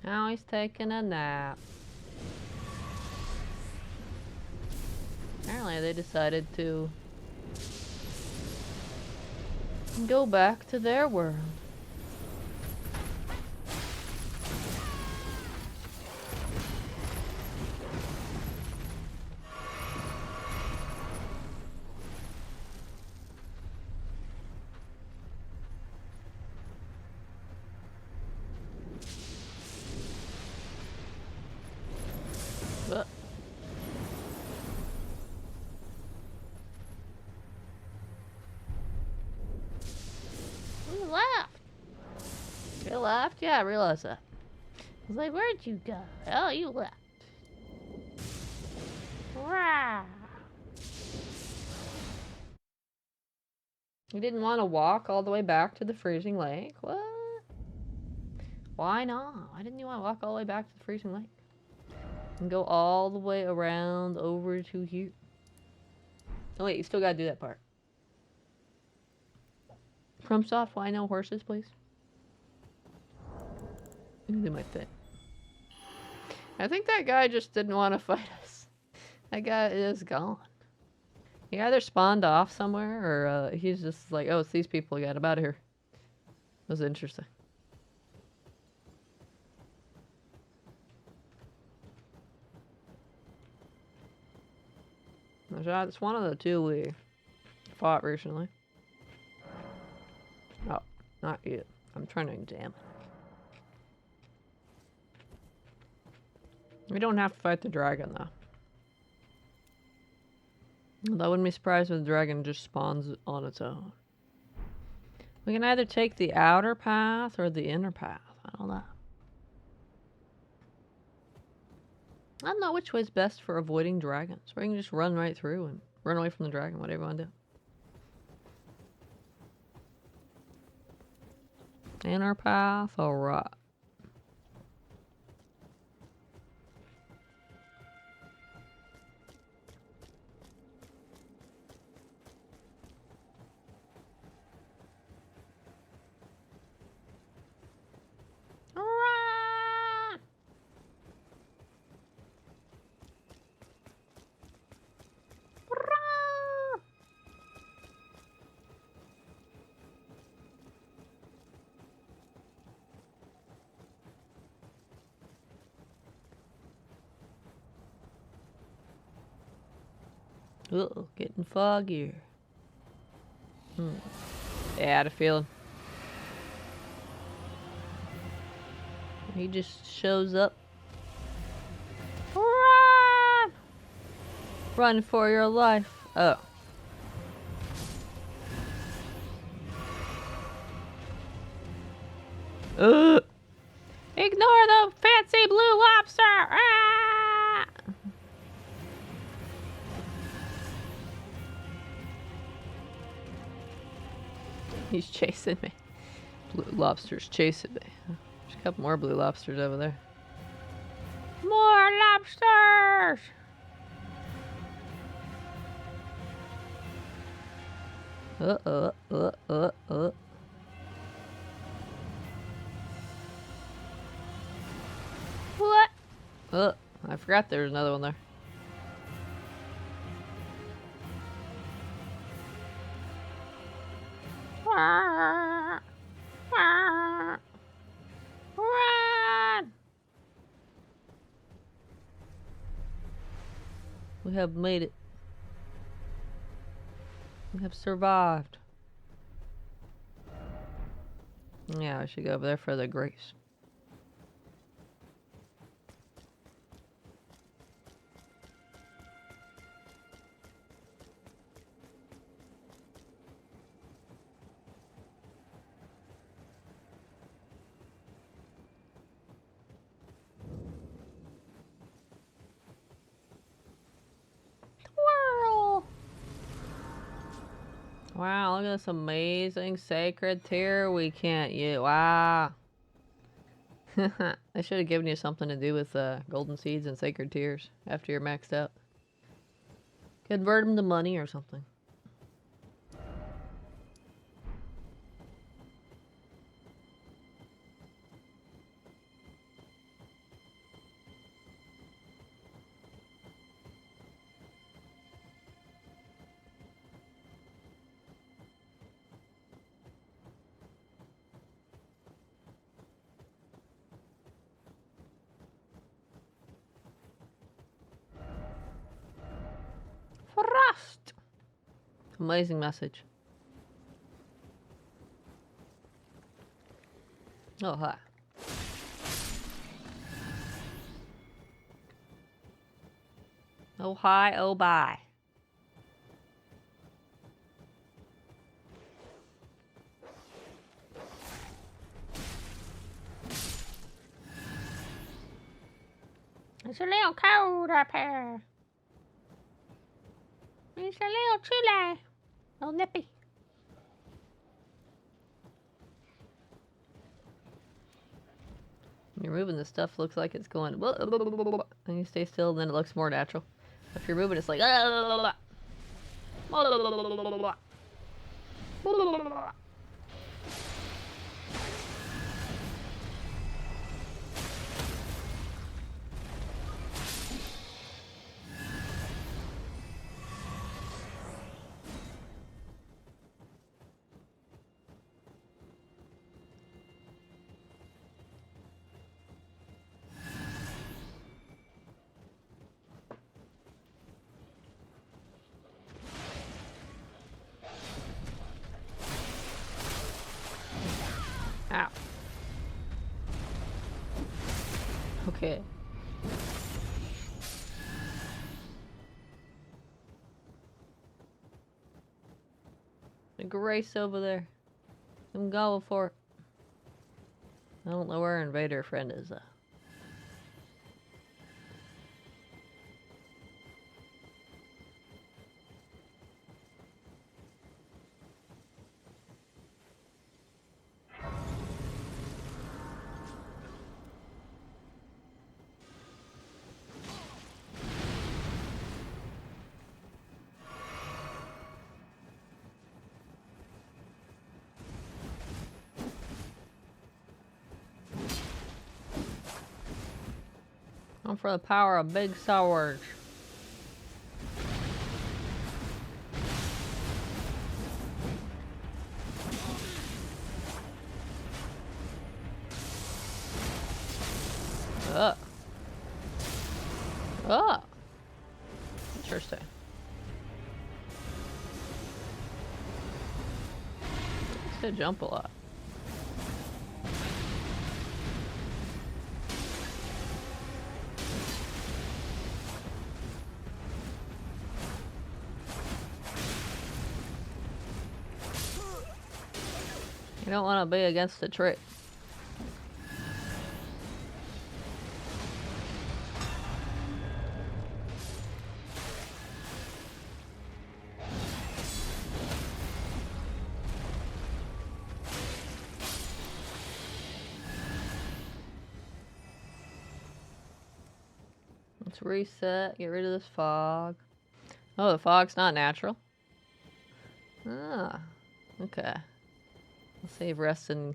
Now he's taking a nap. Apparently they decided to go back to their world. But you left. You left? Yeah, I realized that. I was like, where'd you go? Oh, you left. Rah. You didn't want to walk all the way back to the freezing lake? What? Why not? Why didn't you want to walk all the way back to the freezing lake? And go all the way around over to here. Oh wait, you still gotta do that part. FromSoft, why no horses, please? Let me do my thing. I think that guy just didn't want to fight us. That guy is gone. He either spawned off somewhere, or he's just like, oh, it's these people, get him out of here. That was interesting. It's one of the two we fought recently. Oh, not you. I'm trying to examine. We don't have to fight the dragon, though. Although I wouldn't be surprised if the dragon just spawns on its own. We can either take the outer path or the inner path. I don't know. I don't know which way is best for avoiding dragons. Or you can just run right through and run away from the dragon, whatever you want to do. Inner path or right? Uh-oh, getting foggier. Yeah, I had a feeling. He just shows up. Run! Run for your life. Oh. Ignore the fancy blue lobster! Ah! He's chasing me. Blue lobster's chasing me. There's a couple more blue lobsters over there. More lobsters! What? I forgot there was another one there. Run! We have made it. We have survived. Yeah, I should go over there for the grace. Twirl! Wow, look at this amazing sacred tear we can't use. Wow. They should have given you something to do with golden seeds and sacred tears after you're maxed out. Convert them to money or something. Frost! Amazing message. Oh, hi. Oh, hi, oh, bye. It's a little cold up here. It's a little chilly. A little nippy. When you're moving, the stuff looks like it's going. And you stay still, and then it looks more natural. If you're moving, it's like. Ow. Okay. The grace over there. I'm going for it. I don't know where our invader friend is though. I'm for the power of big swords. Oh. Interesting. Could jump a lot. You don't want to be against the trick. Let's reset, get rid of this fog. Oh, the fog's not natural. Ah, okay. I'll save rest and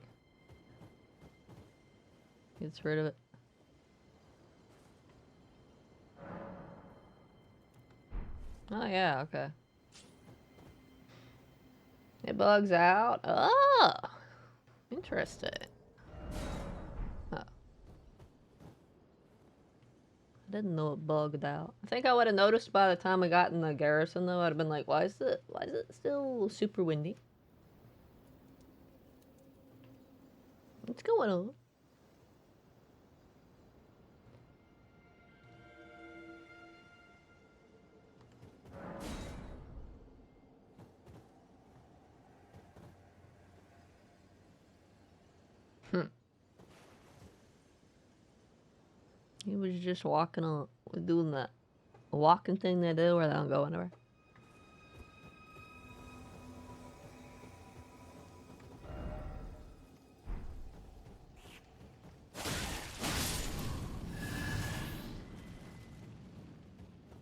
gets rid of it. Oh yeah, okay. It bugs out. Oh, interesting. Oh. I didn't know it bugged out. I think I would have noticed by the time we got in the garrison though. I'd have been like, why is it still super windy? What's going on? He was just walking on, doing that walking thing they do where they don't go anywhere.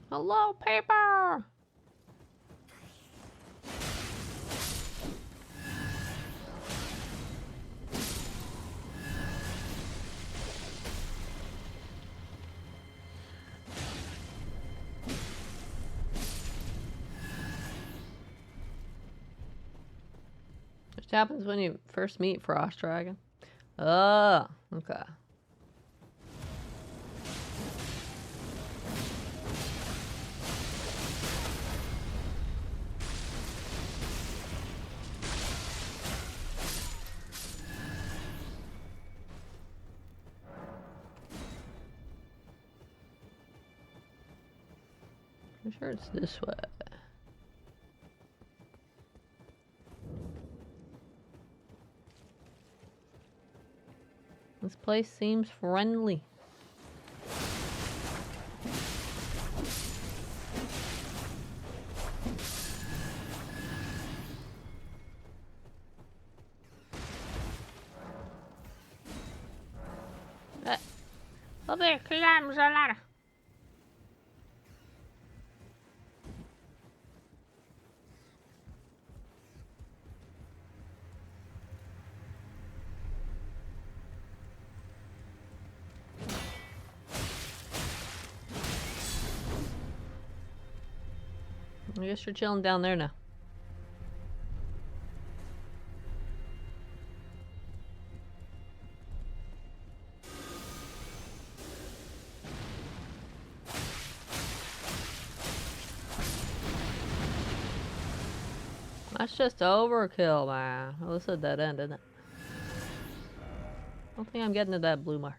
Hello, paper! Which happens when you first meet Frost Dragon. Oh, okay. I'm sure it's this way. This place seems friendly. Over here, climb the ladder. I guess you're chilling down there now. That's just overkill, man. Well, this is a dead end, isn't it? I don't think I'm getting to that blue mark.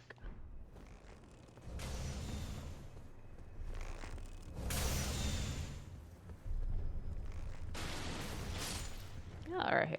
Yeah, right here.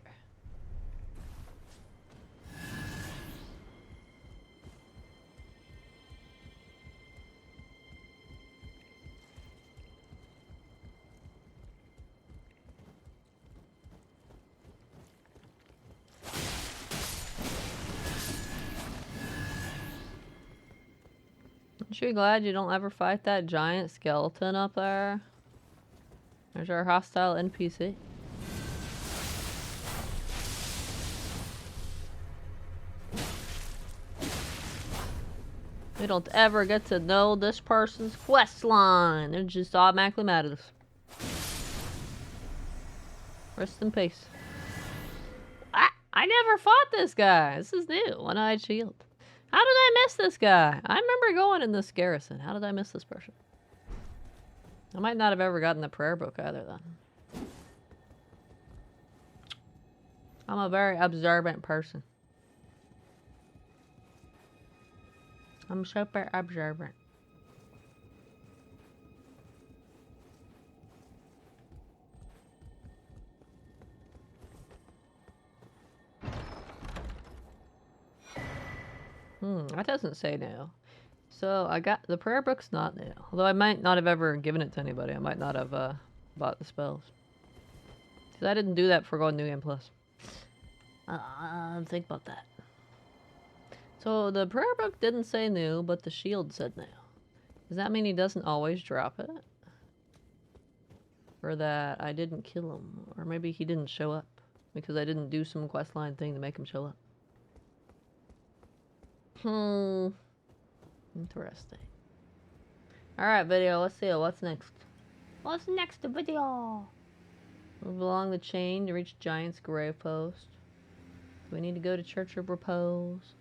Aren't you glad you don't ever fight that giant skeleton up there? There's our hostile NPC. We don't ever get to know this person's quest line. They're just automatically mad at us. Rest in peace. I never fought this guy. This is new. One-eyed shield. How did I miss this guy? I remember going in this garrison. How did I miss this person? I might not have ever gotten the prayer book either then. I'm a very observant person. I'm super observant. That doesn't say new. So I got the prayer book's not new. Although I might not have ever given it to anybody. I might not have bought the spells. Because I didn't do that for Golden New Game Plus. Think about that. So the prayer book didn't say new, but the shield said new. Does that mean he doesn't always drop it? Or that I didn't kill him? Or maybe he didn't show up because I didn't do some questline thing to make him show up. Interesting. Alright, video, let's see what's next. What's next, video? Move along the chain to reach Giant's grave post. Do we need to go to Church of Repose?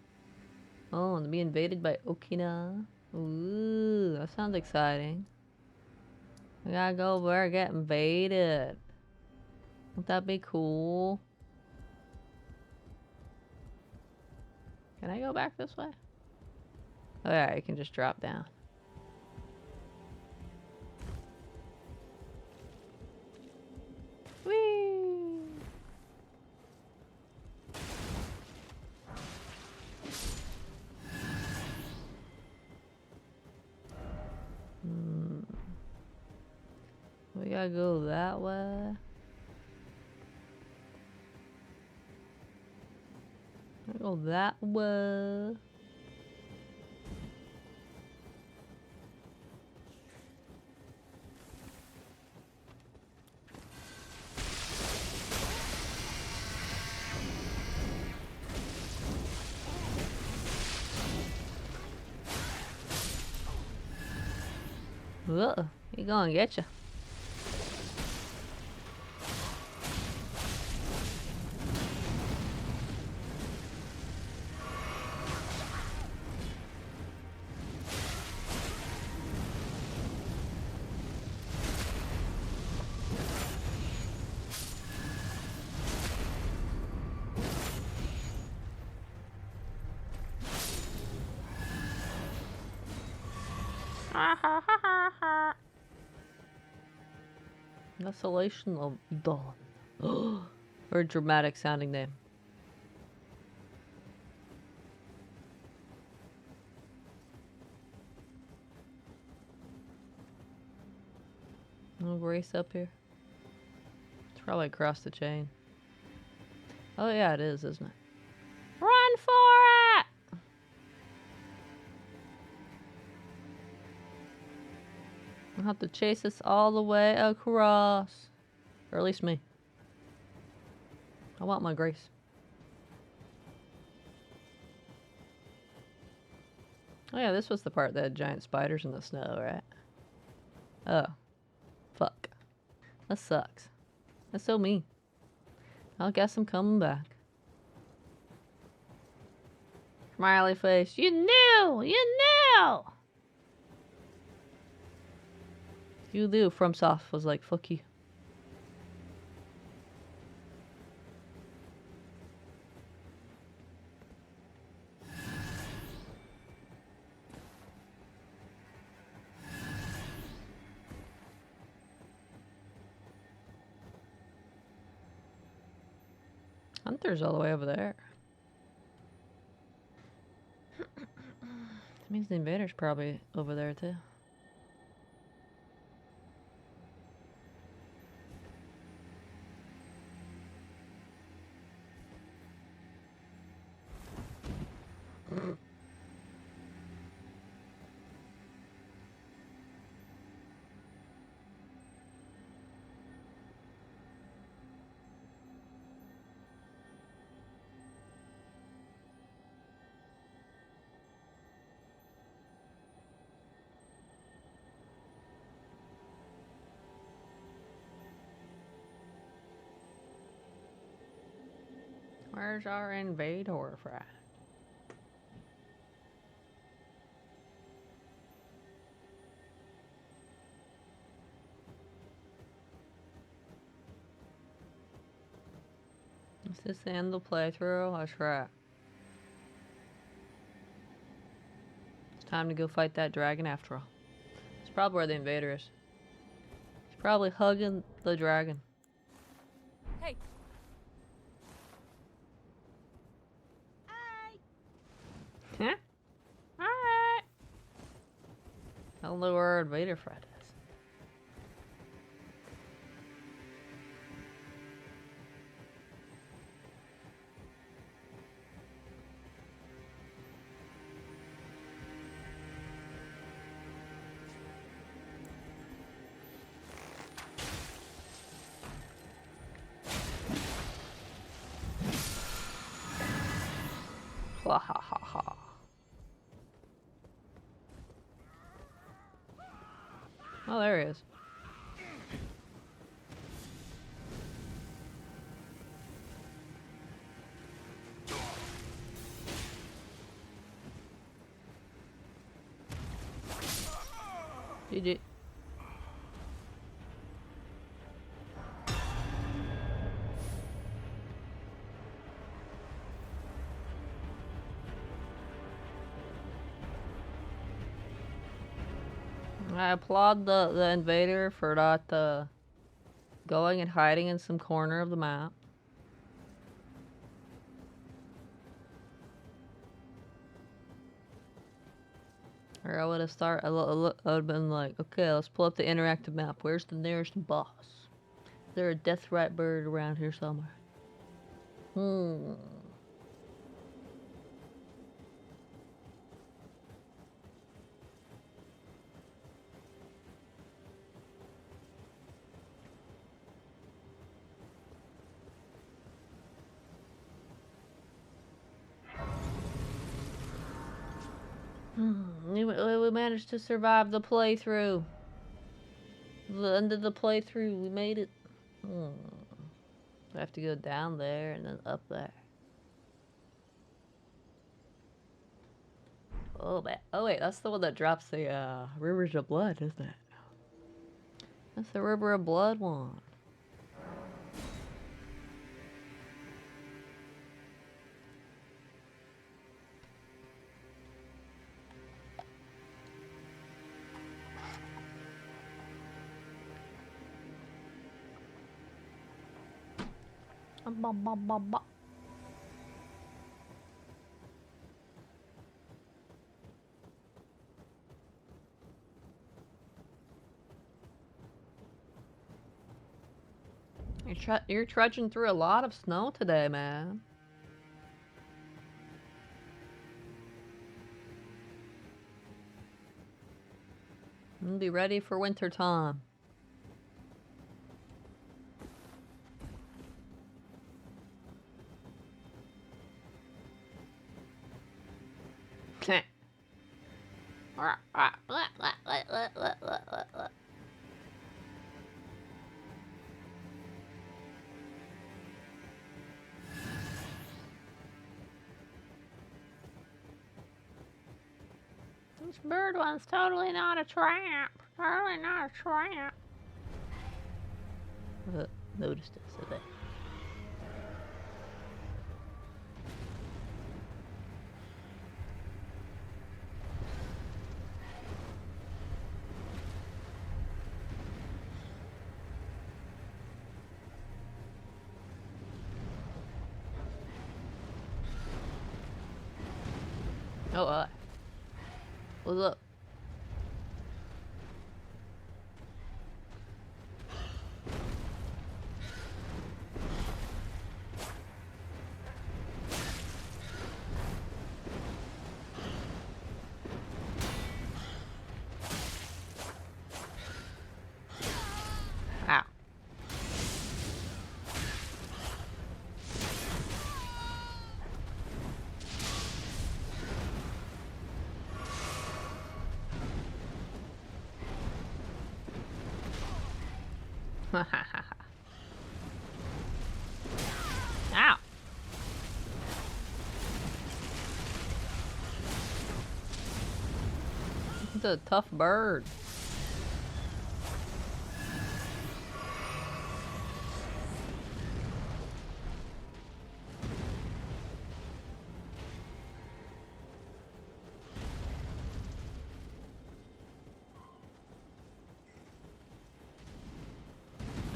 Oh, and to be invaded by Okina. Ooh, that sounds exciting. We gotta go over there and get invaded. Won't that be cool? Can I go back this way? Oh yeah, you can just drop down. Whee! We gotta go that way. I go that way. Whoa, he gonna get you. Desolation of Dawn. Very dramatic sounding name. No grace up here. It's probably across the chain. Oh yeah, it is, isn't it? Run for it! I'll have to chase us all the way across. Or at least me. I want my grace. Oh yeah, this was the part that had giant spiders in the snow, right? Oh. Fuck. That sucks. That's so mean. I guess I'm coming back. Smiley face. You knew! You knew! You knew FromSoft was like, fuck you. Hunter's all the way over there. That means the invader's probably over there too. Where's our invader at? Is this the end of the playthrough? That's right. It's time to go fight that dragon after all. It's probably where the invader is. He's probably hugging the dragon. Hey. Huh? Alright. I don't know where our invader friend is. Ha ha ha ha. Oh, there he is. GG. I applaud the invader for not going and hiding in some corner of the map. Or I would have I would have been like, okay, let's pull up the interactive map. Where's the nearest boss? Is there a death rat bird around here somewhere? We managed to survive the playthrough. The end of the playthrough, we made it. I have to go down there and then up there. Oh, man. Oh, wait, that's the one that drops the rivers of blood, isn't it? That's the river of blood one. You're trudging through a lot of snow today, man. Be ready for winter time. This bird one's totally not a trap. Totally not a trap. Noticed it, so they. Oh, what's up? Ow. Ow. He's a tough bird.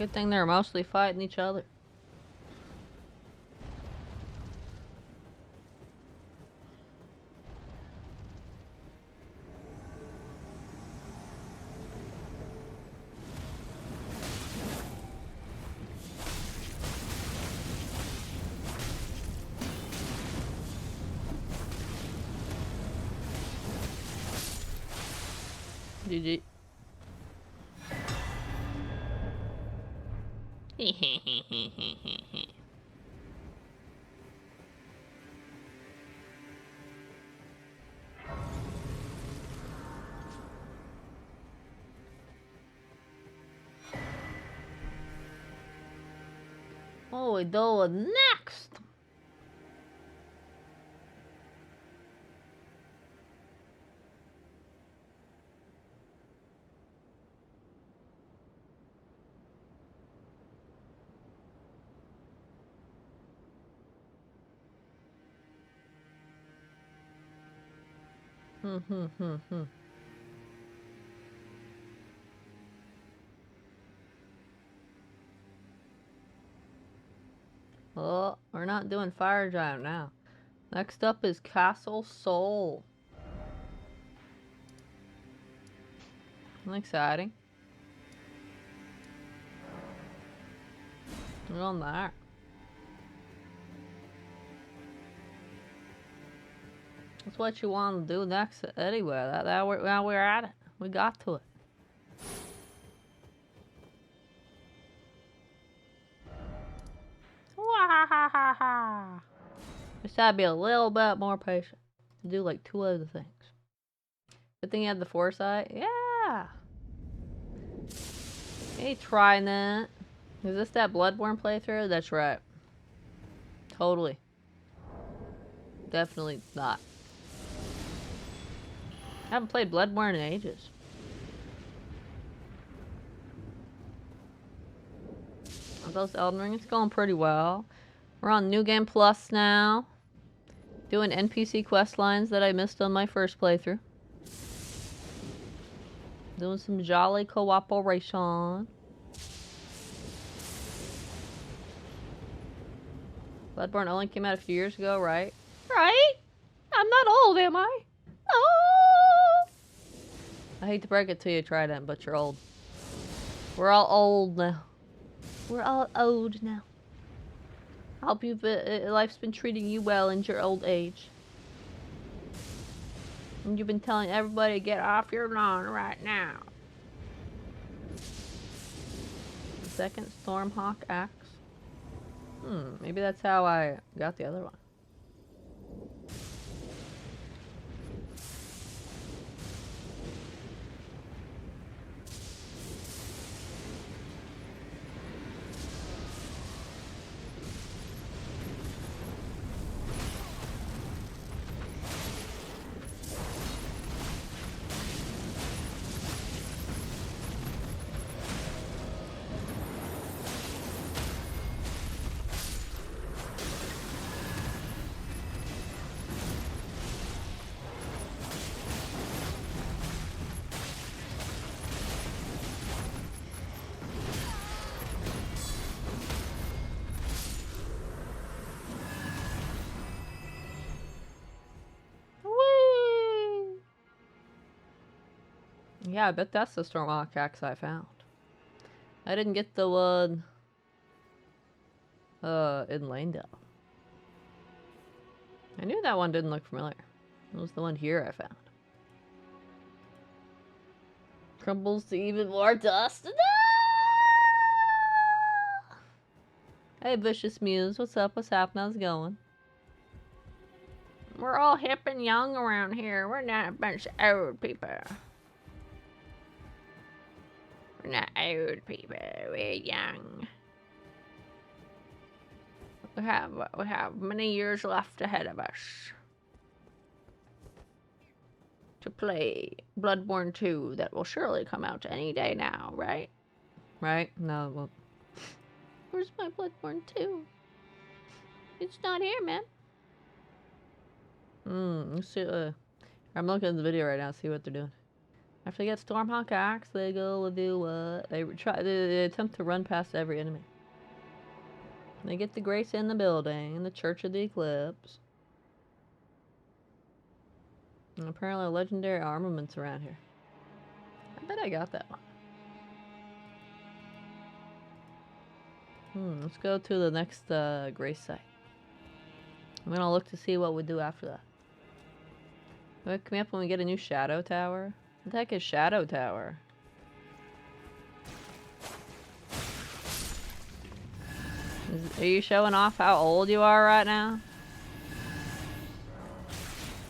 Good thing they're mostly fighting each other. GG. What we doing next? Oh, we're not doing Fire Giant now. Next up is Castle Soul. Exciting. We're on that. That's what you want to do next anyway. Now we're at it. We got to it. Wahahaha. Just gotta be a little bit more patient. Do like 2 other things. Good thing you had the foresight. Yeah. Hey, trying that. Is this that Bloodborne playthrough? That's right. Totally. Definitely not. I haven't played Bloodborne in ages. Those Elden Ring, it's going pretty well. We're on New Game Plus now. Doing NPC quest lines that I missed on my first playthrough. Doing some jolly cooperation. Bloodborne only came out a few years ago, right? Right? I'm not old, am I? No! I hate to break it to you, Trident, but you're old. We're all old now. We're all old now. I hope life's been treating you well in your old age. And you've been telling everybody to get off your lawn right now. Second Stormhawk axe. Maybe that's how I got the other one. Yeah, I bet that's the Stormhawk axe I found. I didn't get the one in Lanedale. I knew that one didn't look familiar. It was the one here I found. Crumbles to even more dust. No! Hey, Vicious Muse, what's up? What's happening? How's it going? We're all hip and young around here. We're not a bunch of old people. We're not old people. We're young. We have many years left ahead of us to play Bloodborne 2 that will surely come out any day now, right? Right? No, it won't. Where's my Bloodborne 2? It's not here, man. Let's see, I'm looking at the video right now, see what they're doing. After they get Stormhawk Axe, they go and do what? They attempt to run past every enemy. They get the Grace in the building, the Church of the Eclipse. And apparently legendary armaments around here. I bet I got that one. Let's go to the next Grace site. I'm gonna look to see what we do after that. Wake me up when we get a new Shadow Tower. What the heck is Shadow Tower? Are you showing off how old you are right now?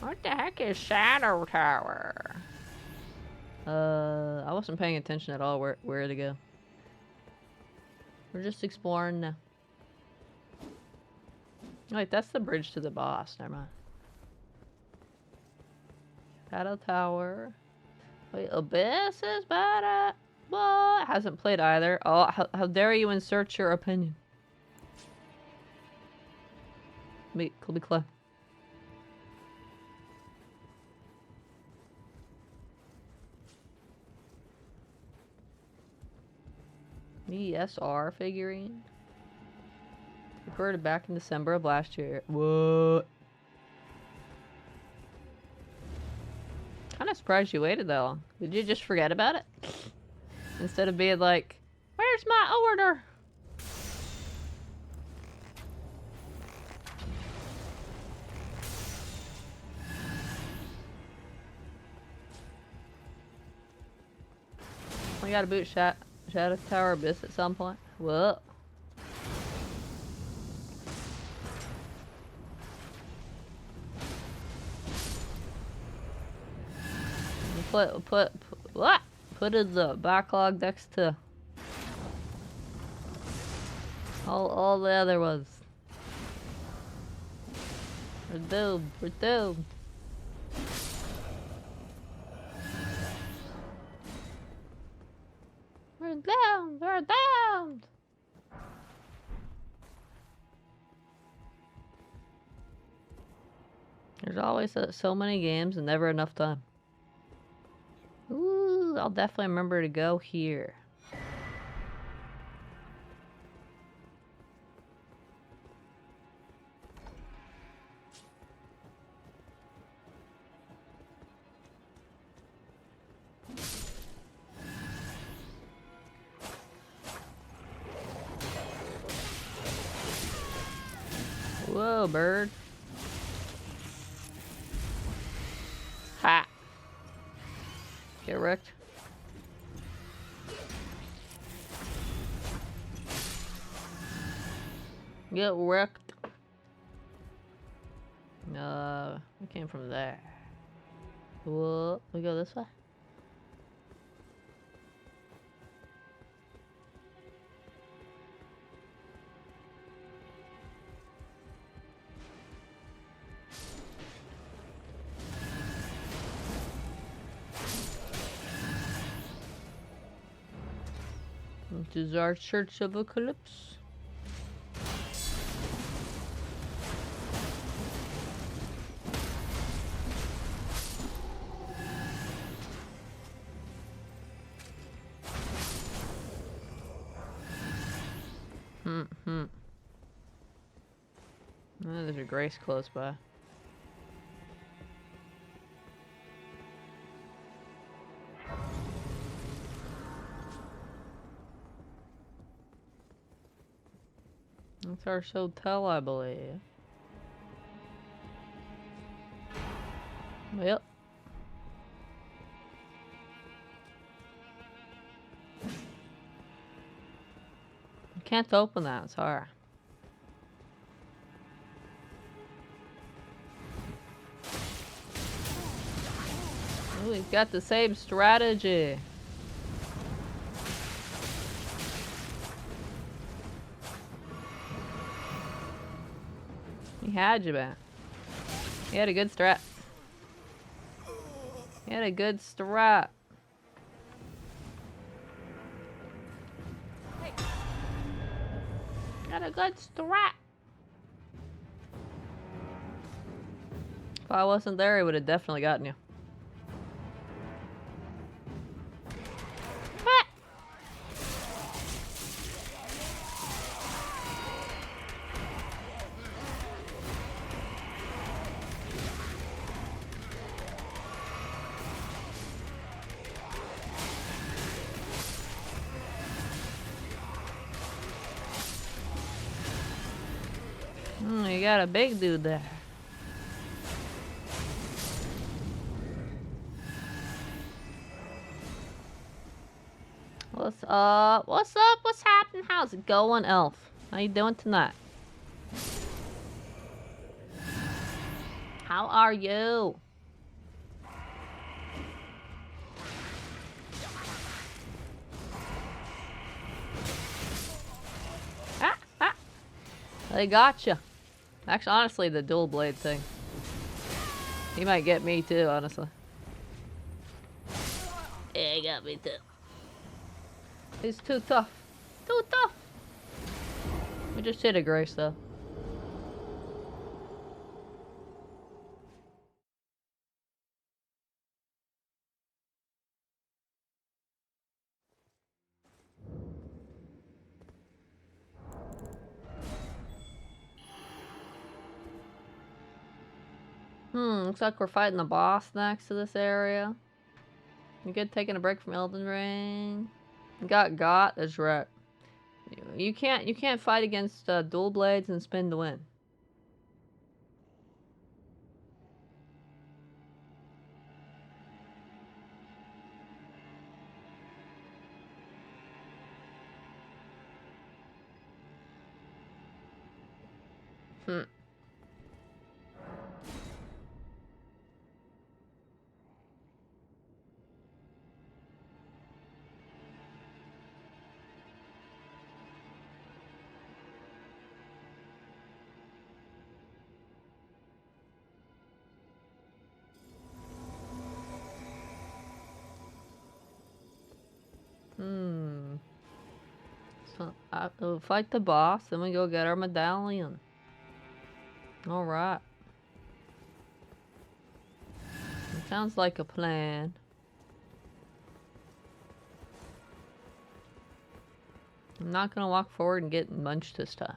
What the heck is Shadow Tower? I wasn't paying attention at all where to go. We're just exploring now. Wait, that's the bridge to the boss. Never mind. Shadow Tower. Wait, Abyss is bad at what? Hasn't played either. Oh, how dare you insert your opinion? Be clear. ESR figurine. Recorded back in December of last year. What? Kinda surprised you waited that long. Did you just forget about it? Instead of being like, where's my order? We gotta boot Shadow Tower Abyss at some point. Whoa. Put in the backlog next to all the other ones. We're doomed. We're doomed. We're down. We're down. There's always so many games and never enough time. Ooh, I'll definitely remember to go here. Whoa, bird. Ha! Get wrecked. Get wrecked. We came from there. Whoa, we go this way? This is our Church of Eclipse. Oh, there's a Grace close by. That's our hotel, I believe. Yep. I can't open that, sorry. Ooh, we've got the same strategy. He had you, man. He had a good strat. He had a good strat. Hey. Got a good strat. If I wasn't there, he would have definitely gotten you. got a big dude there. What's up? What's up? What's happening? How's it going, Elf? How you doing tonight? How are you? Ah, ah. They gotcha. Actually, honestly, the dual blade thing. He might get me too, honestly. Yeah, he got me too. He's too tough. Too tough. We just hit a grace though. Looks like we're fighting the boss next to this area. You good taking a break from Elden Ring? You got as right. You can't fight against dual blades and spin to win. So we'll fight the boss, then we go get our medallion. Alright. Sounds like a plan. I'm not gonna walk forward and get munched this time.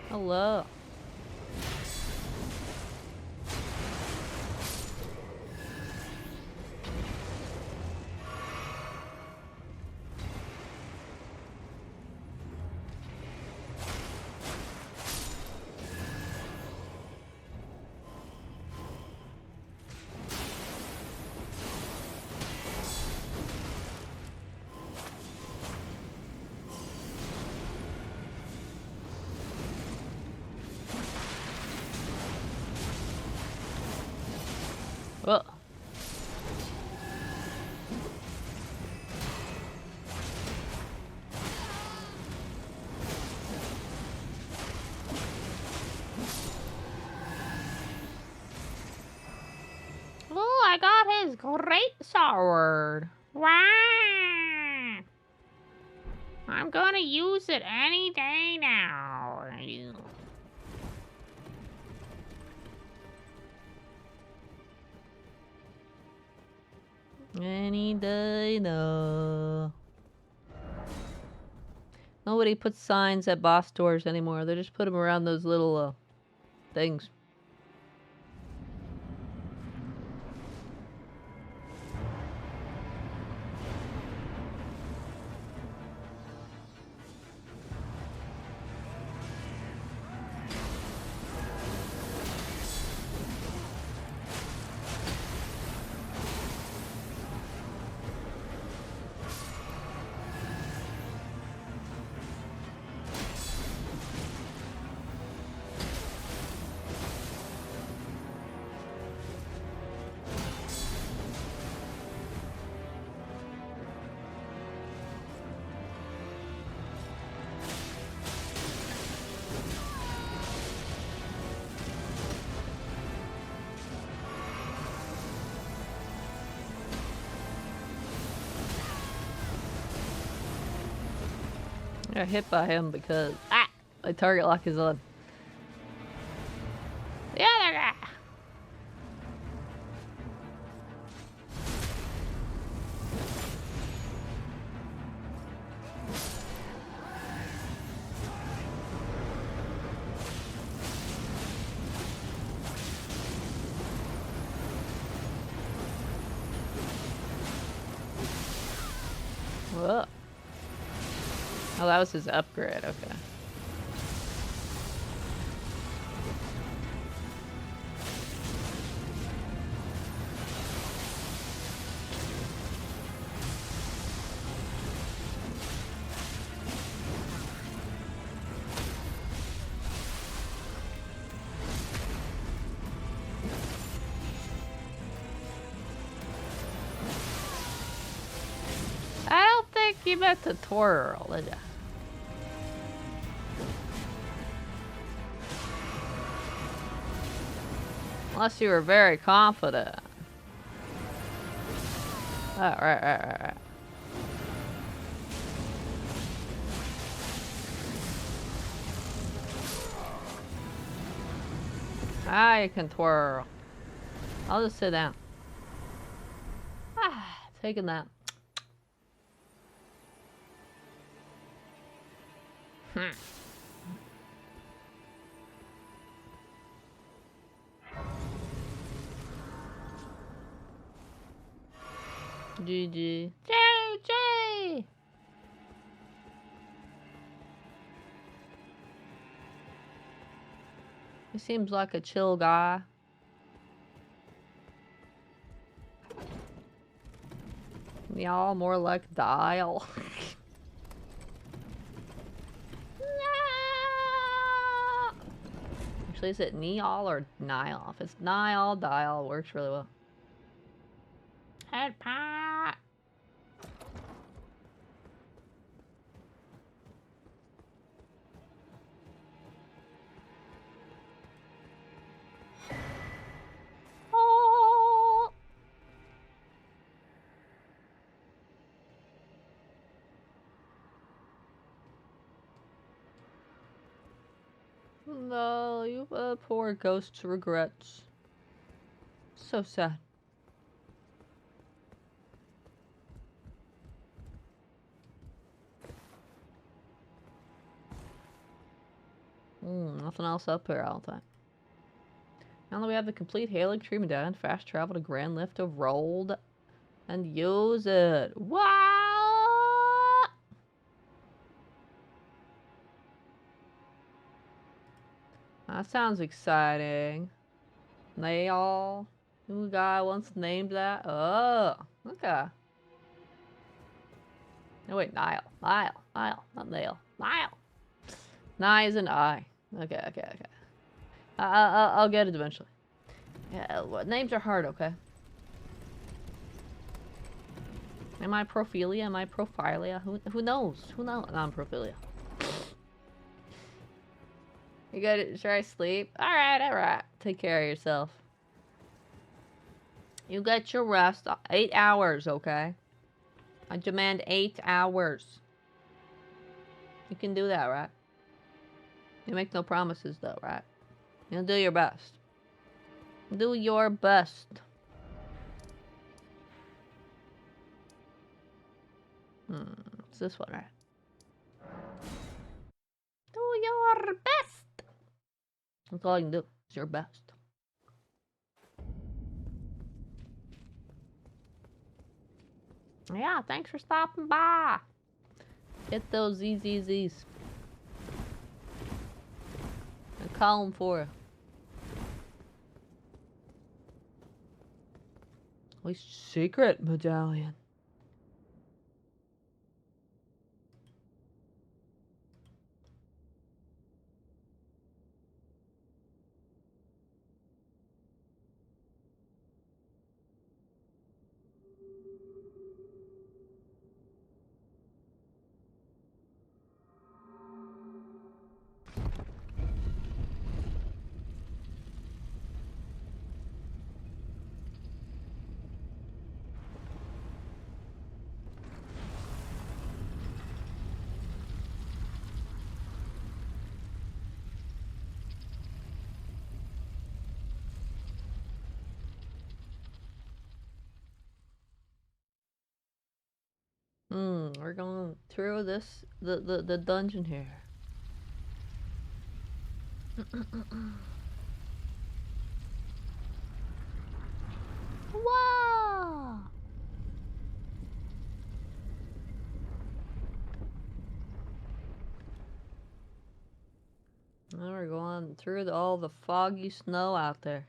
Hello. Well. Oh, I got his great sword. Wow. I'm gonna use it any day now. Any day now. Nobody puts signs at boss doors anymore. They just put them around those little things. I got hit by him because my target lock is on. The other guy. Whoa. Oh, that was his upgrade. Okay. I don't think you meant to twirl, did ya? Unless you were very confident. Oh, right. Ah, you can twirl. I'll just sit down. Ah, taking that. GG. JJ! He seems like a chill guy. Y'all more like Dial. No! Actually, is it Niall or Niall? If it's Niall, Dial works really well. Head pat. Oh. No, you poor ghost's regrets. So sad. Nothing else up here all the time. Now that we have the complete Hailing Tree Medallion, fast travel to Grand Lift of Rolled and use it. Wow! That sounds exciting. Nail. Who guy once named that? Oh, okay. No, wait, Nile, not Nail. Nile. Nye is an I. Okay. I'll get it eventually. Yeah, names are hard, okay? Am I Prophilia? Am I Prophilia? Who knows? Who knows? No, I'm Prophilia. You good? Should I sleep? Alright. Take care of yourself. You get your rest. 8 hours, okay? I demand 8 hours. You can do that, right? You make no promises, though, right? You'll do your best. Do your best. It's this one, right? Do your best. That's all you can do. It's your best. Yeah, thanks for stopping by. Get those ZZZs. And call them for you. A secret medallion. We're going through this the dungeon here. Whoa! Now we're going through all the foggy snow out there.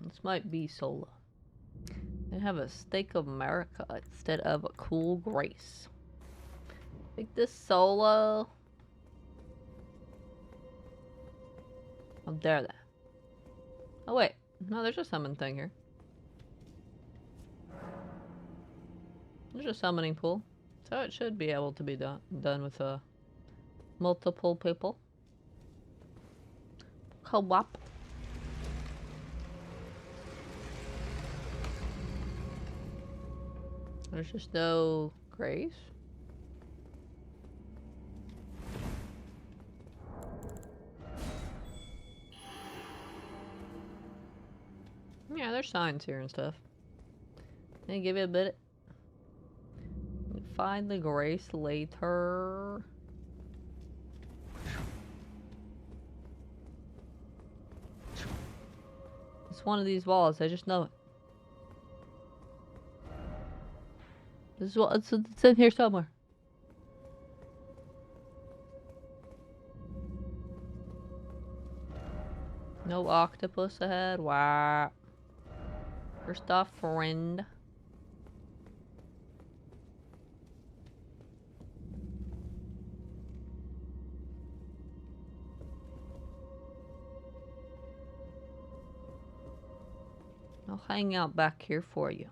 This might be solo. They have a Stake of America instead of a Cool Grace. Pick this solo. I'll dare that. Oh wait, no, there's a summon thing here. There's a summoning pool, so it should be able to be done with multiple people. Co-op. There's just no grace. Yeah, there's signs here and stuff. They give you a bit. Find the grace later. It's one of these walls. I just know it. This is what it's in here somewhere. No octopus ahead. Wow. First off, friend. I'll hang out back here for you.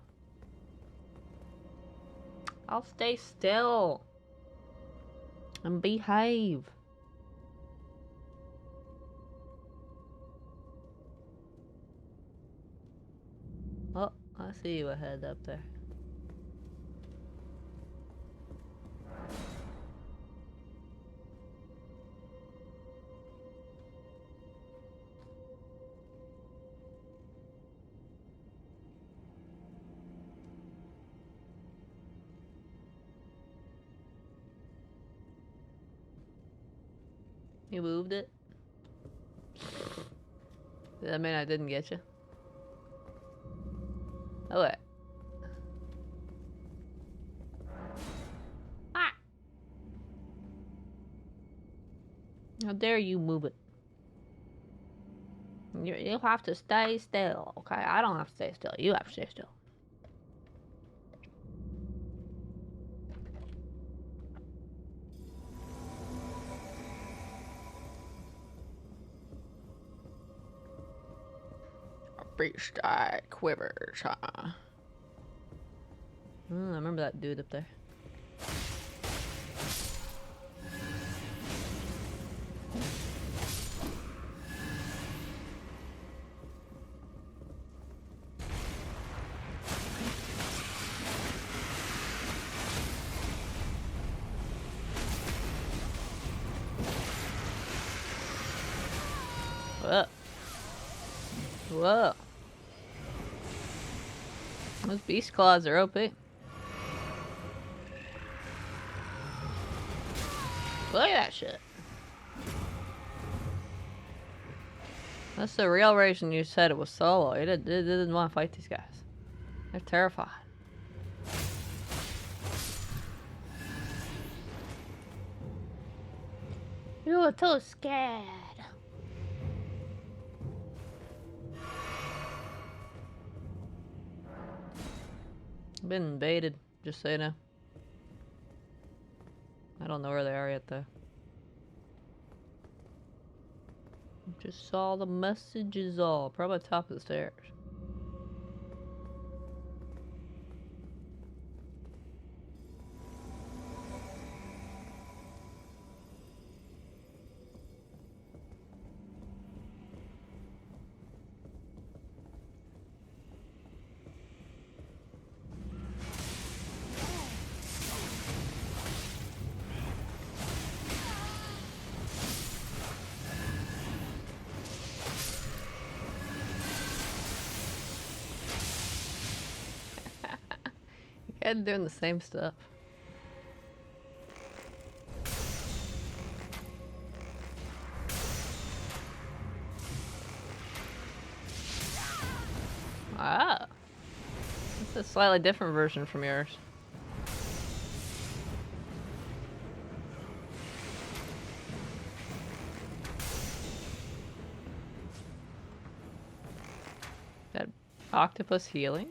I'll stay still and behave. Oh, I see you ahead up there. You moved it? Does that mean I didn't get you? Oh wait. Ah! How dare you move it? You have to stay still, okay? I don't have to stay still. You have to stay still. Beast eye quivers, huh? I remember that dude up there. Whoa. Whoa. Those beast claws are OP. Look at that shit. That's the real reason you said it was solo. You didn't want to fight these guys. They're terrified. You were too scared. Been invaded, just so you know. I don't know where they are yet though. Just saw the messages all, probably at the top of the stairs. Again, doing the same stuff. Ah. It's a slightly different version from yours. That octopus healing?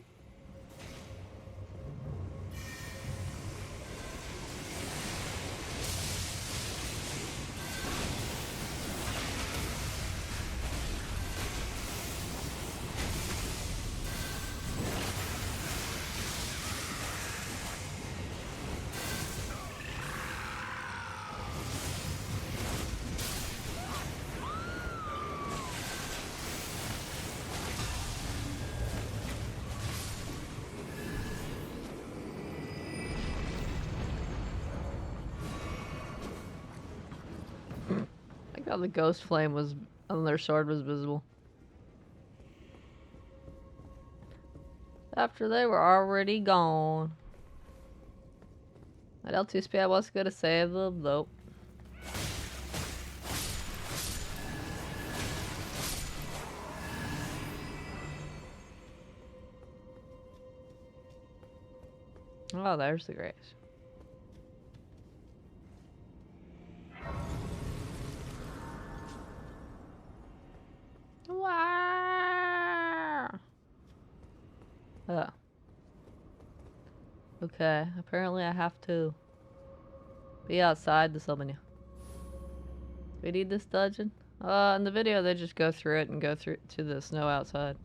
How the ghost flame was on their sword was visible. After they were already gone. At L2 I was gonna save them, nope. Oh, there's the grace. Wow. Oh. Okay, apparently I have to be outside to summon you. We need this dungeon? In the video they just go through it and go through to the snow outside.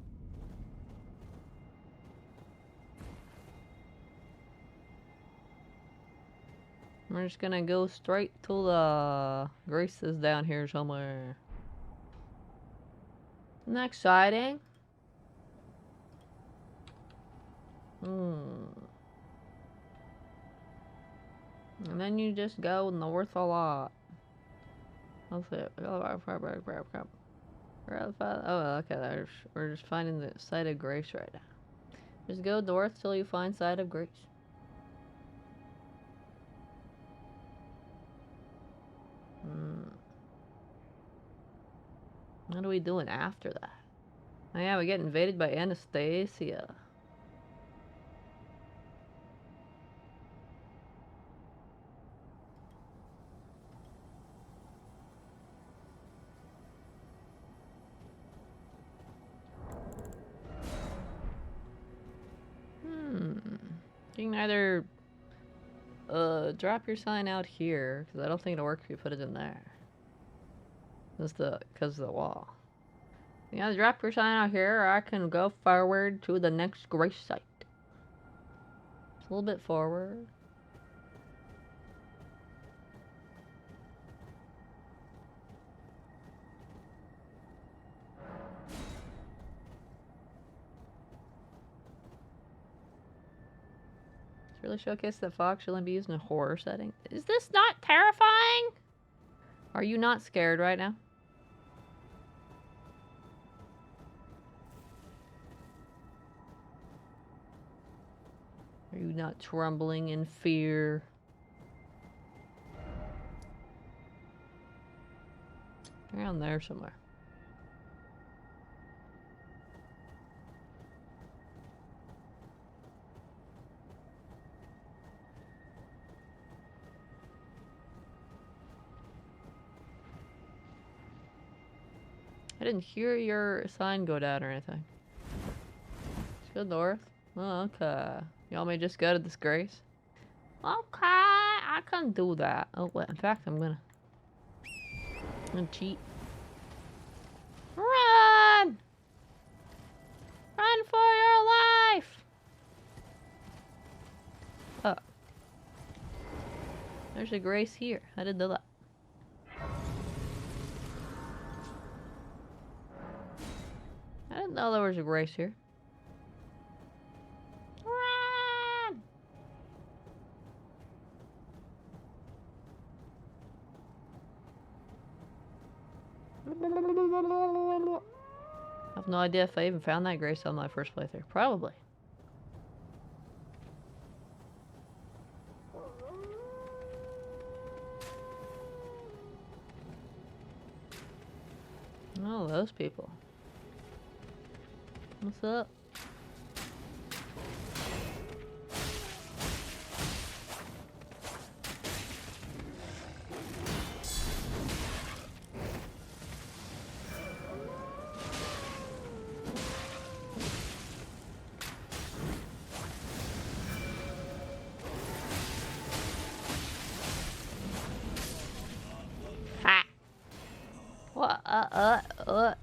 We're just gonna go straight to the Graces down here somewhere. Isn't that exciting? And then you just go north a lot. That's it. Oh, okay. We're just finding the site of grace right now. Just go north till you find site of grace. What are we doing after that? Oh yeah, we get invaded by Anastasia. You can either drop your sign out here, because I don't think it'll work if you put it in there. That's because of the wall. You can either drop your sign out here, or I can go forward to the next grace site. Just a little bit forward. Really showcase that Fox should only be used in a horror setting. Is this not terrifying? Are you not scared right now? Are you not trembling in fear? Around there somewhere. I didn't hear your sign go down or anything. Let's go north. Oh, okay. You want me to just go to this grace? Okay, I can do that. Oh, wait, in fact, I'm gonna cheat. Run! Run for your life! Oh. There's a grace here. I didn't know that. I didn't know there was a grace here. Run! I have no idea if I even found that grace on my first playthrough. Probably. Oh, those people. What's up? Ha! What?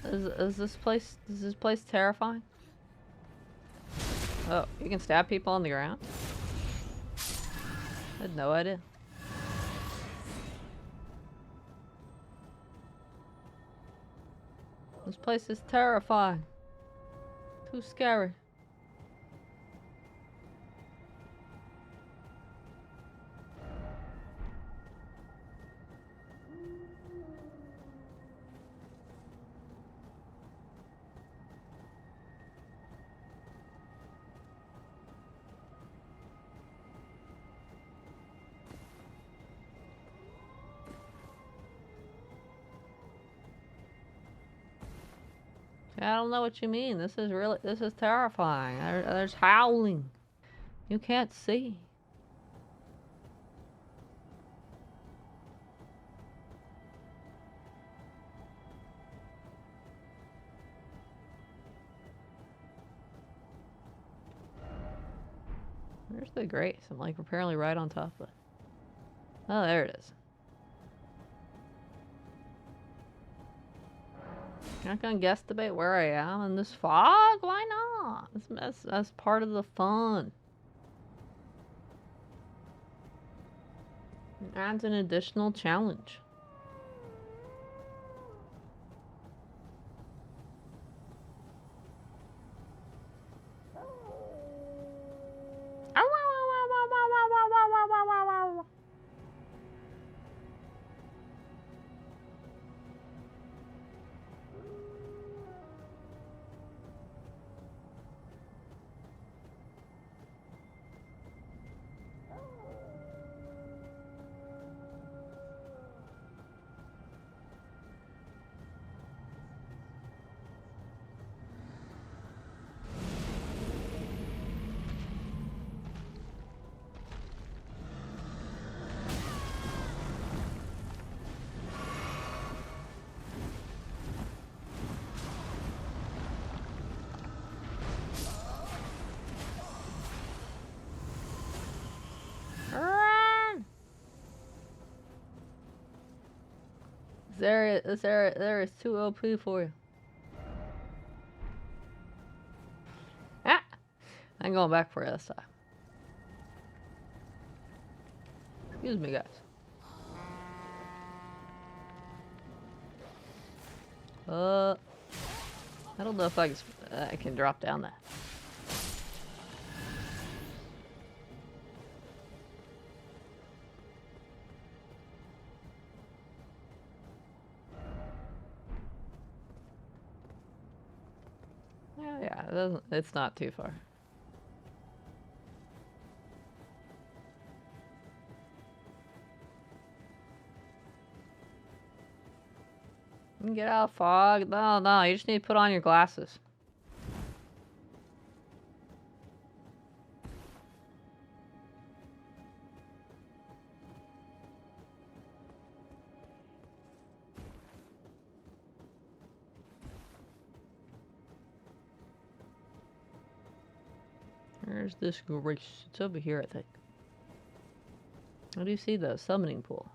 Is this place terrifying? Oh, you can stab people on the ground? I had no idea. This place is terrifying. Too scary. I don't know what you mean. This is terrifying. There's howling. You can't see. Where's the grace? I'm like apparently right on top of it. Oh, there it is. You're not gonna guesstimate where I am in this fog? Why not? That's part of the fun. It adds an additional challenge. There is too OP for you. Ah! I'm going back for it this time. Excuse me, guys. I don't know if I can drop down that. Yeah, it's not too far. You can get out of fog. No, you just need to put on your glasses. Where's this grace? It's over here, I think. How do you see the summoning pool?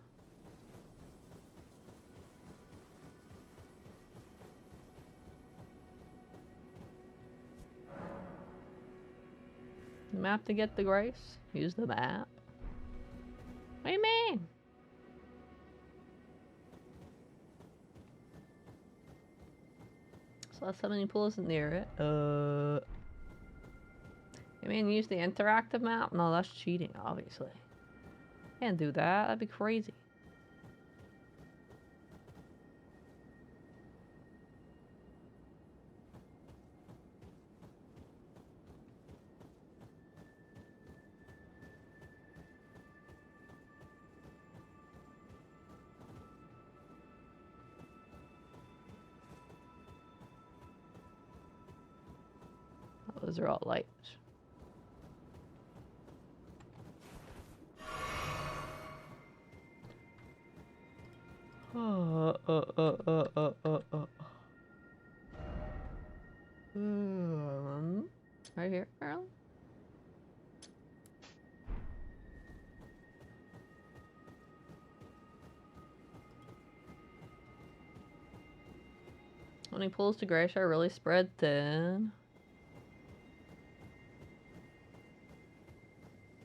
Map to get the grace? Use the map. What do you mean? So that summoning pool isn't near it. You mean use the interactive map? No, that's cheating, obviously. Can't do that. That'd be crazy. Those are all lights. Right here, Earl. When he pulls to Gracia, are really spread thin.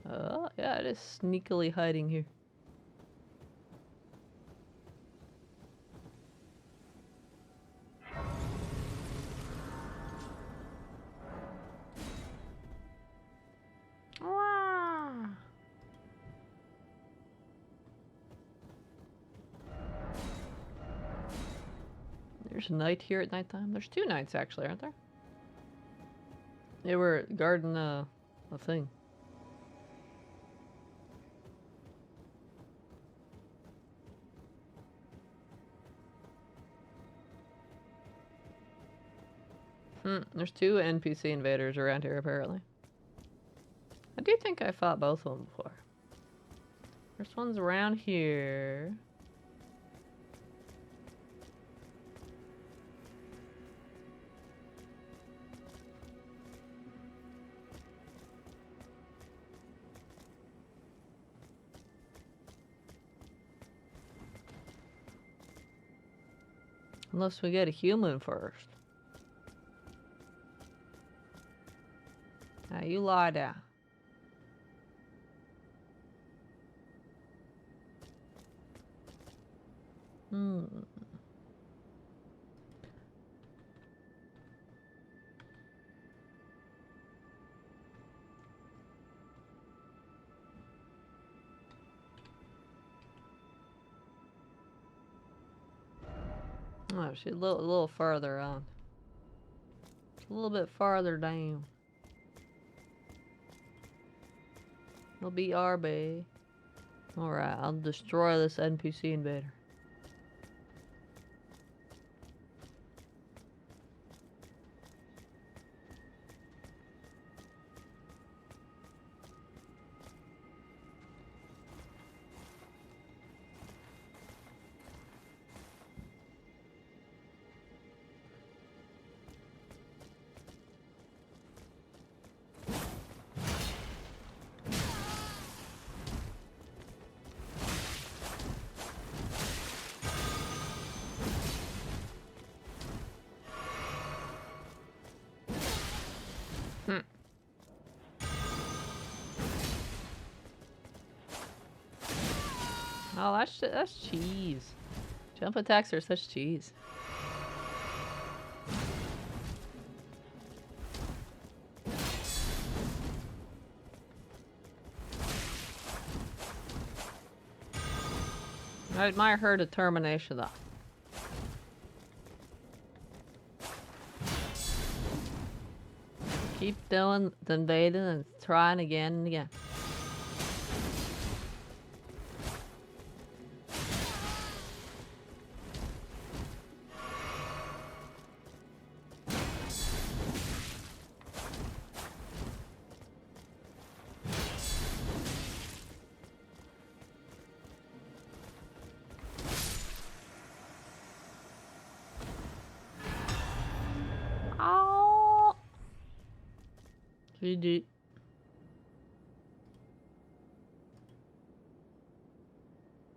Oh, yeah, it is sneakily hiding here. There's a knight here at nighttime. There's two knights actually, aren't there? They were guarding a thing. There's two NPC invaders around here apparently. I do think I fought both of them before. First one's around here. Unless we get a human first. Now you lie down. Oh, she's a little further on. A little bit farther down. It'll be RB. Alright, I'll destroy this NPC invader. Oh, that's cheese. Jump attacks are such cheese. I admire her determination though. Keep doing the invading and trying again and again. GG.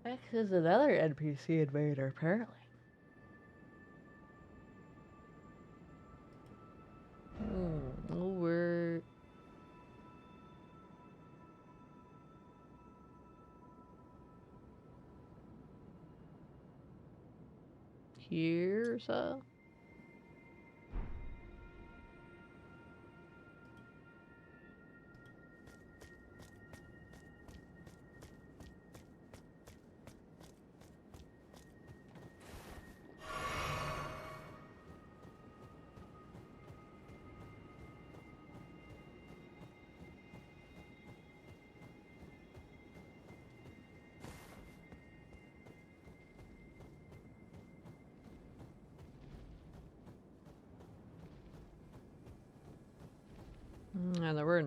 X is another NPC invader, apparently. Over. Here or so.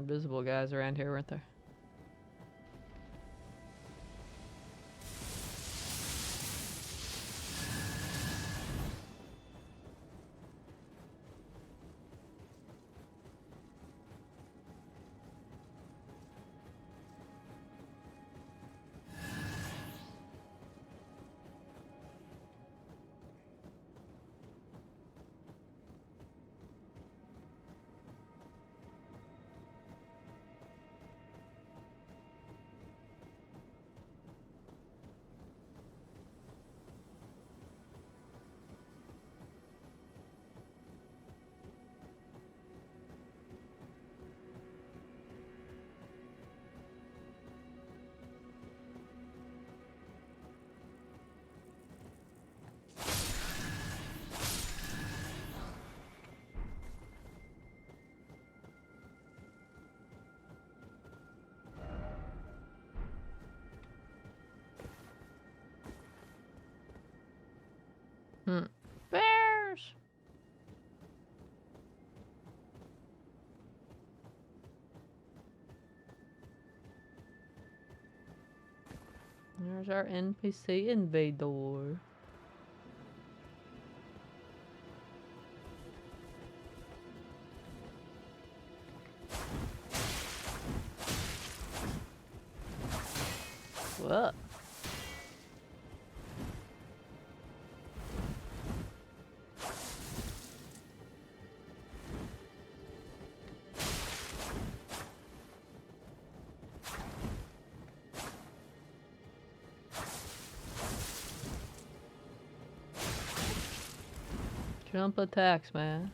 invisible guys around here, weren't there? Bears! There's our NPC invader. What? Jump attacks, man.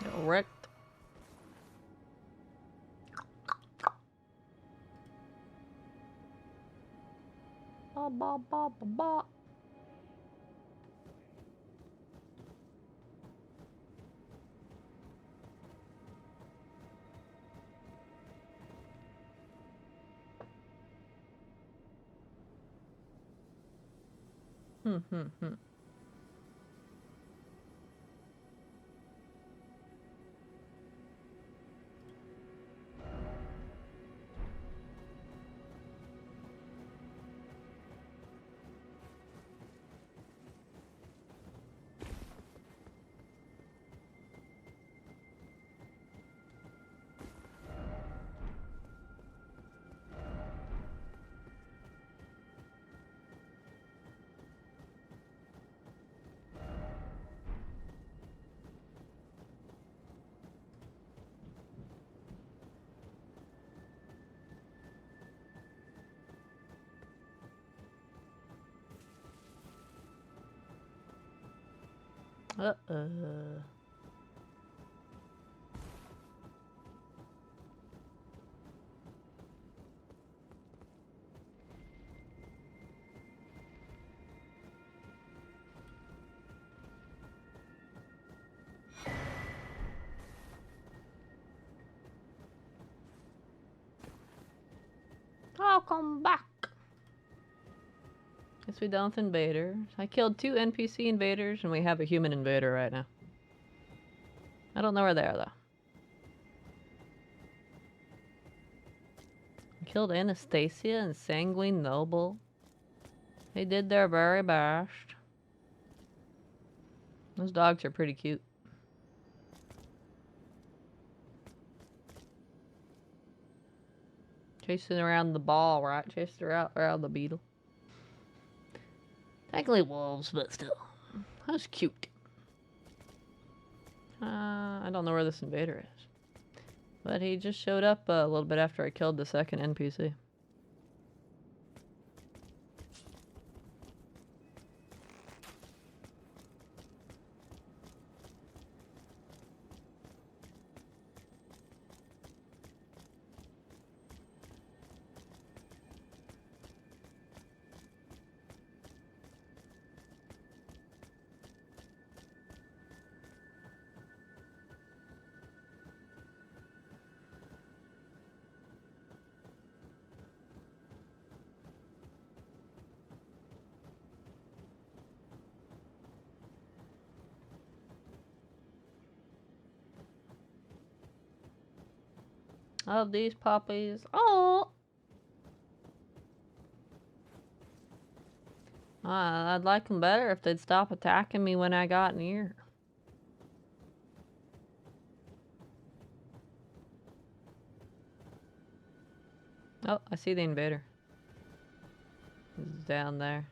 Got wrecked. Ba ba ba ba ba. Hmm. Uh-oh. Welcome back. Guess we done with invaders. I killed 2 NPC invaders and we have a human invader right now. I don't know where they are though. I killed Anastasia and Sanguine Noble. They did their very best. Those dogs are pretty cute. Chasing around the ball, right? Chasing around the beetle. Technically wolves, but still. That was cute. I don't know where this invader is. But he just showed up a little bit after I killed the second NPC. of these puppies. Oh! I'd like them better if they'd stop attacking me when I got near. Oh, I see the invader. He's down there.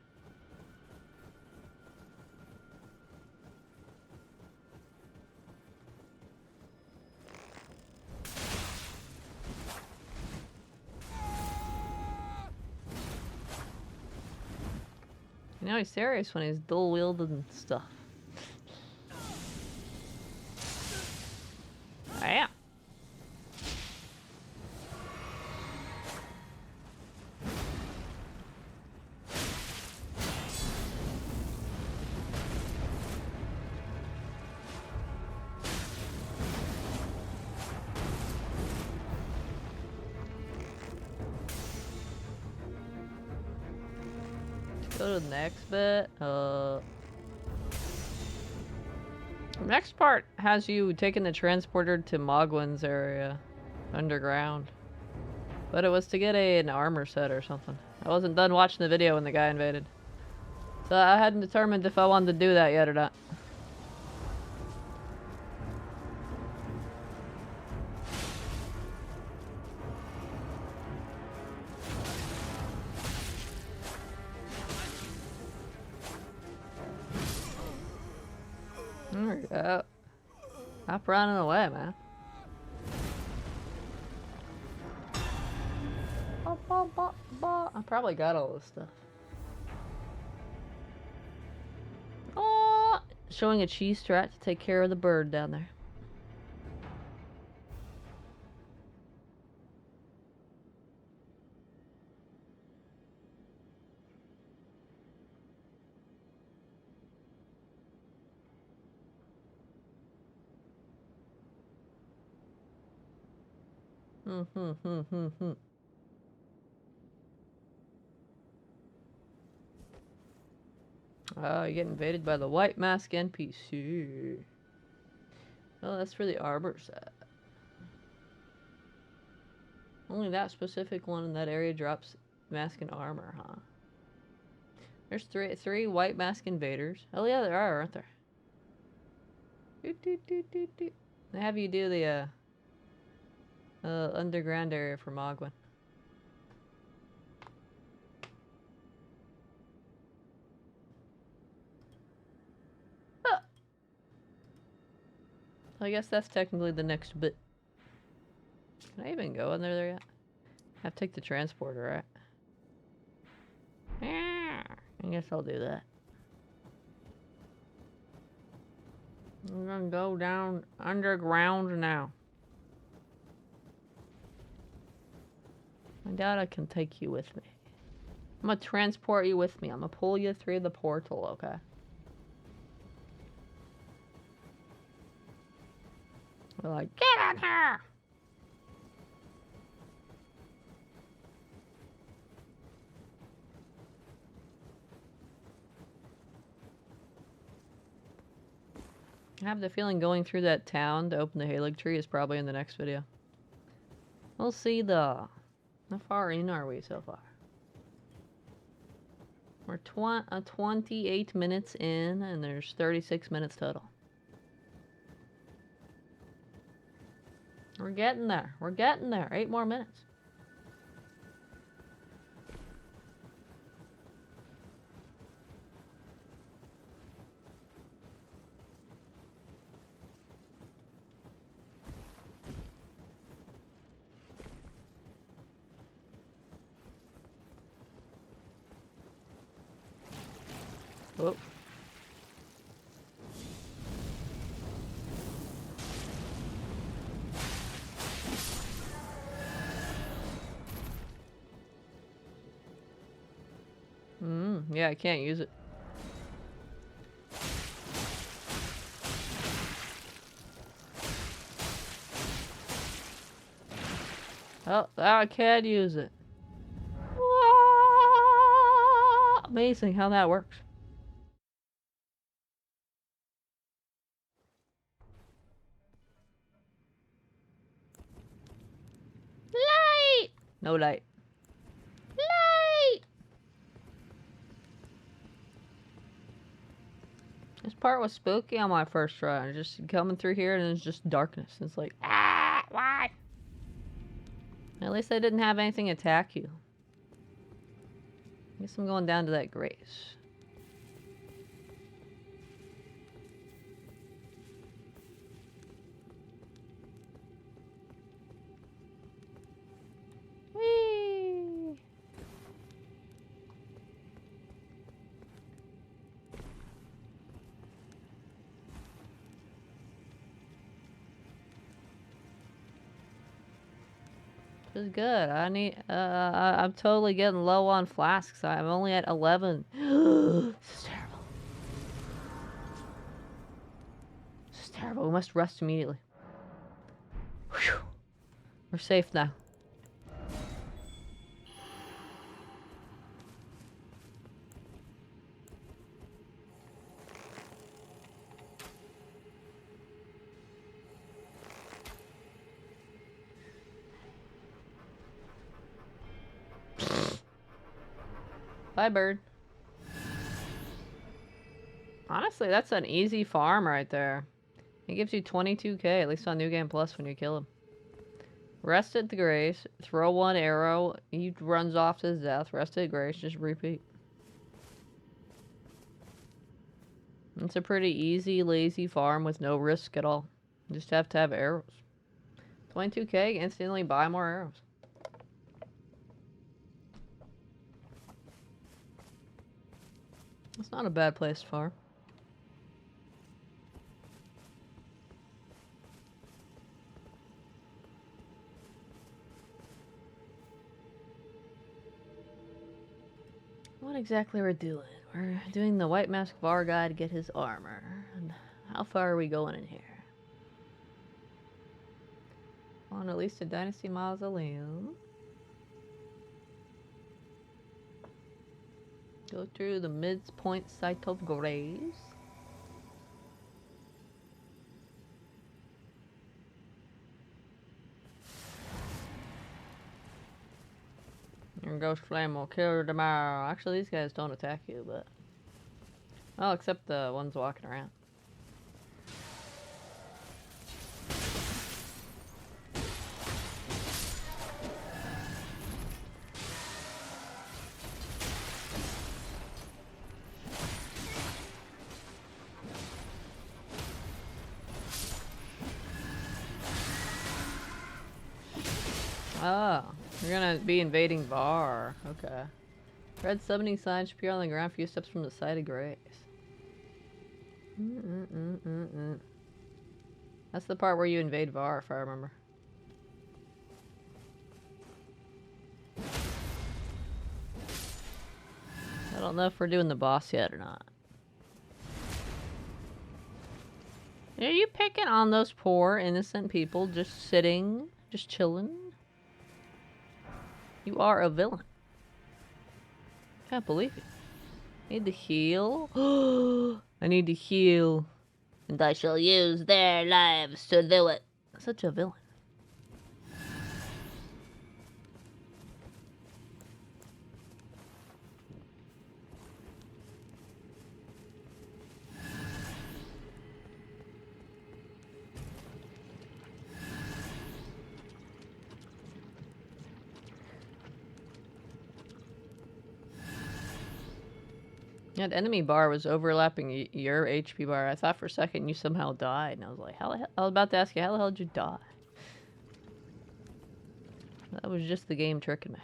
You know he's serious when he's dual wielding stuff. Yeah. Go to the next bit. The next part has you taking the transporter to Mogwin's area, underground. But it was to get an armor set or something. I wasn't done watching the video when the guy invaded. So I hadn't determined if I wanted to do that yet or not. There we go. Stop running away, man. I probably got all this stuff. Oh, showing a cheese strat to take care of the bird down there. Oh, you get invaded by the white mask NPC. Oh, that's for the arbor set. Only that specific one in that area drops mask and armor, huh? There's three white mask invaders. Oh yeah, there are, aren't there? They have you do the underground area for Mogwin. I guess that's technically the next bit. Can I even go in there yet? I have to take the transporter, right? Yeah, I guess I'll do that. I'm gonna go down underground now. I doubt I can take you with me. I'm gonna transport you with me. I'm gonna pull you through the portal, okay? We're like, get out here! I have the feeling going through that town to open the Halig tree is probably in the next video. We'll see though. How far in are we so far? We're 28 minutes in and there's 36 minutes total. We're getting there. We're getting there. 8 more minutes. Oh. Yeah, I can't use it. Oh, now I can use it. Amazing how that works. No light. Light! This part was spooky on my first run. Just coming through here and it's just darkness. It's like, ah, why? At least I didn't have anything attack you. I guess I'm going down to that grace. Whee! This is good. I'm totally getting low on flasks. I'm only at 11. This is terrible. This is terrible. We must rest immediately. Whew. We're safe now. Bye, bird. Honestly, that's an easy farm right there. It gives you 22k, at least on New Game Plus when you kill him. Rest at the grace, throw one arrow, he runs off to his death, rest at grace, just repeat. It's a pretty easy, lazy farm with no risk at all. You just have to have arrows. 22k, instantly buy more arrows. It's not a bad place to farm. What exactly we're doing? We're doing the White Mask Var guy to get his armor. And how far are we going in here? On at least a Dynasty Mausoleum. Go through the midpoint site of graves. Your ghost flame will kill you tomorrow. Actually, these guys don't attack you, but... well, except the ones walking around. Oh, you're gonna be invading Var. Okay. Red summoning sign should appear on the ground a few steps from the site of grace. That's the part where you invade Var, if I remember. I don't know if we're doing the boss yet or not. Are you picking on those poor, innocent people just sitting, just chilling? You are a villain. Can't believe it. Need to heal. I need to heal. And I shall use their lives to do it. Such a villain. That enemy bar was overlapping your HP bar. I thought for a second you somehow died, and I was like, how the hell? I was about to ask you, how the hell did you die? That was just the game tricking me.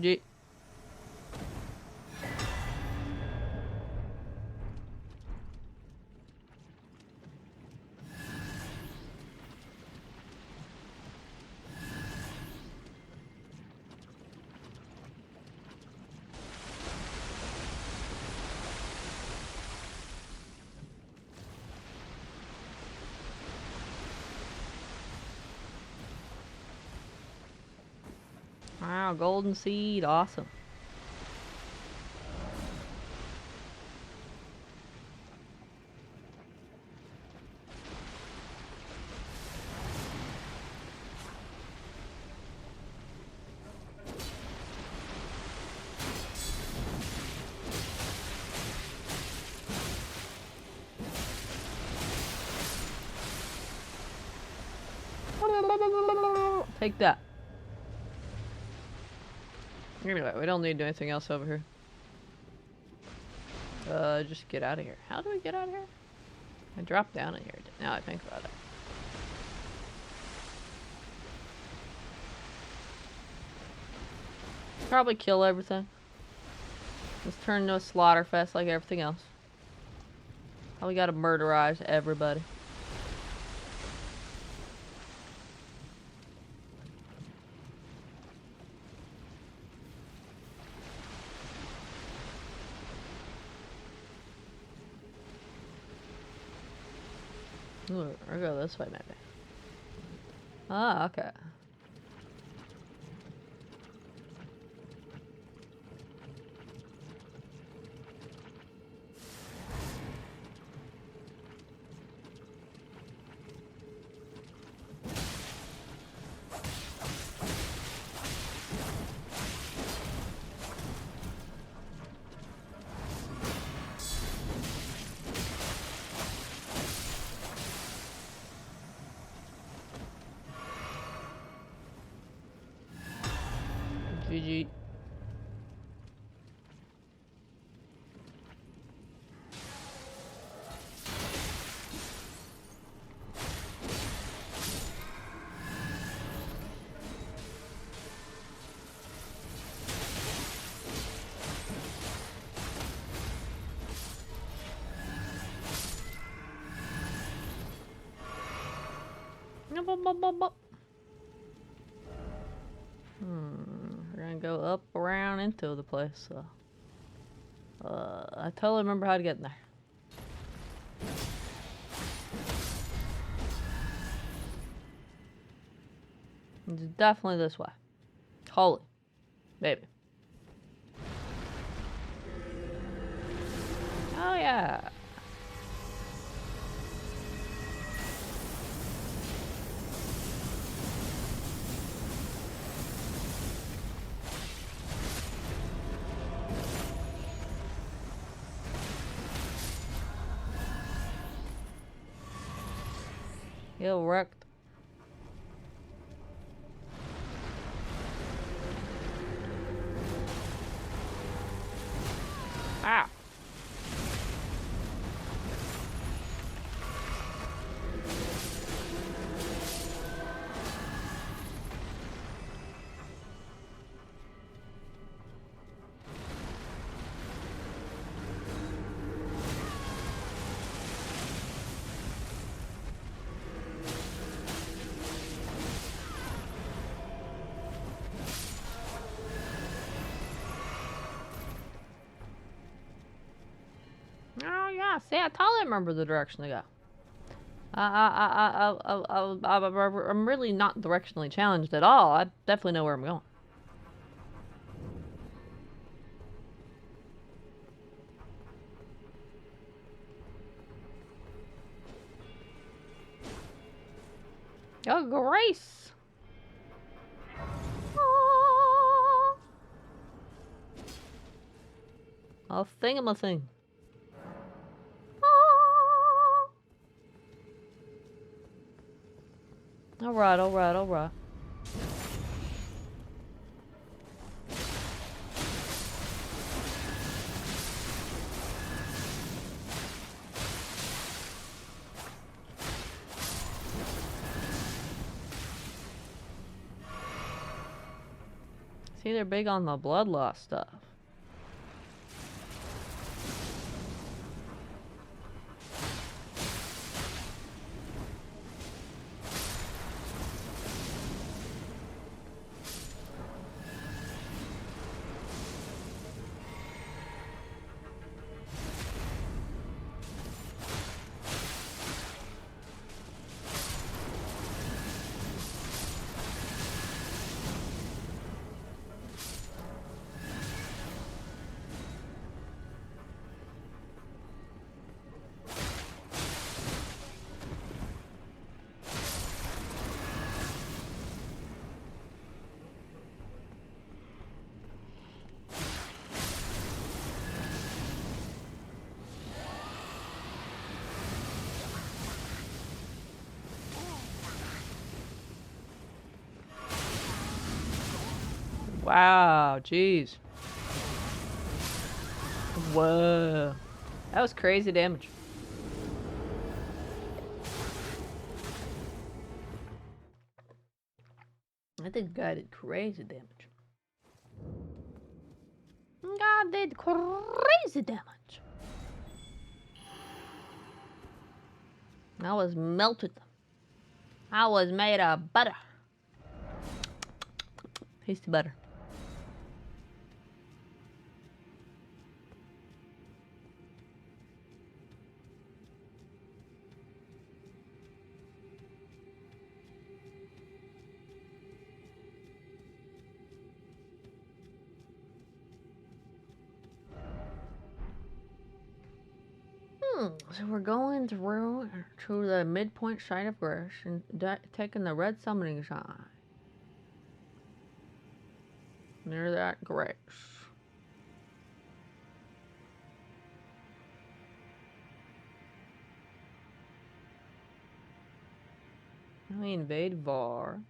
GG. Wow, golden seed, awesome. Take that. Anyway, we don't need to do anything else over here. Just get out of here. How do we get out of here? I dropped down in here. Now I think about it. Probably kill everything. Just turn into a slaughter fest like everything else. Probably gotta murderize everybody. Ooh, or go this way maybe. Ah, okay. GG. We're gonna go up, around, into the place. So, I totally remember how to get in there. It's definitely this way. Holy, baby. Oh yeah. Get wrecked. Ah. Oh yeah, see, I totally remember the direction to go. I'm really not directionally challenged at all. I definitely know where I'm going. Oh, Grace! Aww. I'll thing. Alright. See, they're big on the blood loss stuff. Wow, jeez. Whoa. That was crazy damage. I think God did crazy damage. God did crazy damage. I was melted. I was made of butter. Tasty butter. So we're going through to the midpoint site of Grish and taking the red summoning sign. Near that Grish. We invade Var.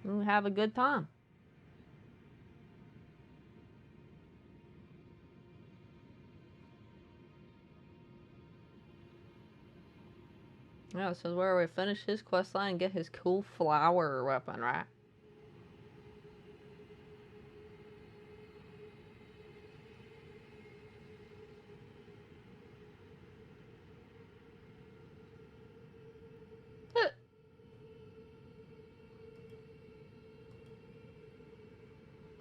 And we have a good time. Yeah, this is where we finish his questline and get his cool flower weapon, right?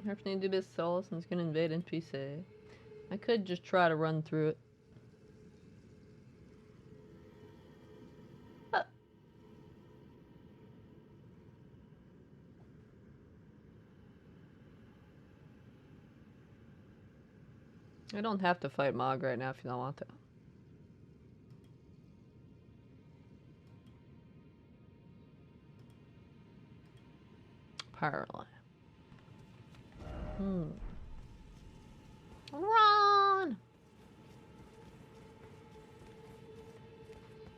Everything to do with Solus and it's gonna invade NPC. I could just try to run through it. I don't have to fight Mog right now if you don't want to. Apparently. Run!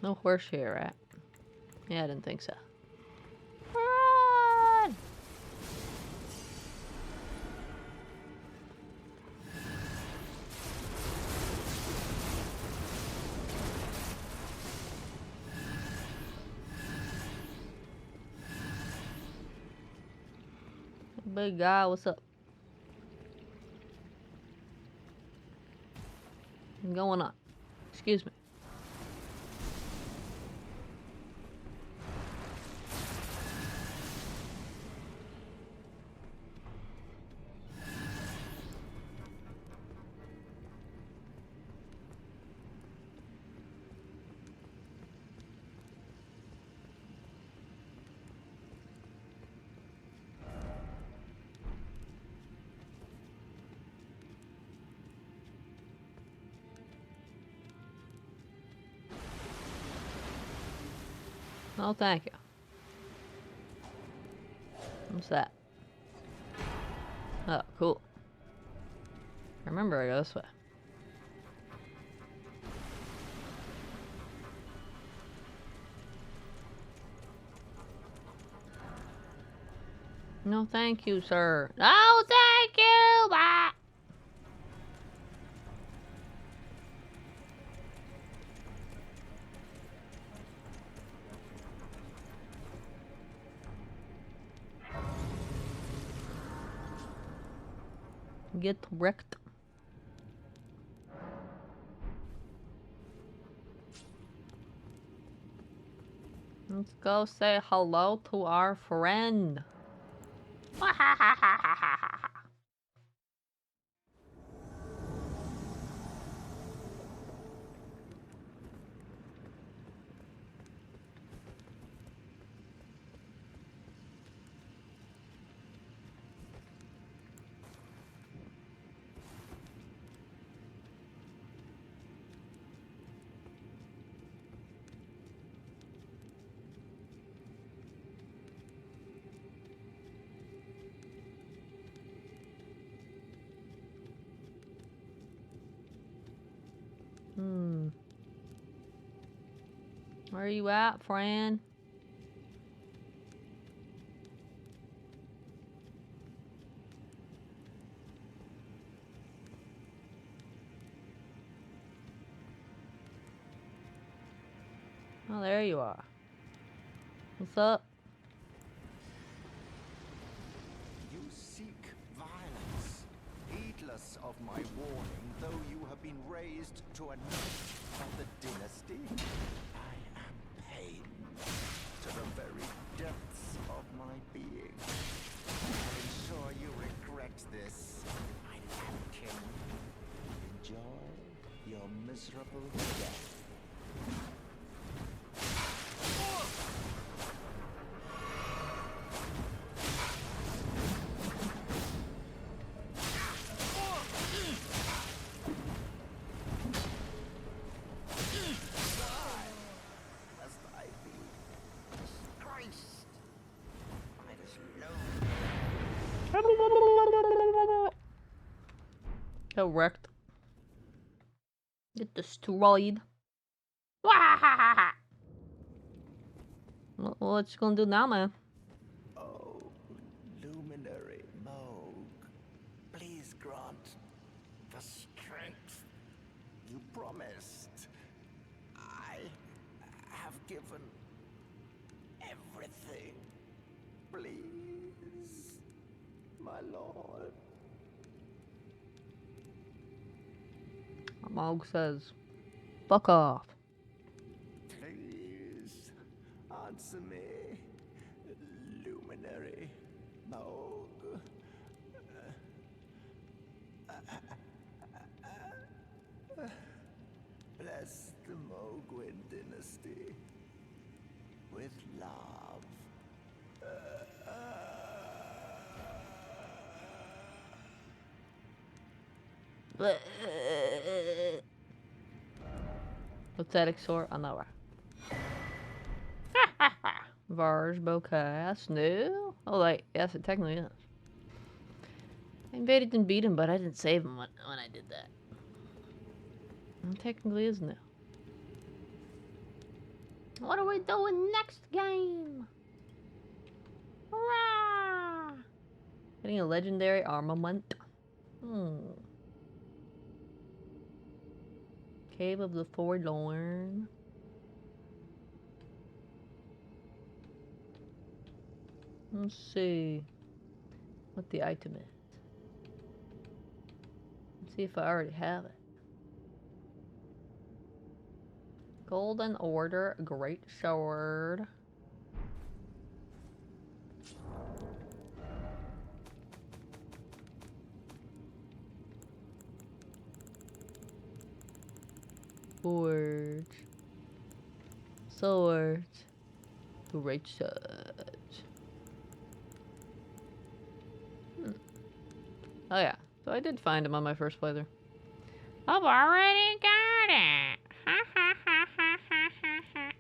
No horse here, right? Yeah, I didn't think so. Run! Big guy, what's up? What's going on? Excuse me. Oh, thank you. What's that? Oh, cool. Remember, I go this way. No, thank you, sir. No, thank you! Bye! get wrecked. Let's go say hello to our friend. Where are you at, friend? Oh, there you are. What's up? You seek violence, heedless of my warning, though you have been raised to a knight of the dynasty. I am pained to the very depths of my being. I'm sure you regret this, my lambkin. Enjoy your miserable death. Get wrecked. Get destroyed. What you gonna do now, man? Oh, luminary Moog, please grant the strength you promised. I have given everything. Please, my lord. Mog says, fuck off. Please, answer me, luminary Moog. Bless the Mogwin dynasty with love. Pathetic sort, I know her. Varge bouquet, that's new. Oh, like, yes, it technically is. I invaded and beat him, but I didn't save him when I did that. It technically is new. What are we doing next game? Hurrah! Getting a legendary armament. Cave of the Forlorn. Let's see what the item is. Let's see if I already have it. Golden Order Great Sword. Forge. Sword. Great Sword. Oh yeah, so I did find him on my first playthrough. I've already got it! Ha ha ha ha ha ha ha.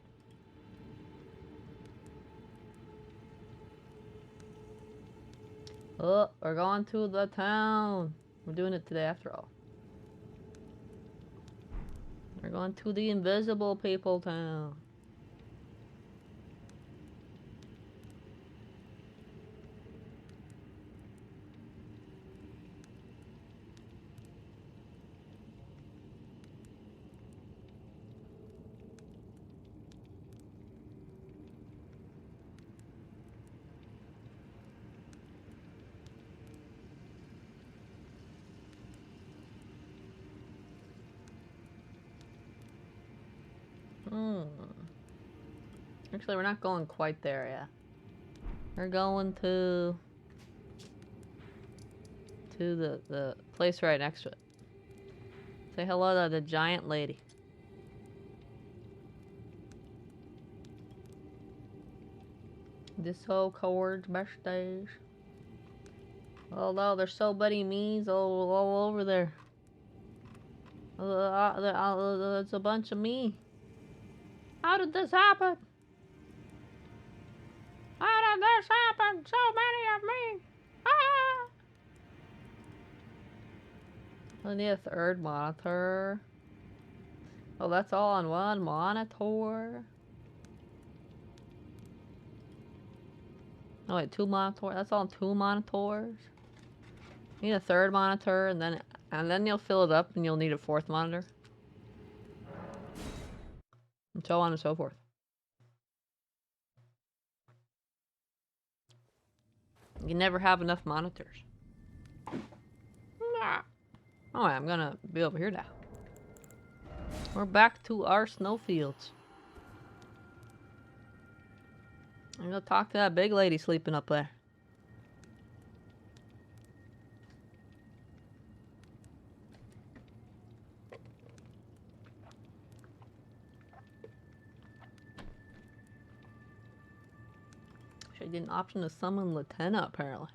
Oh, we're going to the town. We're doing it today after all. We're going to the invisible people town. Actually, we're not going quite there yet. We're going to the place right next to it. Say hello to the giant lady. This whole coward's birthdays. Although there's so many me's all over there. There's a bunch of me. How did this happen? How did this happen? So many of me. Ah! I need a third monitor. Oh, that's all on one monitor. Oh wait, two monitors. That's all on two monitors. You need a third monitor, and then you'll fill it up, and you'll need a fourth monitor, and so on and so forth. You can never have enough monitors. Oh, I'm gonna be over here now. We're back to our snowfields. I'm gonna talk to that big lady sleeping up there. Should get an option to summon Lieutenant, apparently.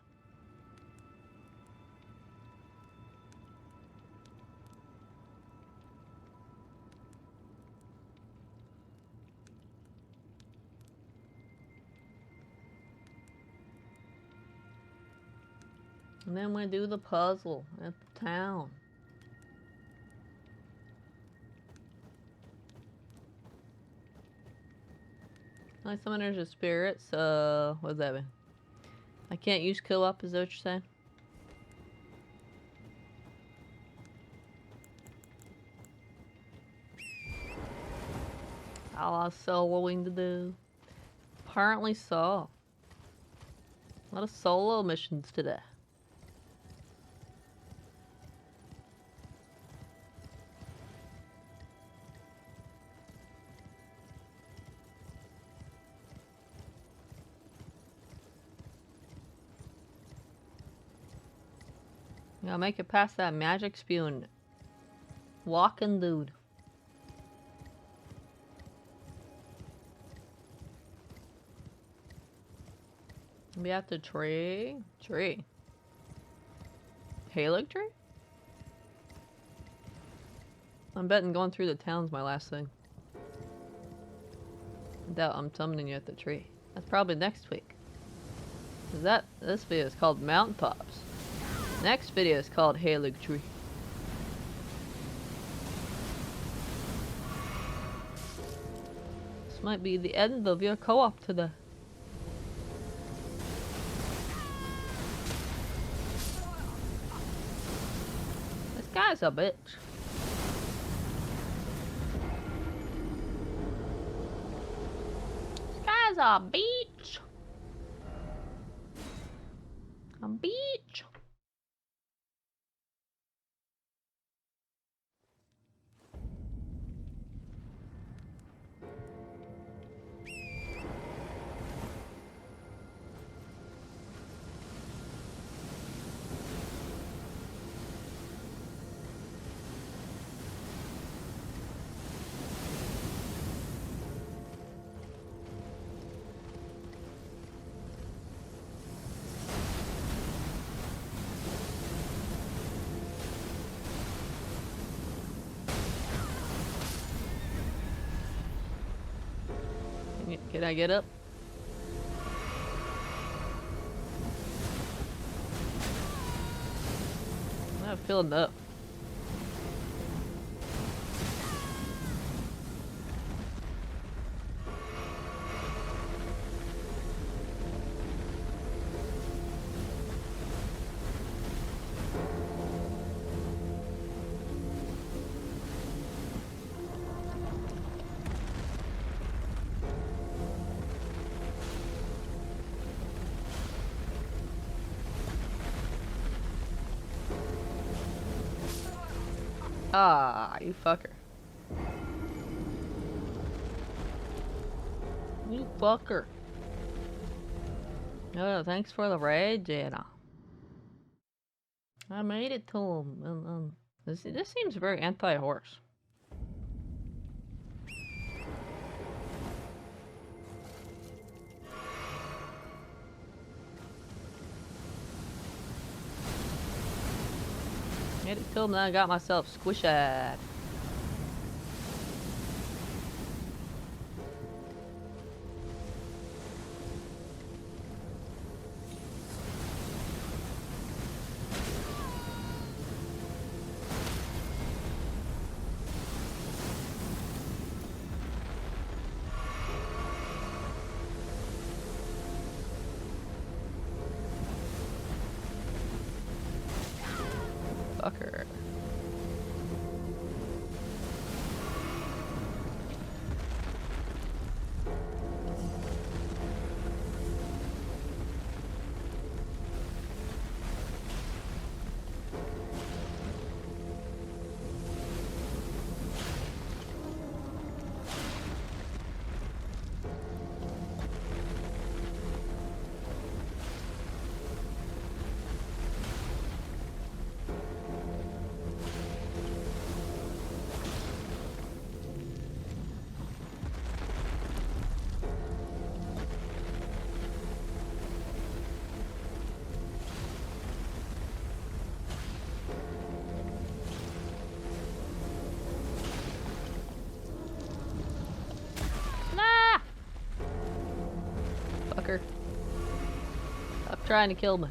And then we do the puzzle at the town. I summon there's a spirit, so what's that mean? I can't use co-op, is that what you're saying? A lot of soloing to do. Apparently so. A lot of solo missions today. Yeah, make it past that magic spewing walking dude. We have the tree. Halo tree? I'm betting going through the town's my last thing. I doubt I'm summoning you at the tree. That's probably next week. This video is called Mountaintops. Next video is called Halo Tree. This might be the end of your co-op today. This guy's a bitch. This guy's a bitch. A bitch. Can I get up? I'm not filling up. Ah, you fucker. You fucker. Oh, thanks for the raid, Jada. I made it to him. This seems very anti-horse. Made it to him, then I got myself squished. Fucker. Fucker. Stop trying to kill me.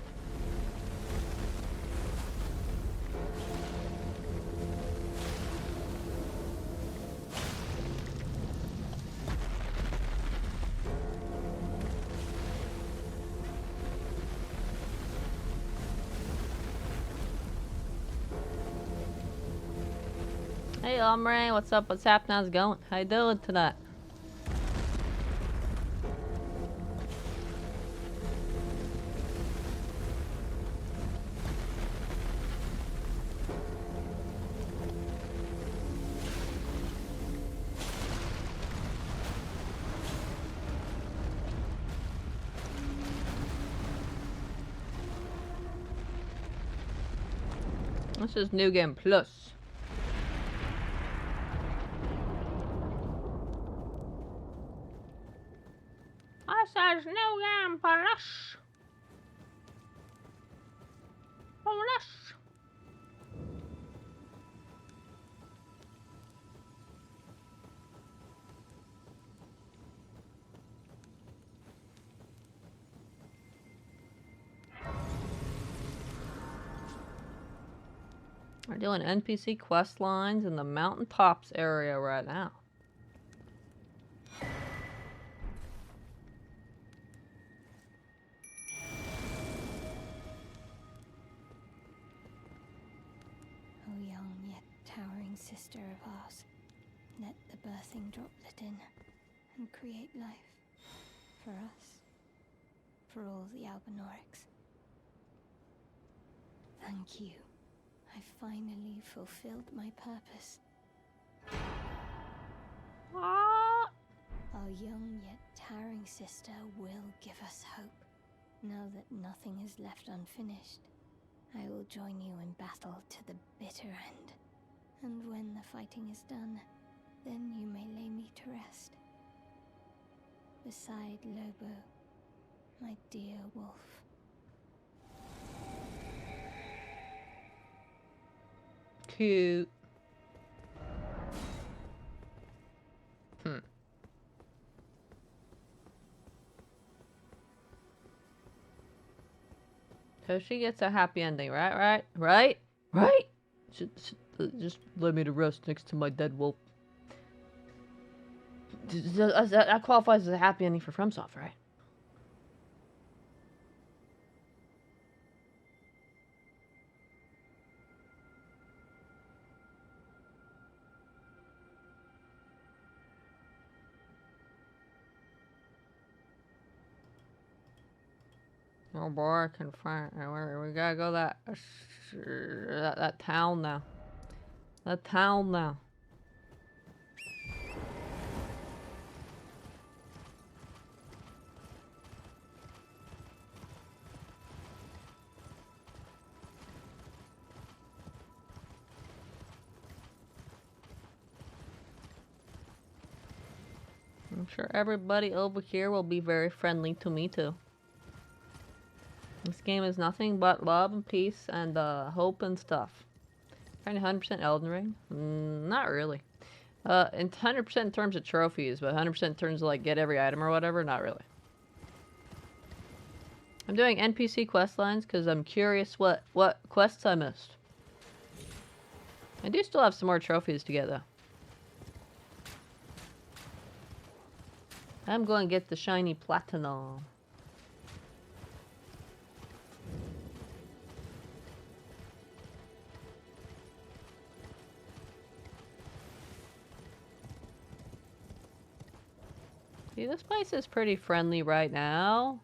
Hey Omri, what's up? What's happening? How's it going? How you doing tonight? This is New Game Plus. This is New Game Plus. Plus. We're doing NPC quest lines in the Mountaintops area right now. O young yet towering sister of ours, let the birthing droplet in and create life for us, for all the Albinorics. Thank you. I finally fulfilled my purpose. Our young yet towering sister will give us hope. Now that nothing is left unfinished, I will join you in battle to the bitter end. And when the fighting is done, then you may lay me to rest. Beside Lobo, my dear wolf. Cute. So she gets a happy ending, right? Just let me to rest next to my dead wolf. That qualifies as a happy ending for FromSoft, right? Oh boy, I can find. We gotta go that town now. That town now. I'm sure everybody over here will be very friendly to me too. This game is nothing but love and peace and hope and stuff. Trying 100% Elden Ring? Not really. 100% in terms of trophies, but 100% in terms of like get every item or whatever, not really. I'm doing NPC quest lines because I'm curious what quests I missed. I do still have some more trophies to get though. I'm going to get the shiny platinum. See, this place is pretty friendly right now.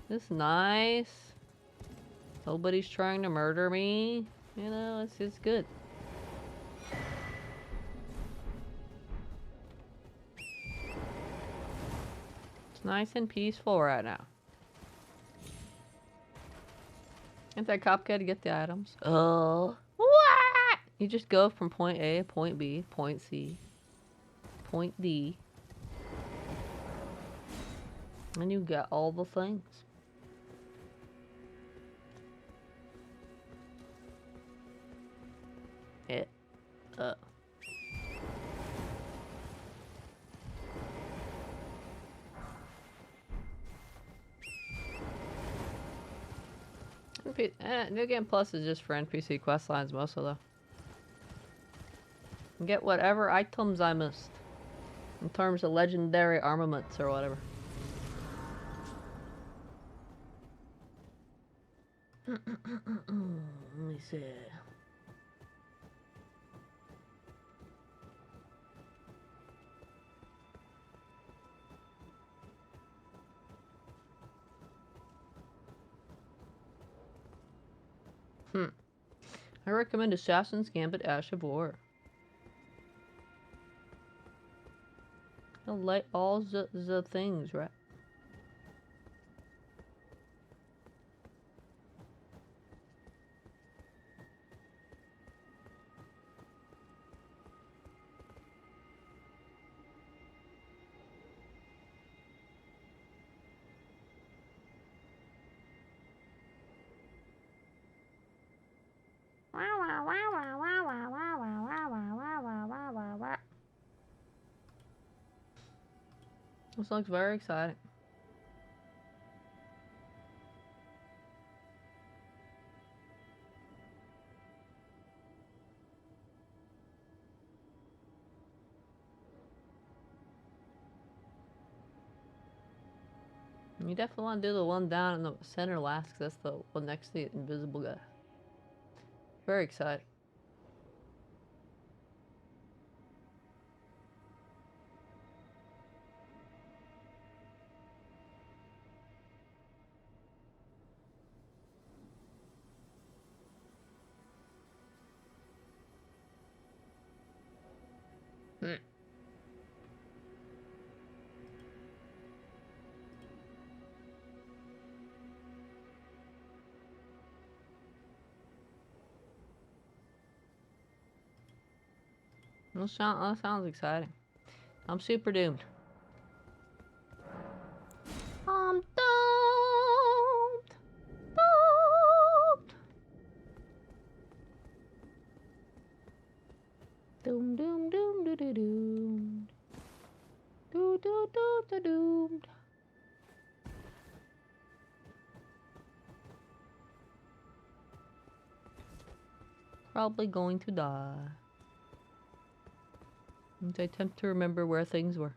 It's nice. Nobody's trying to murder me. You know, it's good. It's nice and peaceful right now. Ain't that cop guy to get the items? Oh. What? You just go from point A, point B, point C, point D. And you get all the things. It. New Game Plus is just for NPC quest lines mostly though. Get whatever items I missed. In terms of legendary armaments or whatever. Let me see. I recommend Assassin's Gambit Ash of War. I'll like all the things, right? This looks very exciting. You definitely want to do the one down in the center last, because that's the one next to the invisible guy. Very excited. That sounds exciting. I'm super doomed. I'm doomed. Doomed. Doom doom doom doo doo doomed. Doo doo doo doo doomed. Probably going to die. And I attempt to remember where things were.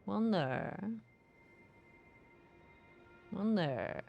One there. One there.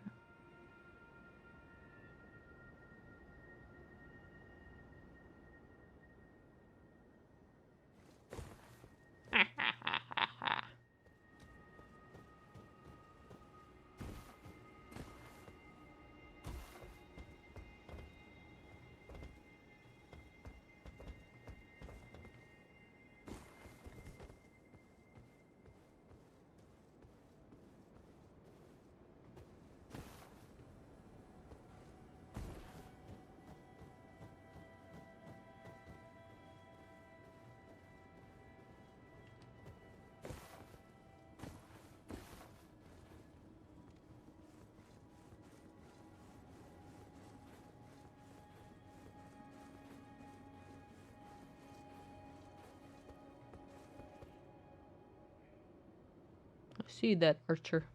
See that, archer.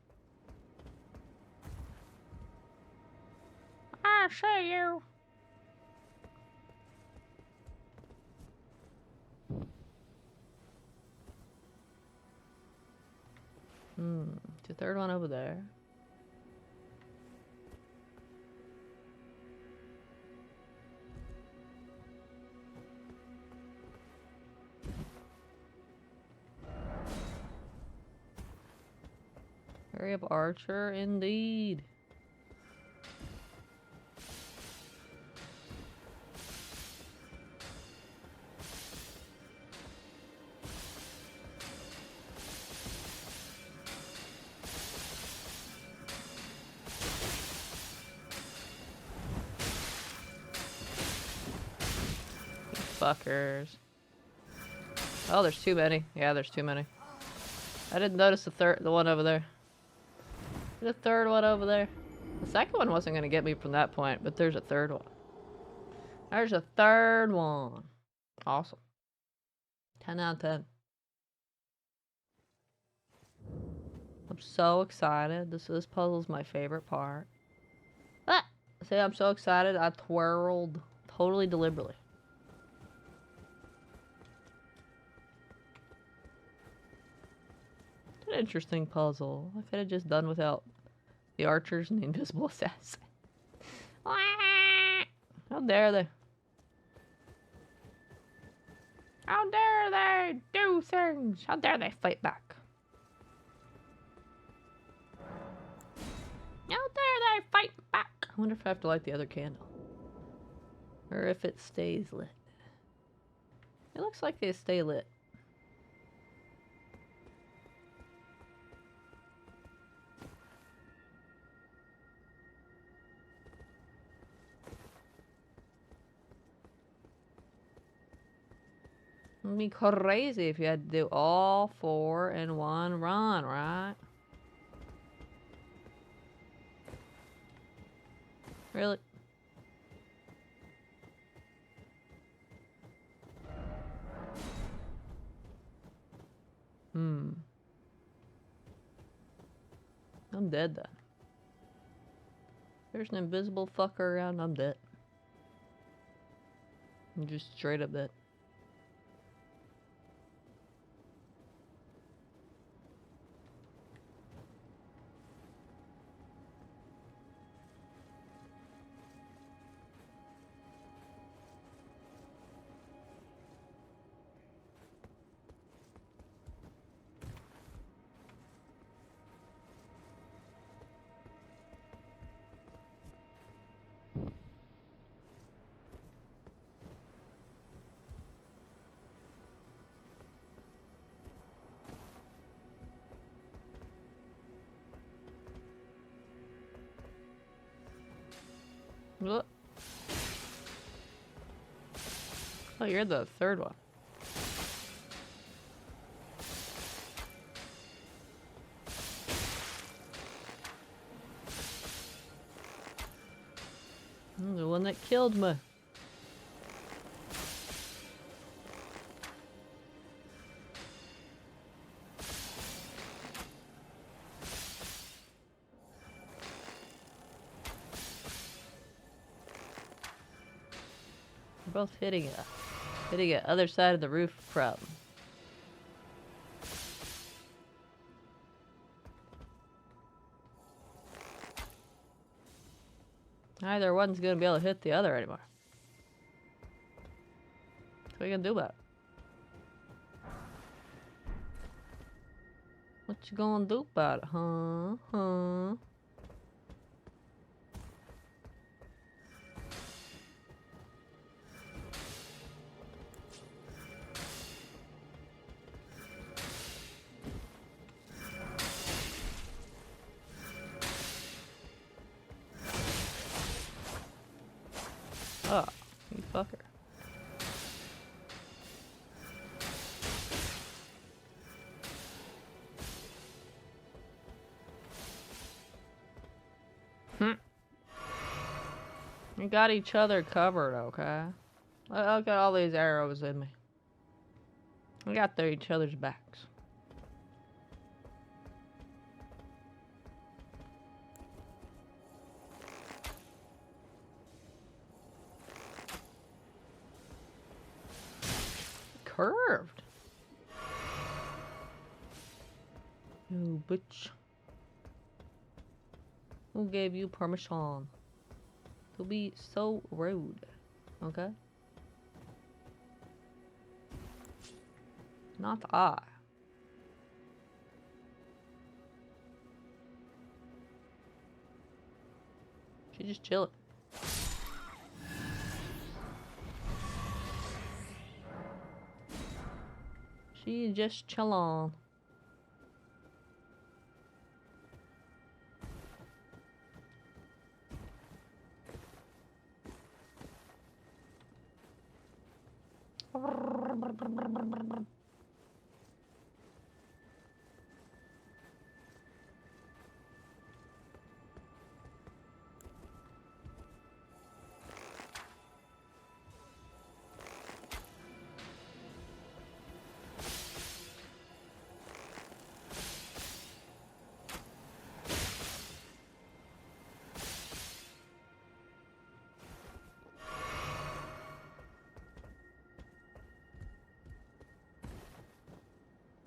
I see you. The third one over there. Hurry up, archer, indeed. Fuckers. Oh, there's too many. Yeah, there's too many. I didn't notice the one over there. The third one over there. The second one wasn't gonna get me from that point, but there's a third one. There's a third one. Awesome. 10 out of 10. I'm so excited. This puzzle's my favorite part. Ah! See, I'm so excited. I twirled totally deliberately. An interesting puzzle. I could have just done without the archers and the invisible assassin. How dare they? How dare they do things? How dare they fight back? How dare they fight back? I wonder if I have to light the other candle. Or if it stays lit. It looks like they stay lit. It'd be crazy if you had to do all 4 in one run, right? Really? I'm dead then. There's an invisible fucker around, I'm dead. I'm just straight up dead. What? Oh, you're the third one. The one that killed me. We're both hitting it other side of the roof problem. Neither one's gonna be able to hit the other anymore. What are you gonna do about it? What you gonna do about it, huh? Oh, you fucker. We got each other covered, okay? Look at all these arrows in me. We got each other's backs. curved. You bitch. Who gave you permission to be so rude? Okay? Not I. She just chilling. She just chillin'.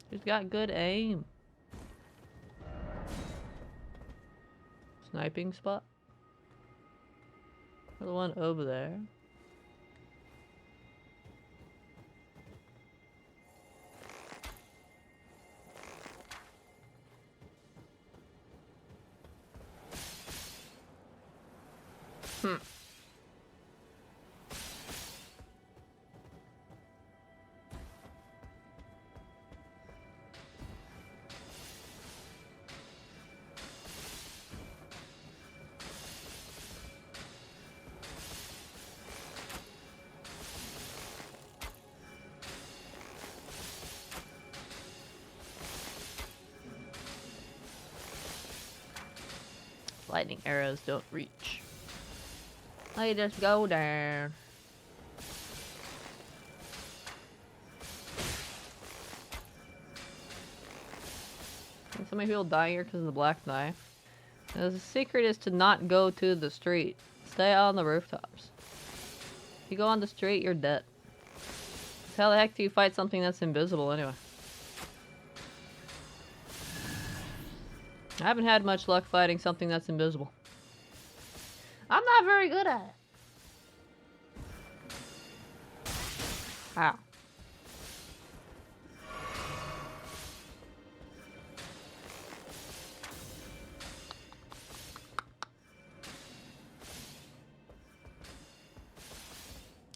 She's got good aim. Sniping spot. The one over there. Lightning arrows don't reach. They just go down. And so many people die here because of the black knife. And the secret is to not go to the street. Stay on the rooftops. If you go on the street, you're dead. So how the heck do you fight something that's invisible anyway? I haven't had much luck fighting something that's invisible. I'm not very good at it. Ow.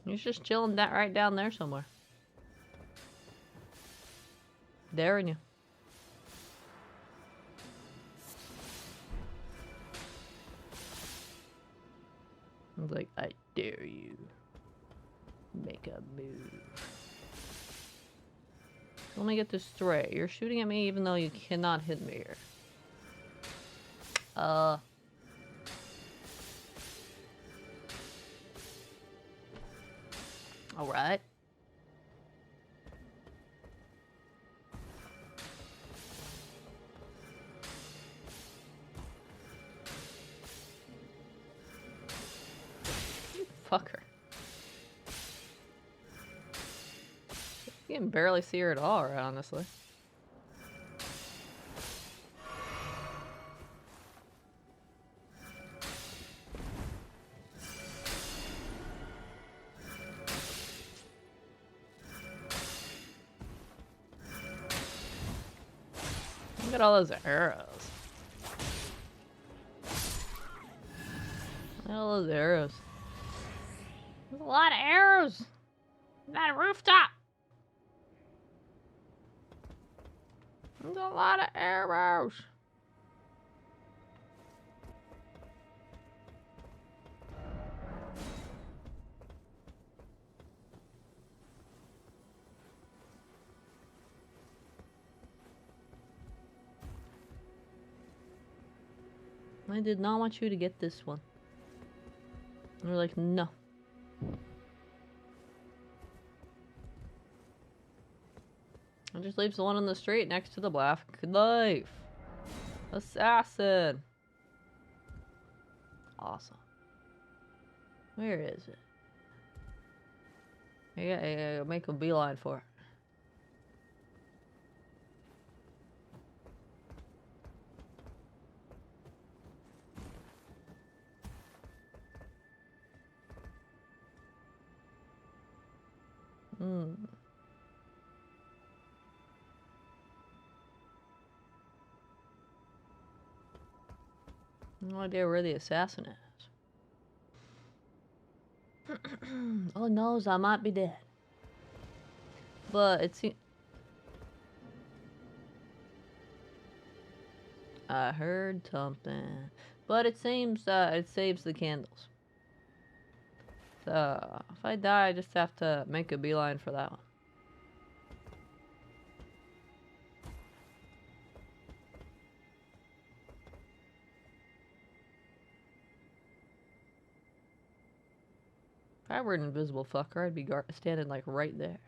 He's just chilling that right down there somewhere. Daring you. I was like, I dare you. Make a move. Let me get this straight. You're shooting at me even though you cannot hit me here. Alright. Fucker. You can barely see her at all, right, honestly. Look at all those arrows. Look at all those arrows. There's a lot of arrows. That rooftop. There's a lot of arrows. I did not want you to get this one. They're like, no. It just leaves the one on the street next to the black knife. Assassin. Awesome. Where is it? I gotta make a beeline for it. Hmm. No idea where the assassin is. Oh no, I might be dead. But it seems I heard something. But it seems it saves the candles. So if I die, I just have to make a beeline for that one. If I were an invisible fucker, I'd be standing like right there.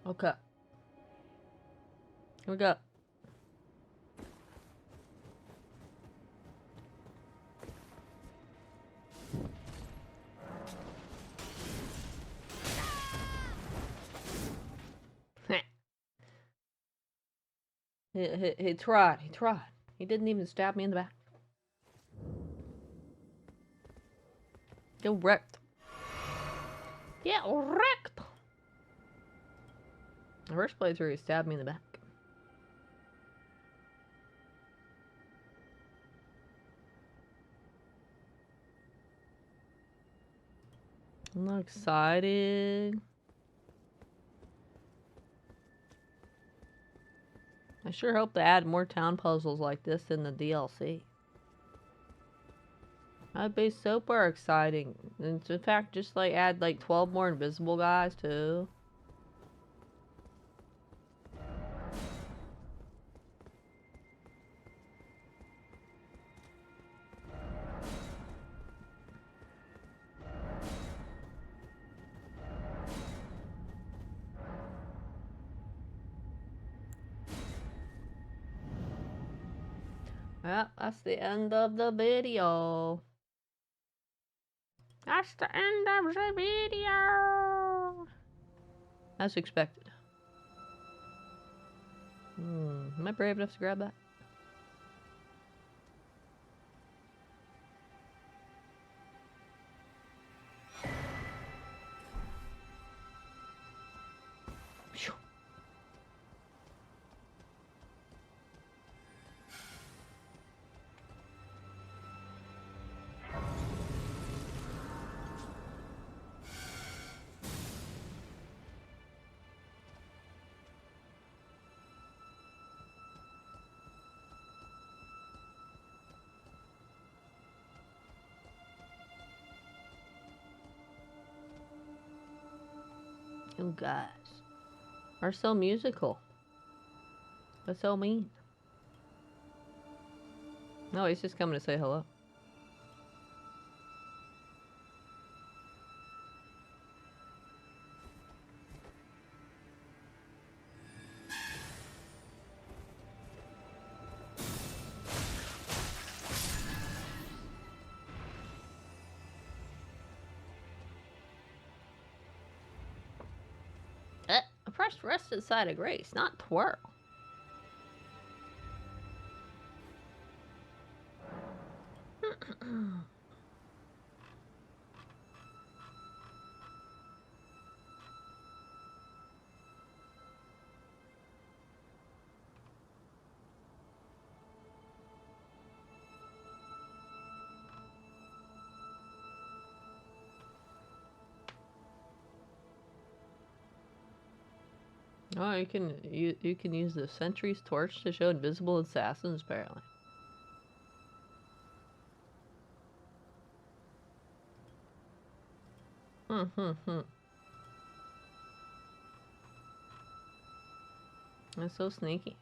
Okay. Here we go. He tried. He tried. He didn't even stab me in the back. Get wrecked. Get wrecked. The first playthrough, he stabbed me in the back. I'm not excited. I sure hope they add more town puzzles like this in the DLC. That'd be super exciting. And in fact, just like add like 12 more invisible guys too. Well, that's the end of the video. That's the end of the video. As expected. Am I brave enough to grab that? Phew. You guys are so musical. But so mean. No, he's just coming to say hello. Press rest inside of grace, not twirl. Oh, you can use the sentry's torch to show invisible assassins, apparently. That's so sneaky.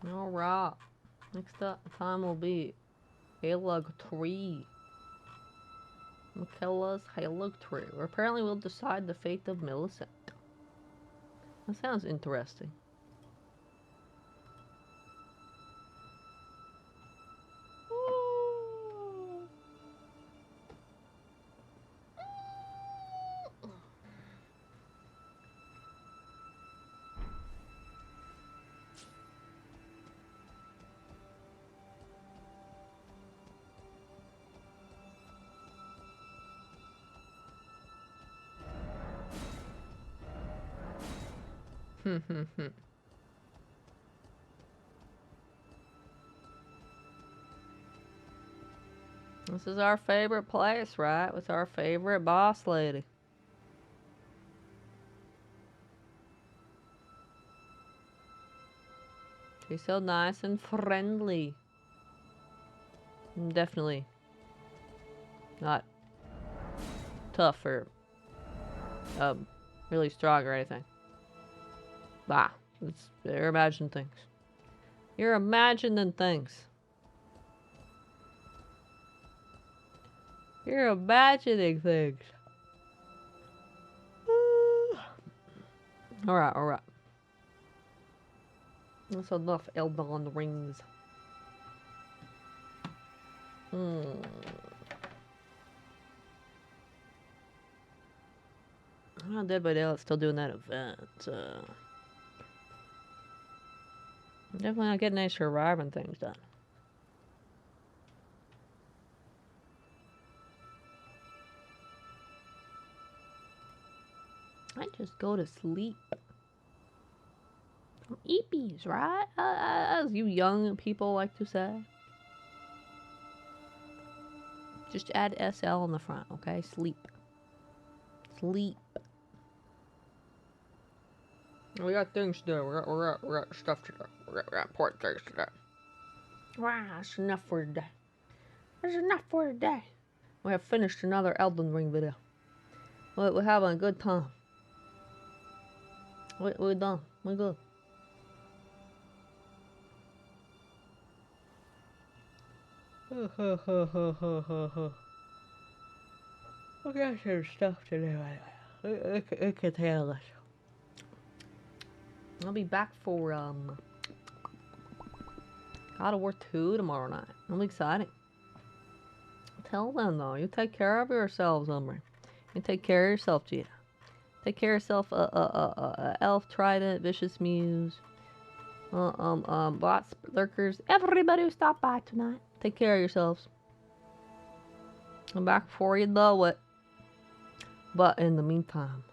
Alright. Next up, time will be Halug 3. Michaela's Halug 3. Where apparently we'll decide the fate of Millicent. That sounds interesting. This is our favorite place, right? It's our favorite boss lady. She's so nice and friendly. Definitely not tough or really strong or anything. Bah, you're imagining things. You're imagining things. You're imagining things. Alright, alright. That's enough Elden rings. I'm not Dead by Daylight still doing that event. I'm definitely not getting any surviving things done. I just go to sleep. Eepies, right? As you young people like to say. Just add SL on the front, okay? Sleep. Sleep. We got things to do. We got stuff to do. We got important things to do. Wow, that's enough for today. That's enough for today. We have finished another Elden Ring video. We're having a good time. We're done. We're good. We got some stuff to do anyway. We can handle this. I'll be back for God of War 2 tomorrow night. I'm excited. Tell them though, you take care of yourselves, Umri. You take care of yourself, Gita. Take care of yourself, Elf, Trident, Vicious Muse, bots, lurkers, everybody who stopped by tonight. Take care of yourselves. I'm back before you know it. But in the meantime,